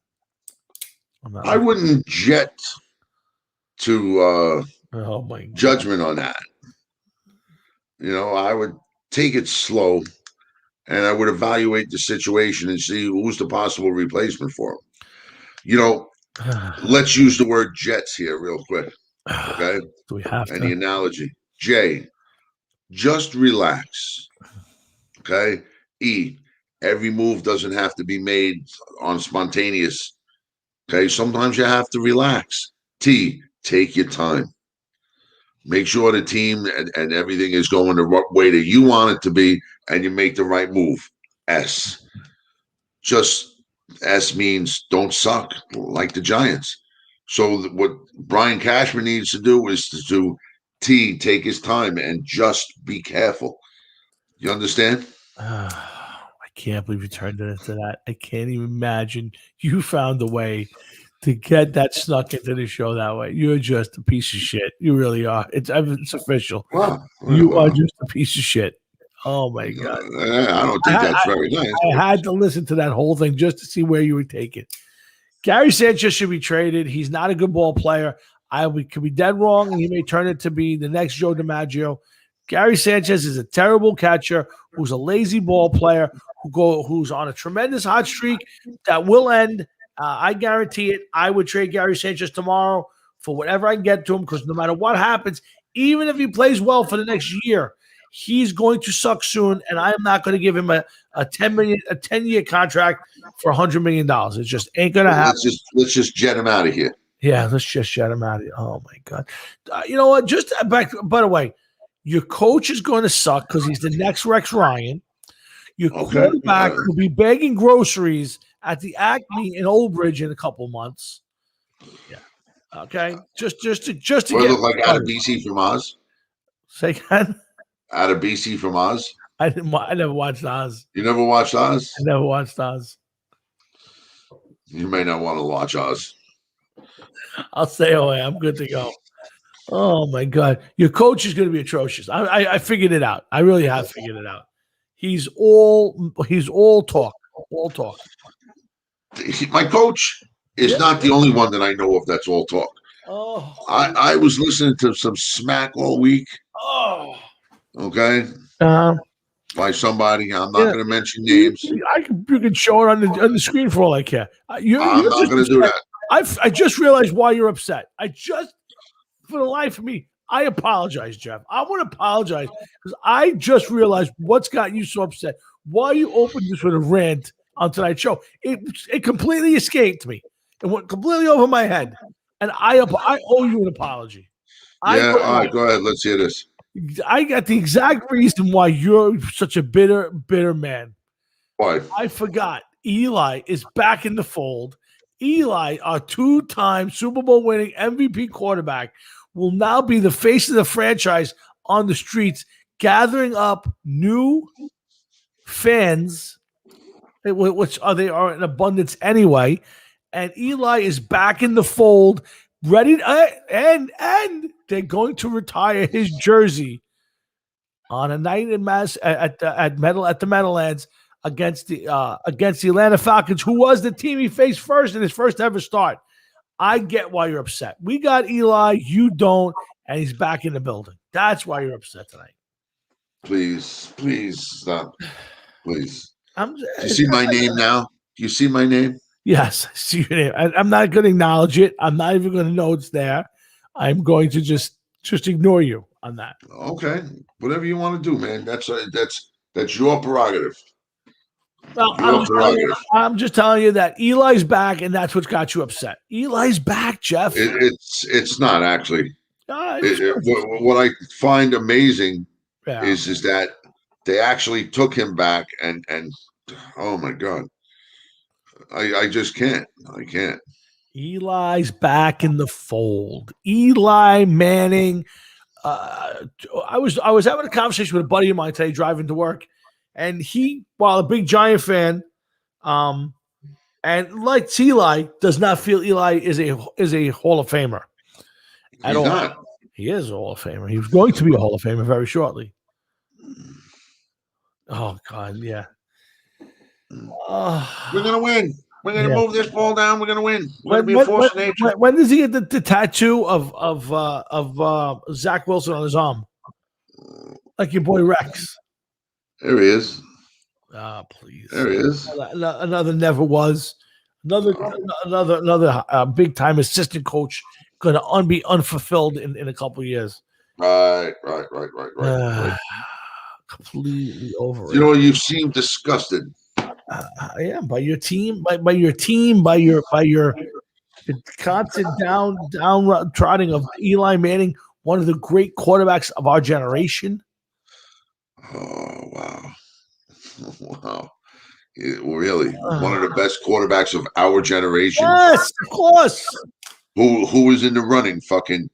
I wouldn't jet to oh my God. Judgment on that. I would take it slow. And I would evaluate the situation and see who's the possible replacement for him. Let's use the word Jets here real quick. Okay? Do we have to? The analogy. Jay, just relax. Okay? E, every move doesn't have to be made on spontaneous. Okay? Sometimes you have to relax. T, take your time. Make sure the team and everything is going the way that you want it to be, and you make the right move. S. Just S means don't suck like the Giants. So what Brian Cashman needs to do is to take his time and just be careful. You understand? I can't believe you turned it into that. I can't even imagine you found a way to get that snuck into the show that way. You're just a piece of shit. You really are. It's official. You are just a piece of shit. Oh my God. I don't think that's very nice. I had to listen to that whole thing just to see where you would take it. Gary Sanchez should be traded. He's not a good ball player. We could be dead wrong, and he may turn it to be the next Joe DiMaggio. Gary Sanchez is a terrible catcher who's a lazy ball player who's on a tremendous hot streak that will end. I guarantee it. I would trade Gary Sanchez tomorrow for whatever I can get to him, because no matter what happens, even if he plays well for the next year, he's going to suck soon, and I am not going to give him a 10-year contract for $100 million. It just ain't going to happen. Let's just jet him out of here. Yeah, let's just jet him out of here. Oh my God! You know what? Just back. By the way, your coach is going to suck because he's the next Rex Ryan. Your quarterback will be begging groceries at the Acme in Old Bridge in a couple months. Yeah. Okay. Just to get look like out of BC from Oz. Say again. Out of BC from Oz. I never watched Oz. You never watched Oz? I never watched Oz. You may not want to watch Oz. I'll stay away. I'm good to go. Oh my God. Your coach is going to be atrocious. I figured it out. I really have figured it out. He's all talk. All talk. My coach is not the only one that I know of that's all talk. Oh, I was listening to some smack all week. Oh, okay. By somebody, I'm not going to mention names. You can show it on the screen for all I care. I'm not going to do that. I just realized why you're upset. For the life of me, I apologize, Jeff. I want to apologize because I just realized what's got you so upset. Why you opened this with a rant on tonight's show? It completely escaped me. It went completely over my head. and I owe you an apology. Yeah, all right, go ahead. Let's hear this. I got the exact reason why you're such a bitter man. Why? I forgot. Eli is back in the fold. Eli, our two-time Super Bowl winning MVP quarterback, will now be the face of the franchise on the streets, gathering up new fans, which are in abundance anyway. And Eli is back in the fold, ready and they're going to retire his jersey on a night in at the Meadowlands against the Atlanta Falcons, who was the team he faced first in his first ever start. I get why you're upset. We got Eli, you don't, and he's back in the building. That's why you're upset tonight. Please stop. Please. Do you see my name now? Do you see my name? Yes, I see your name. I'm not going to acknowledge it. I'm not even going to know it's there. I'm going to just ignore you on that. Okay, whatever you want to do, man. That's your prerogative. Well, I'm just telling you that Eli's back, and that's what's got you upset. Eli's back, Jeff. It's not actually. What I find amazing is that they actually took him back, and oh my God, I just can't. I can't. Eli's back in the fold. Eli Manning. I was having a conversation with a buddy of mine today driving to work, and he, while a big Giant fan, and like Eli, does not feel Eli is a Hall of Famer at all. Not. He is a Hall of Famer. He was going to be a Hall of Famer very shortly. Oh God, yeah. We're gonna win. We're gonna move this ball down. We're gonna win. We're gonna be a force of nature. When does he get the tattoo of Zach Wilson on his arm, like your boy Rex? There he is. Please. There he is. Another never was. Another big time assistant coach going to be unfulfilled in a couple of years. Right. Completely over. You know, you seem disgusted. I am by your team, by your team, by your constant downtrodden of Eli Manning, one of the great quarterbacks of our generation. Oh wow. Wow. Really? One of the best quarterbacks of our generation? Yes, of course. Who was in the running? Fucking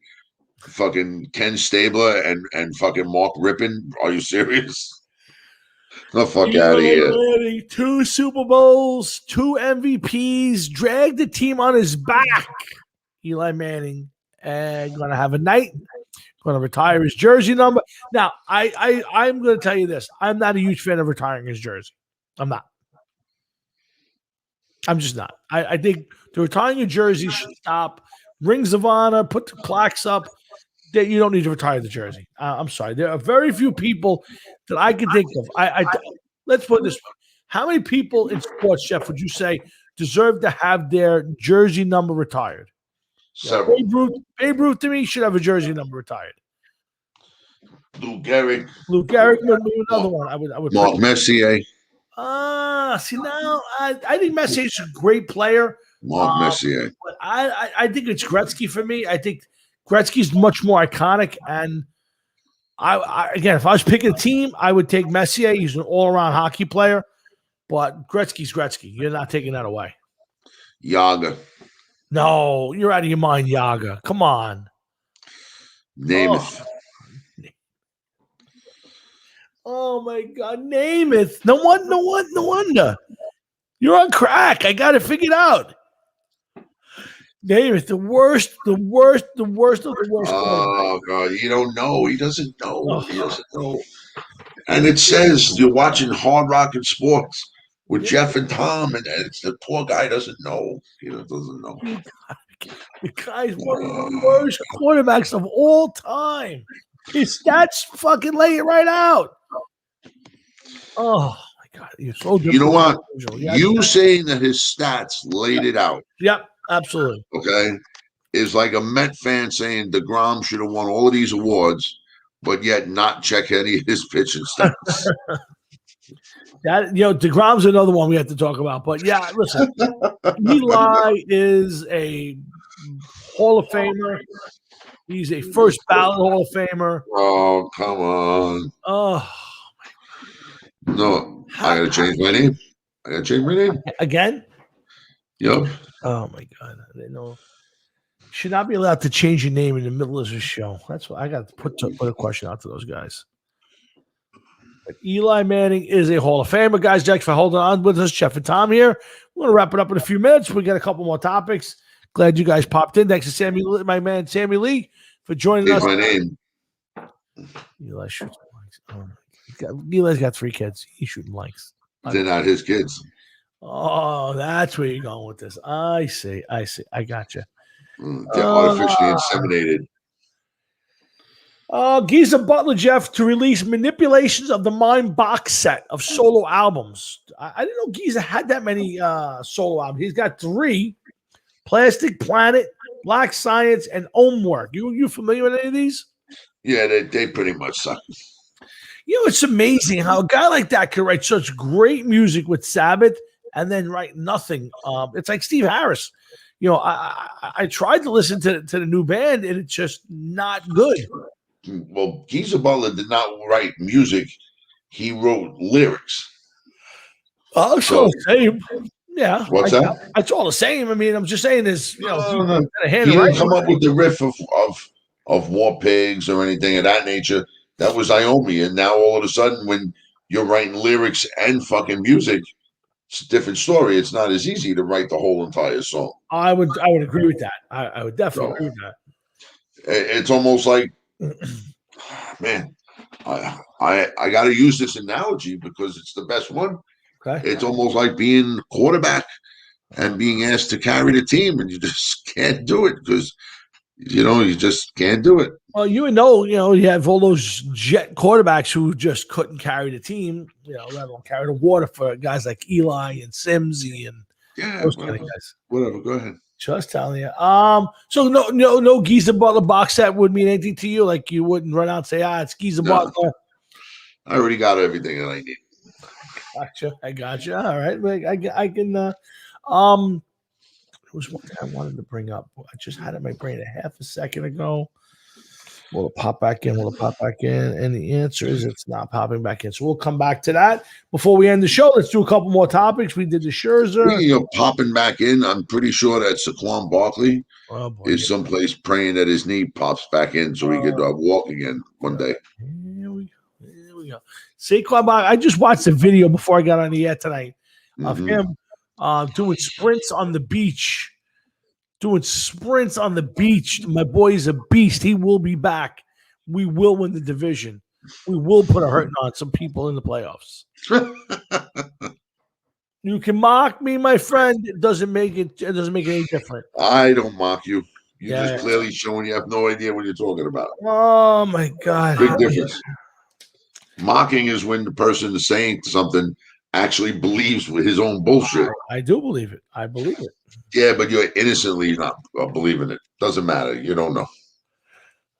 Ken Stabler and fucking Mark Rippon? Are you serious? The fuck out of here. 2 Super Bowls, 2 MVPs, dragged the team on his back. Eli Manning. And going to have a night. Going to retire his jersey number. Now, I'm going to tell you this. I'm not a huge fan of retiring his jersey. I'm not. I'm just not. I think the retiring your jersey should stop. Rings of honor, put the plaques up. That you don't need to retire the jersey. I'm sorry. There are very few people that I can think of. Let's put it this way. How many people in sports, Jeff, would you say deserve to have their jersey number retired? Several. Babe Ruth to me should have a jersey number retired. Lou Gehrig would be another one. I would. Mark Messier. See now, I think Messier's a great player. Mark Messier. But I think it's Gretzky for me. I think Gretzky's much more iconic, and I again, if I was picking a team, I would take Messier. He's an all-around hockey player, but Gretzky's Gretzky. You're not taking that away. Yaga. No, you're out of your mind, Yaga. Come on. Namath. Oh my God, Namath. No wonder. You're on crack. I got it figured out. Namath, the worst of the worst. Oh God, you don't know. He doesn't know. Oh. He doesn't know. And it says you're watching Hard Rock and Sports with Jeff and Tom, and it's the poor guy doesn't know. He doesn't know. The guy's one of the worst quarterbacks of all time. His stats fucking lay it right out. Oh my God, you're so different. You know what? You saying that his stats laid it out. Yep, absolutely. Okay, is like a Met fan saying DeGrom should have won all of these awards, but yet not check any of his pitching stats. DeGrom's another one we have to talk about. But yeah, listen, Eli is a Hall of Famer. He's a first ballot Hall of Famer. Oh, come on. Oh, No, I gotta change my name. Again? Yep. Oh my God! I didn't know. Should not be allowed to change your name in the middle of the show. That's what I got to put a question out to those guys. But Eli Manning is a Hall of Famer, guys. Thanks for holding on with us. Jeff and Tom here. We're going to wrap it up in a few minutes. We got a couple more topics. Glad you guys popped in. Thanks to Sammie, my man Sammie Lee, for joining us. My name. Eli shoots likes. Eli's got 3 kids. He's shooting likes. They're not his kids. Oh, that's where you're going with this. I see. I got you. They're artificially inseminated. Geezer Butler, Jeff, to release Manipulations of the Mind box set of solo albums. I didn't know Geezer had that many solo albums. He's got 3: Plastic Planet, Black Science, and Homework. You familiar with any of these? Yeah, they pretty much suck. You know, it's amazing how a guy like that could write such great music with Sabbath and then write nothing. It's like Steve Harris. You know, I tried to listen to the new band, and it's just not good. Well, Geezer Butler did not write music. He wrote lyrics. Oh, so same. Yeah. What's that? It's all the same. I mean, I'm just saying this, you know, No. He didn't come up with the riff of War Pigs or anything of that nature. That was Iommi. And now all of a sudden, when you're writing lyrics and fucking music, it's a different story. It's not as easy to write the whole entire song. I would agree with that. I would definitely agree with that. It's almost like, man, I got to use this analogy because it's the best one. Okay. It's almost like being quarterback and being asked to carry the team, and you just can't do it because, you know, you just can't do it. Well, you have all those jet quarterbacks who just couldn't carry the team, let alone carry the water for guys like Eli and Simsy and those kind of guys. Whatever, go ahead. Just telling you. So no Geezer Butler box set would mean anything to you? Like you wouldn't run out and say, it's Geezer Butler. I already got everything that I need. I gotcha. All right. I can there was one thing I wanted to bring up. I just had it in my brain a half a second ago. Will it pop back in? And the answer is it's not popping back in. So we'll come back to that. Before we end the show, let's do a couple more topics. We did the Scherzer. Speaking of popping back in, I'm pretty sure that Saquon Barkley is someplace praying that his knee pops back in so he could walk again one day. Here we go. Saquon Barkley. I just watched the video before I got on the air tonight of him doing sprints on the beach. My boy is a beast. He will be back. We will win the division. We will put a hurting on some people in the playoffs. You can mock me, my friend. It doesn't make it any different. I don't mock you. You're just clearly showing you have no idea what you're talking about. Oh my God. Big difference. Mocking is when the person is saying something actually believes with his own bullshit. I do believe it. I believe it. Yeah, but you're innocently not believing it. Doesn't matter. You don't know.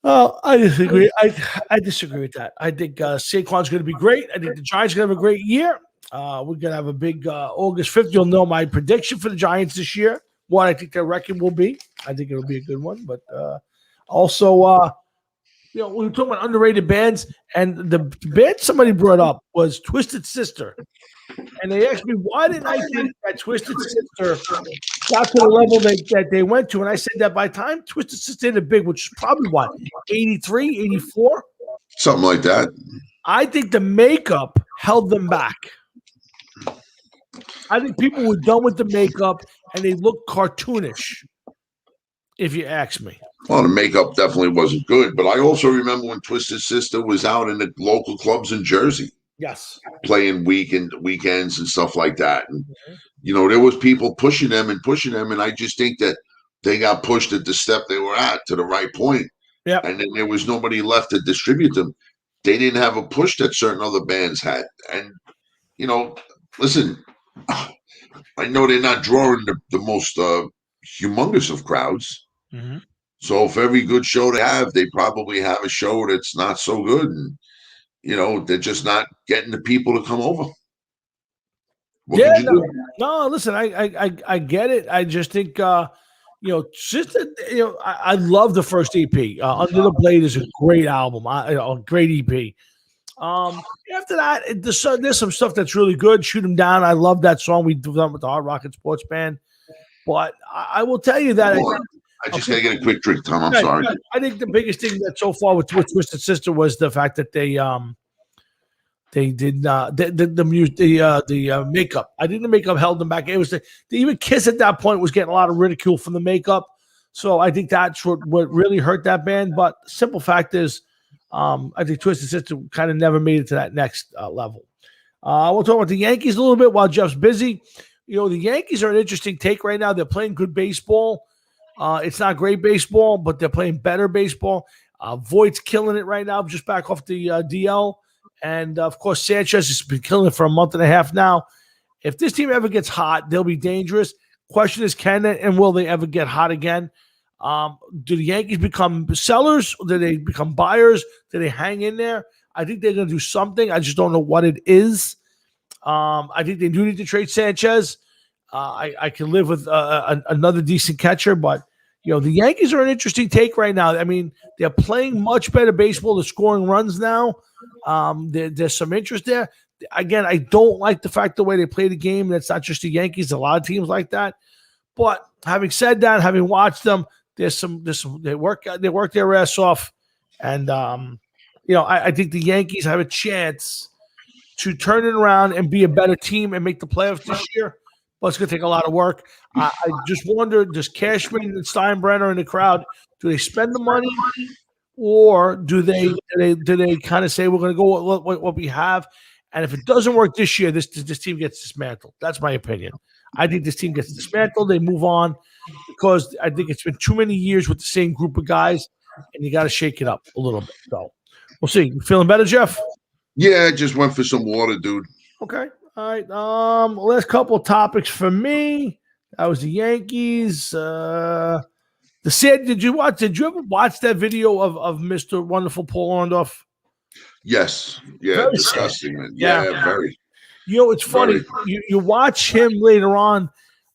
Oh, I disagree. I disagree with that. I think Saquon's going to be great. I think the Giants are going to have a great year. We're going to have a big August 5th. You'll know my prediction for the Giants this year. What I think their record will be. I think it'll be a good one. But also, we were talking about underrated bands, and the band somebody brought up was Twisted Sister. And they asked me, why didn't I think that Twisted Sister got to the level that they went to? And I said that by the time Twisted Sister hit a big, which is probably what, 83, 84? Something like that. I think the makeup held them back. I think people were done with the makeup and they looked cartoonish, if you ask me. Well, the makeup definitely wasn't good. But I also remember when Twisted Sister was out in the local clubs in Jersey. Yes. Playing weekends and stuff like that. And, there was people pushing them. And I just think that they got pushed at the step they were at to the right point. Yeah. And then there was nobody left to distribute them. They didn't have a push that certain other bands had. And, listen, I know they're not drawing the most humongous of crowds. Mm-hmm. So for every good show they have, they probably have a show that's not so good. And, they're just not getting the people to come over. What could you do? No, listen, I get it. I just think, just I love the first EP. Under the Blade is a great album. A great EP. After that, there's some stuff that's really good. Shoot 'Em Down. I love that song we done with the Hard Rocket Sports Band. But I will tell you that I just gotta get a quick drink, Tom. I'm sorry. I think the biggest thing that so far with Twisted Sister was the fact that they did the makeup. I think the makeup held them back. It was even Kiss at that point was getting a lot of ridicule from the makeup. So I think that's what really hurt that band. But the simple fact is, I think Twisted Sister kind of never made it to that next level. We'll talk about the Yankees a little bit while Jeff's busy. The Yankees are an interesting take right now. They're playing good baseball. It's not great baseball, but they're playing better baseball. Voigt's killing it right now, just back off the DL. And, of course, Sanchez has been killing it for a month and a half now. If this team ever gets hot, they'll be dangerous. Question is, can they and will they ever get hot again? Do the Yankees become sellers? Do they become buyers? Do they hang in there? I think they're going to do something. I just don't know what it is. I think they do need to trade Sanchez. I can live with another decent catcher, but the Yankees are an interesting take right now. I mean, they're playing much better baseball. They're scoring runs now. There's some interest there. Again, I don't like the fact the way they play the game. That's not just the Yankees. A lot of teams like that. But having said that, having watched them, there's some they work their ass off, and I think the Yankees have a chance to turn it around and be a better team and make the playoffs this year. But it's going to take a lot of work. I just wonder, does Cashman and Steinbrenner in the crowd, do they spend the money, or do they kind of say we're going to go with what we have? And if it doesn't work this year, this team gets dismantled. That's my opinion. I think this team gets dismantled. They move on because I think it's been too many years with the same group of guys, and you got to shake it up a little bit. So we'll see. You feeling better, Jeff? Yeah, I just went for some water, dude. Okay. All right. Last couple of topics for me. That was the Yankees. Did you ever watch that video of Mr. Wonderful Paul Orndorff? Yes. Yeah, Very disgusting, sad. man. Yeah, very. It's funny. You watch him later on,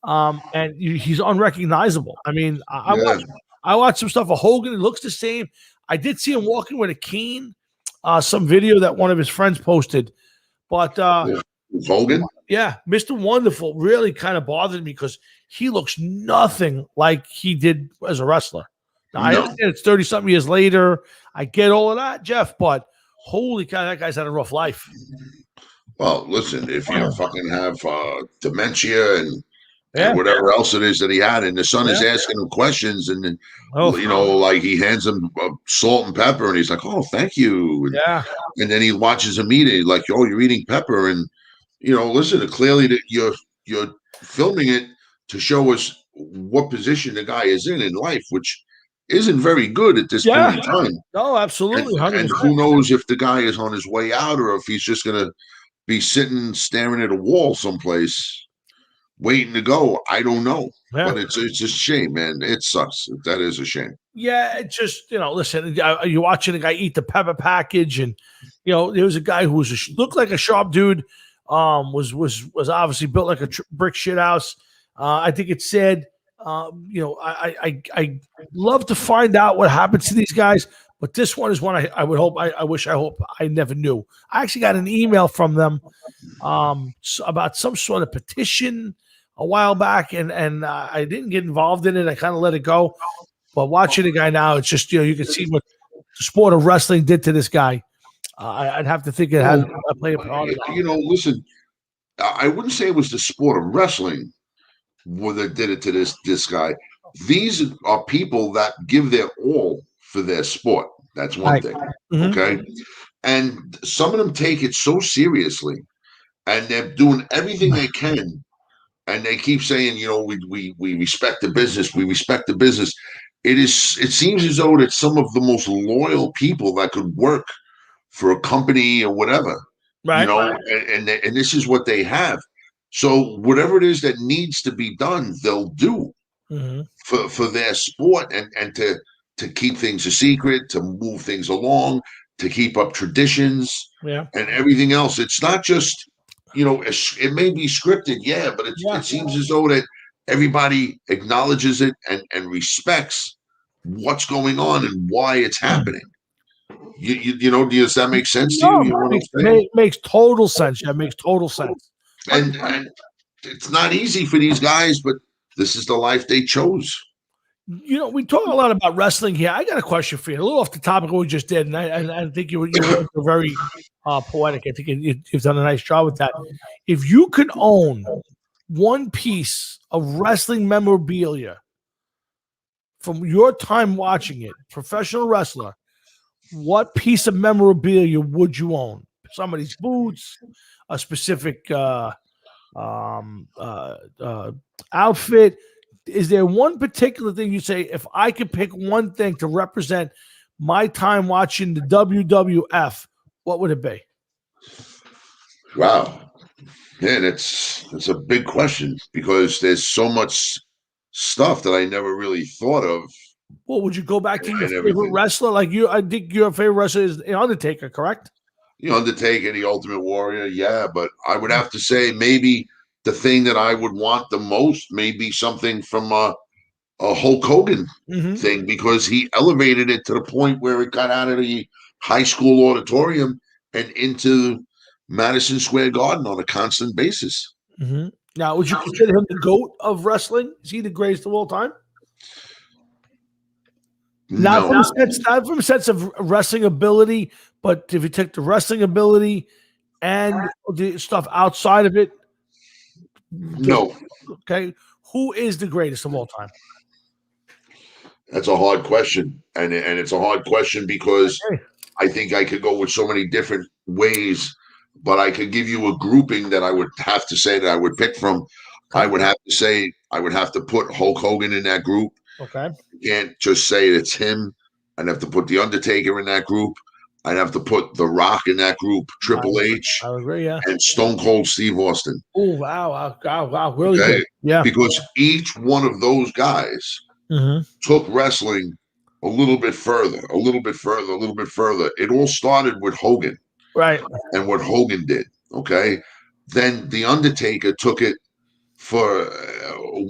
and he's unrecognizable. I mean, I watched some stuff of Hogan. It looks the same. I did see him walking with a cane. Some video that one of his friends posted, but Hogan, yeah, Mr. Wonderful really kind of bothered me because he looks nothing like he did as a wrestler. Now, I understand it's 30-something years later. I get all of that, Jeff, but holy cow, that guy's had a rough life. Well, listen, if you fucking have dementia and whatever else it is that he had, and the son is asking him questions, and like he hands him salt and pepper, and he's like, "Oh, thank you," and then he watches him eat it, like, "Oh, you're eating pepper," and listen, clearly that you're filming it to show us what position the guy is in life, which isn't very good at this point in time. No, absolutely, and who knows if the guy is on his way out or if he's just gonna be sitting staring at a wall someplace waiting to go. I don't know. But it's a shame, man. It sucks. That is a shame. Yeah, it's just, listen, you're watching a guy eat the pepper package, and there was a guy who looked like a sharp dude, was obviously built like a brick shit house. I think it's sad. I love to find out what happens to these guys, but this one is one I hope I never knew. I actually got an email from them about some sort of petition a while back, and I didn't get involved in it. I kind of let it go. But watching the guy now, it's just, you can see what the sport of wrestling did to this guy. I'd have to think it had to play a part of it. Listen, I wouldn't say it was the sport of wrestling that did it to this guy. These are people that give their all for their sport. That's one thing. Mm-hmm. Okay. And some of them take it so seriously, and they're doing everything they can. And they keep saying, we respect the business. We respect the business. It seems as though that some of the most loyal people that could work for a company or whatever, right? And this is what they have. So whatever it is that needs to be done, they'll do for their sport and to keep things a secret, to move things along, to keep up traditions and everything else. It's not just, it may be scripted, but it seems as though that everybody acknowledges it and respects what's going on and why it's happening. You know, does that make sense to you? No, You know what I'm saying? makes total sense. That makes total sense. And it's not easy for these guys, but this is the life they chose. You know, we talk a lot about wrestling here. I got a question for you, a little off the topic of what we just did, and I think you were very poetic. I think you've done a nice job with that. If you could own one piece of wrestling memorabilia from your time watching it, professional wrestler, what piece of memorabilia would you own? Somebody's boots, a specific outfit. Is there one particular thing you say, if I could pick one thing to represent my time watching the WWF, what would it be? Wow. Yeah, it's a big question because there's so much stuff that I never really thought of. Well, would you go back to your And favorite everything. wrestler? Like you, I think your favorite wrestler is The Undertaker, correct? The Undertaker, the Ultimate Warrior, yeah, but I would have to say maybe the thing that I would want the most may be something from a Hulk Hogan thing, because he elevated it to the point where it got out of the high school auditorium and into Madison Square Garden on a constant basis. Now, would you consider him the GOAT of wrestling? Is he the greatest of all time? Not from a sense of wrestling ability, but if you take the wrestling ability and the stuff outside of it, No. Okay, who is the greatest of all time? That's a hard question, and it's a hard question because I think I could go with so many different ways, but I could give you a grouping that I would have to say that I would pick from. I would have to say I would have to put Hulk Hogan in that group. Okay. You can't just say it's him. I'd have to put The Undertaker in that group. I'd have to put The Rock in that group, Triple H, I agree, yeah. and Stone Cold Steve Austin. Oh, wow, really good. Yeah. Because each one of those guys took wrestling a little bit further, a little bit further, a little bit further. It all started with Hogan. Right. And what Hogan did, okay? Then The Undertaker took it for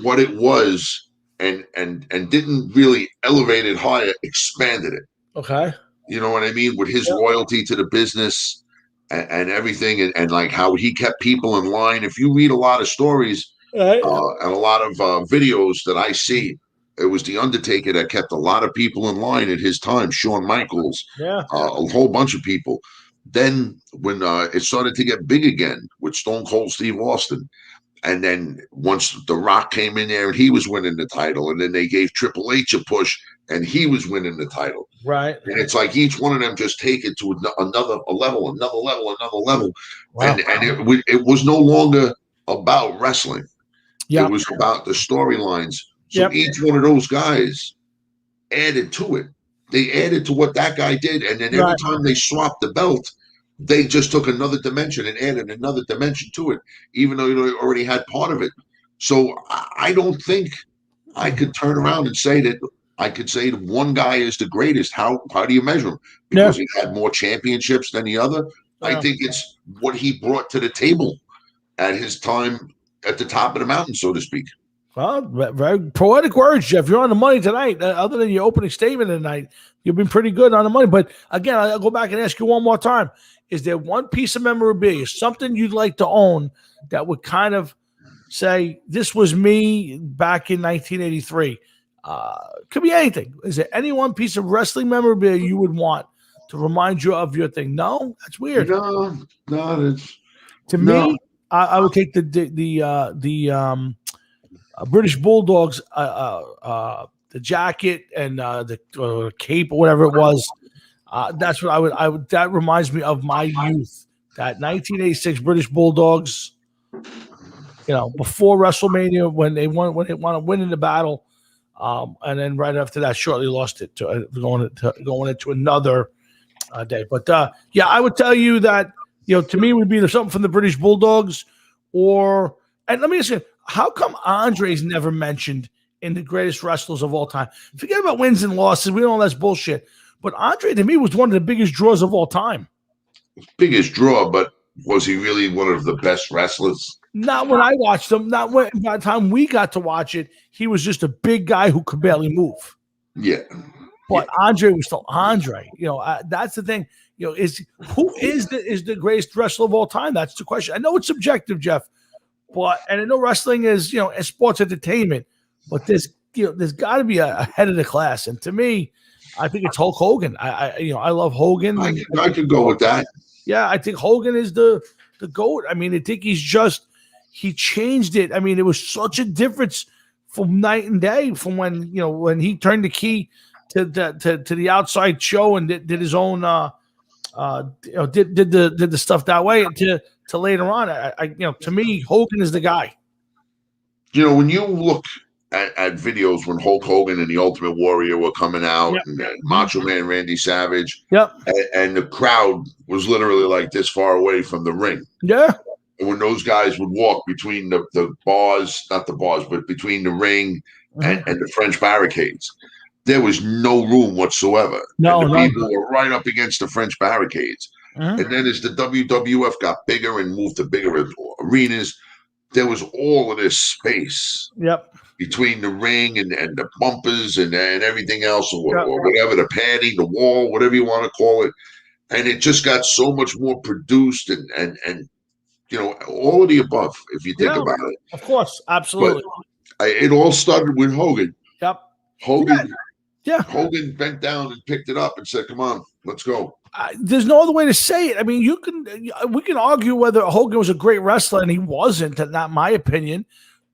what it was and didn't really elevate it higher, expanded it. Okay. You know what I mean? With his loyalty to the business and everything, and like how he kept people in line. If you read a lot of stories and a lot of videos that I see, it was The Undertaker that kept a lot of people in line at his time. Shawn Michaels, a whole bunch of people. Then when it started to get big again with Stone Cold Steve Austin, and then once The Rock came in there and he was winning the title, and then they gave Triple H a push and he was winning the title. Right. And it's like each one of them just take it to another level. Wow. And it was no longer about wrestling. It was about the storylines. So each one of those guys added to it. They added to what that guy did. And then every time they swapped the belt, they just took another dimension and added another dimension to it, even though they already had part of it. So I don't think I could turn around and say that I could say that one guy is the greatest. How do you measure him? Because he had more championships than the other? I think it's what he brought to the table at his time at the top of the mountain, so to speak. Well, very poetic words, Jeff. You're on the money tonight. Other than your opening statement tonight, you've been pretty good on the money. But again, I'll go back and ask you one more time. Is there one piece of memorabilia, something you'd like to own that would kind of say, this was me back in 1983? Could be anything. Is there any one piece of wrestling memorabilia you would want to remind you of your thing? No, that's weird. No, it's to me. I would take the British Bulldogs, the jacket and the cape or whatever it was. That's what I would. That reminds me of my youth. That 1986 British Bulldogs. You know, before WrestleMania, when they want to win in the battle. And then right after that, shortly lost it to going into another day. But I would tell you that to me it would be something from the British Bulldogs, and let me ask you, how come Andre's never mentioned in the greatest wrestlers of all time? Forget about wins and losses. We know that's bullshit. But Andre to me was one of the biggest draws of all time. Biggest draw, but Was he really one of the best wrestlers? Not when I watched him. Not when by the time we got to watch it, he was just a big guy who could barely move. Yeah. But Andre was still Andre. That's the thing. Who is the greatest wrestler of all time? That's the question. I know it's subjective, Jeff, and I know wrestling is a sports entertainment, but there's got to be a head of the class. And to me, I think it's Hulk Hogan. I love Hogan. I could go with that. Yeah, I think Hogan is the GOAT. I mean, I think he changed it. I mean, it was such a difference from night and day from when he turned the key to the outside show and did his own did the stuff that way to later on. To me, Hogan is the guy. When you look at videos when Hulk Hogan and the Ultimate Warrior were coming out, Yep. and Macho Man Randy Savage, Yep. and the crowd was literally like this far away from the ring. Yeah. And when those guys would walk between the bars, not the bars, but between the ring and the French barricades, there was no room whatsoever. No, and the no. people were right up against the French barricades. And then as the WWF got bigger and moved to bigger arenas, there was all of this space. Yep. Between the ring and the bumpers and everything else, or whatever, the padding, the wall, whatever you want to call it. And it just got so much more produced and all of the above, if you think about it. Of course, absolutely. But it all started with Hogan. Yep. Hogan. Yeah. Hogan bent down and picked it up and said, "Come on, let's go." There's no other way to say it. I mean, we can argue whether Hogan was a great wrestler, and he wasn't. Not my opinion.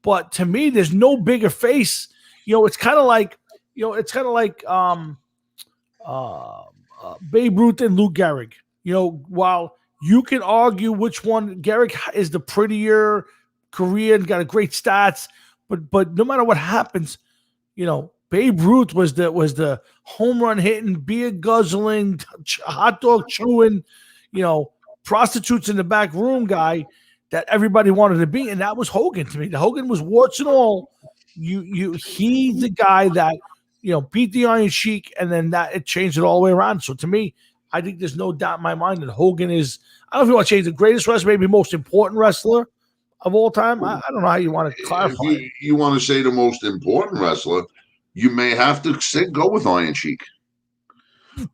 But to me, there's no bigger face. It's kind of like, Babe Ruth and Lou Gehrig. While you can argue which one, Gehrig is the prettier career and got a great stats, but no matter what happens, Babe Ruth was the home run hitting, beer guzzling, hot dog chewing, prostitutes in the back room guy that everybody wanted to be, and that was Hogan to me. Hogan was warts and all. He's the guy that beat the Iron Sheik, and then that it changed it all the way around. So to me, I think there's no doubt in my mind that Hogan is. I don't know if you want to say he's the greatest wrestler, maybe most important wrestler of all time. I don't know how you want to clarify. If you want to say the most important wrestler, you may have to go with Iron Sheik.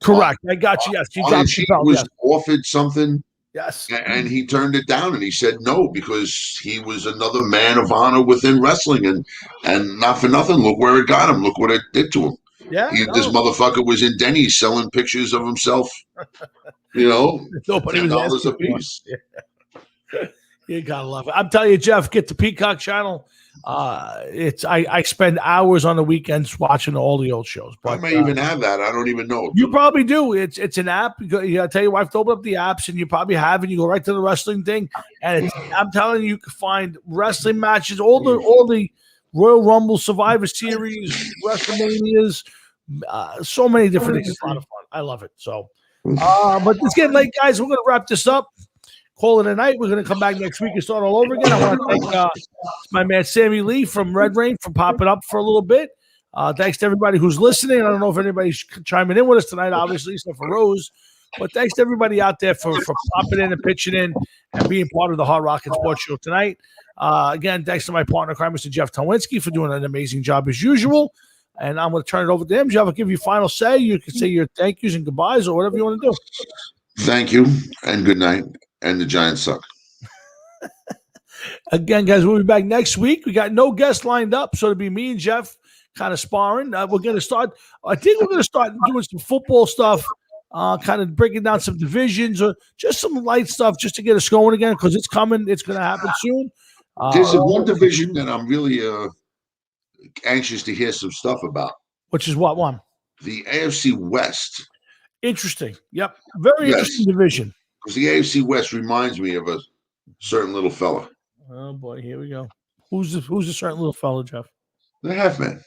Correct. I got you. Yes, Iron Sheik was offered something. Yes. And he turned it down and he said no because he was another man of honor within wrestling. And not for nothing, look where it got him. Look what it did to him. Yeah. This motherfucker was in Denny's selling pictures of himself, Nobody $10 a piece. Yeah. You gotta love it. I'm telling you, Jeff, get the Peacock channel. I spend hours on the weekends watching all the old shows. But, I may even have that. I don't even know. You probably do. It's an app. You gotta tell your wife to open up the apps, and you probably have, and you go right to the wrestling thing. And I'm telling you, you can find wrestling matches, all the Royal Rumble, Survivor Series, WrestleManias, so many different things. It's a lot of fun. I love it. So, but it's getting late, guys. We're gonna wrap this up. Call it a night. We're going to come back next week and start all over again. I want to thank my man Sammie Lee from Red Rain for popping up for a little bit. Thanks to everybody who's listening. I don't know if anybody's chiming in with us tonight, obviously, except for Rose. But thanks to everybody out there for popping in and pitching in and being part of the Hard Rock and Sports Show tonight. Again, thanks to my partner, crime, Mr. Jeff Towinski, for doing an amazing job as usual. And I'm going to turn it over to him. Jeff, I'll give you final say. You can say your thank yous and goodbyes or whatever you want to do. Thank you and good night. And the Giants suck. Again, guys, we'll be back next week. We got no guests lined up, so it'll be me and Jeff kind of sparring. We're going to start. I think we're going to start doing some football stuff, kind of breaking down some divisions or just some light stuff just to get us going again because it's coming. It's going to happen soon. There's one division that I'm really anxious to hear some stuff about. Which is what one? The AFC West. Interesting. Yep. Very interesting division. Because the AFC West reminds me of a certain little fella. Oh boy, here we go. Who's a certain little fella, Jeff? The Half Man.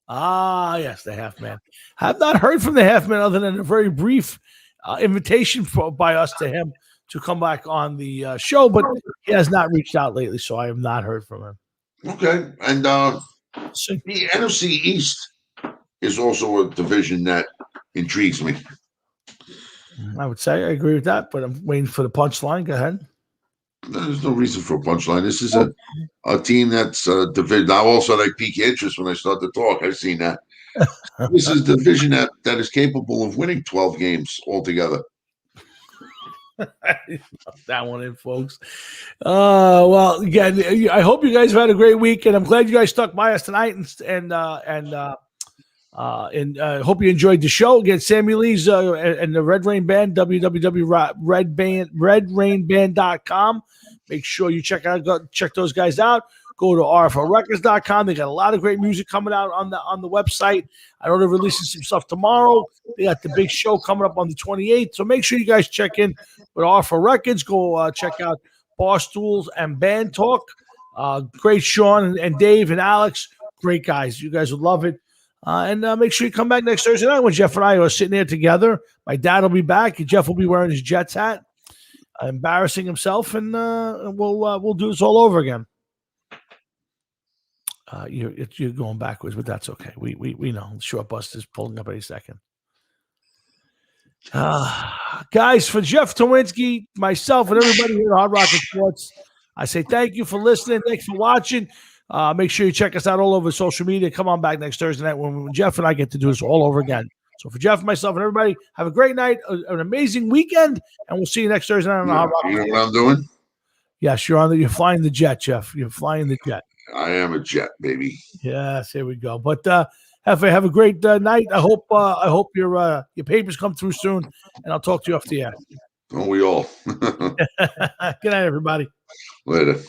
Ah, yes, the Half Man. Have not heard from the Half Man other than a very brief invitation by us to him to come back on the show, but he has not reached out lately, so I have not heard from him. Okay, and the NFC East is also a division that intrigues me. I would say I agree with that, but I'm waiting for the punchline. Go ahead. There's no reason for a punchline. This is a team that's division. Now, also, they pique interest when I start to talk. I've seen that. This is a division that is capable of winning 12 games altogether. That one in, folks. Well, again, I hope you guys have had a great week, and I'm glad you guys stuck by us tonight, and hope you enjoyed the show. Again, Sammie Lee's and the Red Rain Band, www.redrainband.com. Make sure you check those guys out. Go to rflrecords.com. They got a lot of great music coming out on the website. I know they're releasing some stuff tomorrow. They got the big show coming up on the 28th. So make sure you guys check in with RFL Records. Go check out Bar Stools and Band Talk. Great Sean and Dave and Alex. Great guys. You guys would love it. And make sure you come back next Thursday night when Jeff and I are sitting there together. My dad will be back. Jeff will be wearing his Jets hat, embarrassing himself, and we'll do this all over again. You're going backwards, but that's okay. We know. Short bus is pulling up any second. Guys, for Jeff Towinski, myself, and everybody here at Hard Rocket Sports, I say thank you for listening. Thanks for watching. Make sure you check us out all over social media. Come on back next Thursday night when Jeff and I get to do this all over again. So for Jeff, myself, and everybody, have a great night, an amazing weekend, and we'll see you next Thursday night on the Hard Rocket. You know what I'm doing? Yes, you're flying the jet, Jeff. You're flying the jet. I am a jet, baby. Yes, here we go. But have a great night. I hope your papers come through soon, and I'll talk to you off the air. Don't we all? Good night, everybody. Later.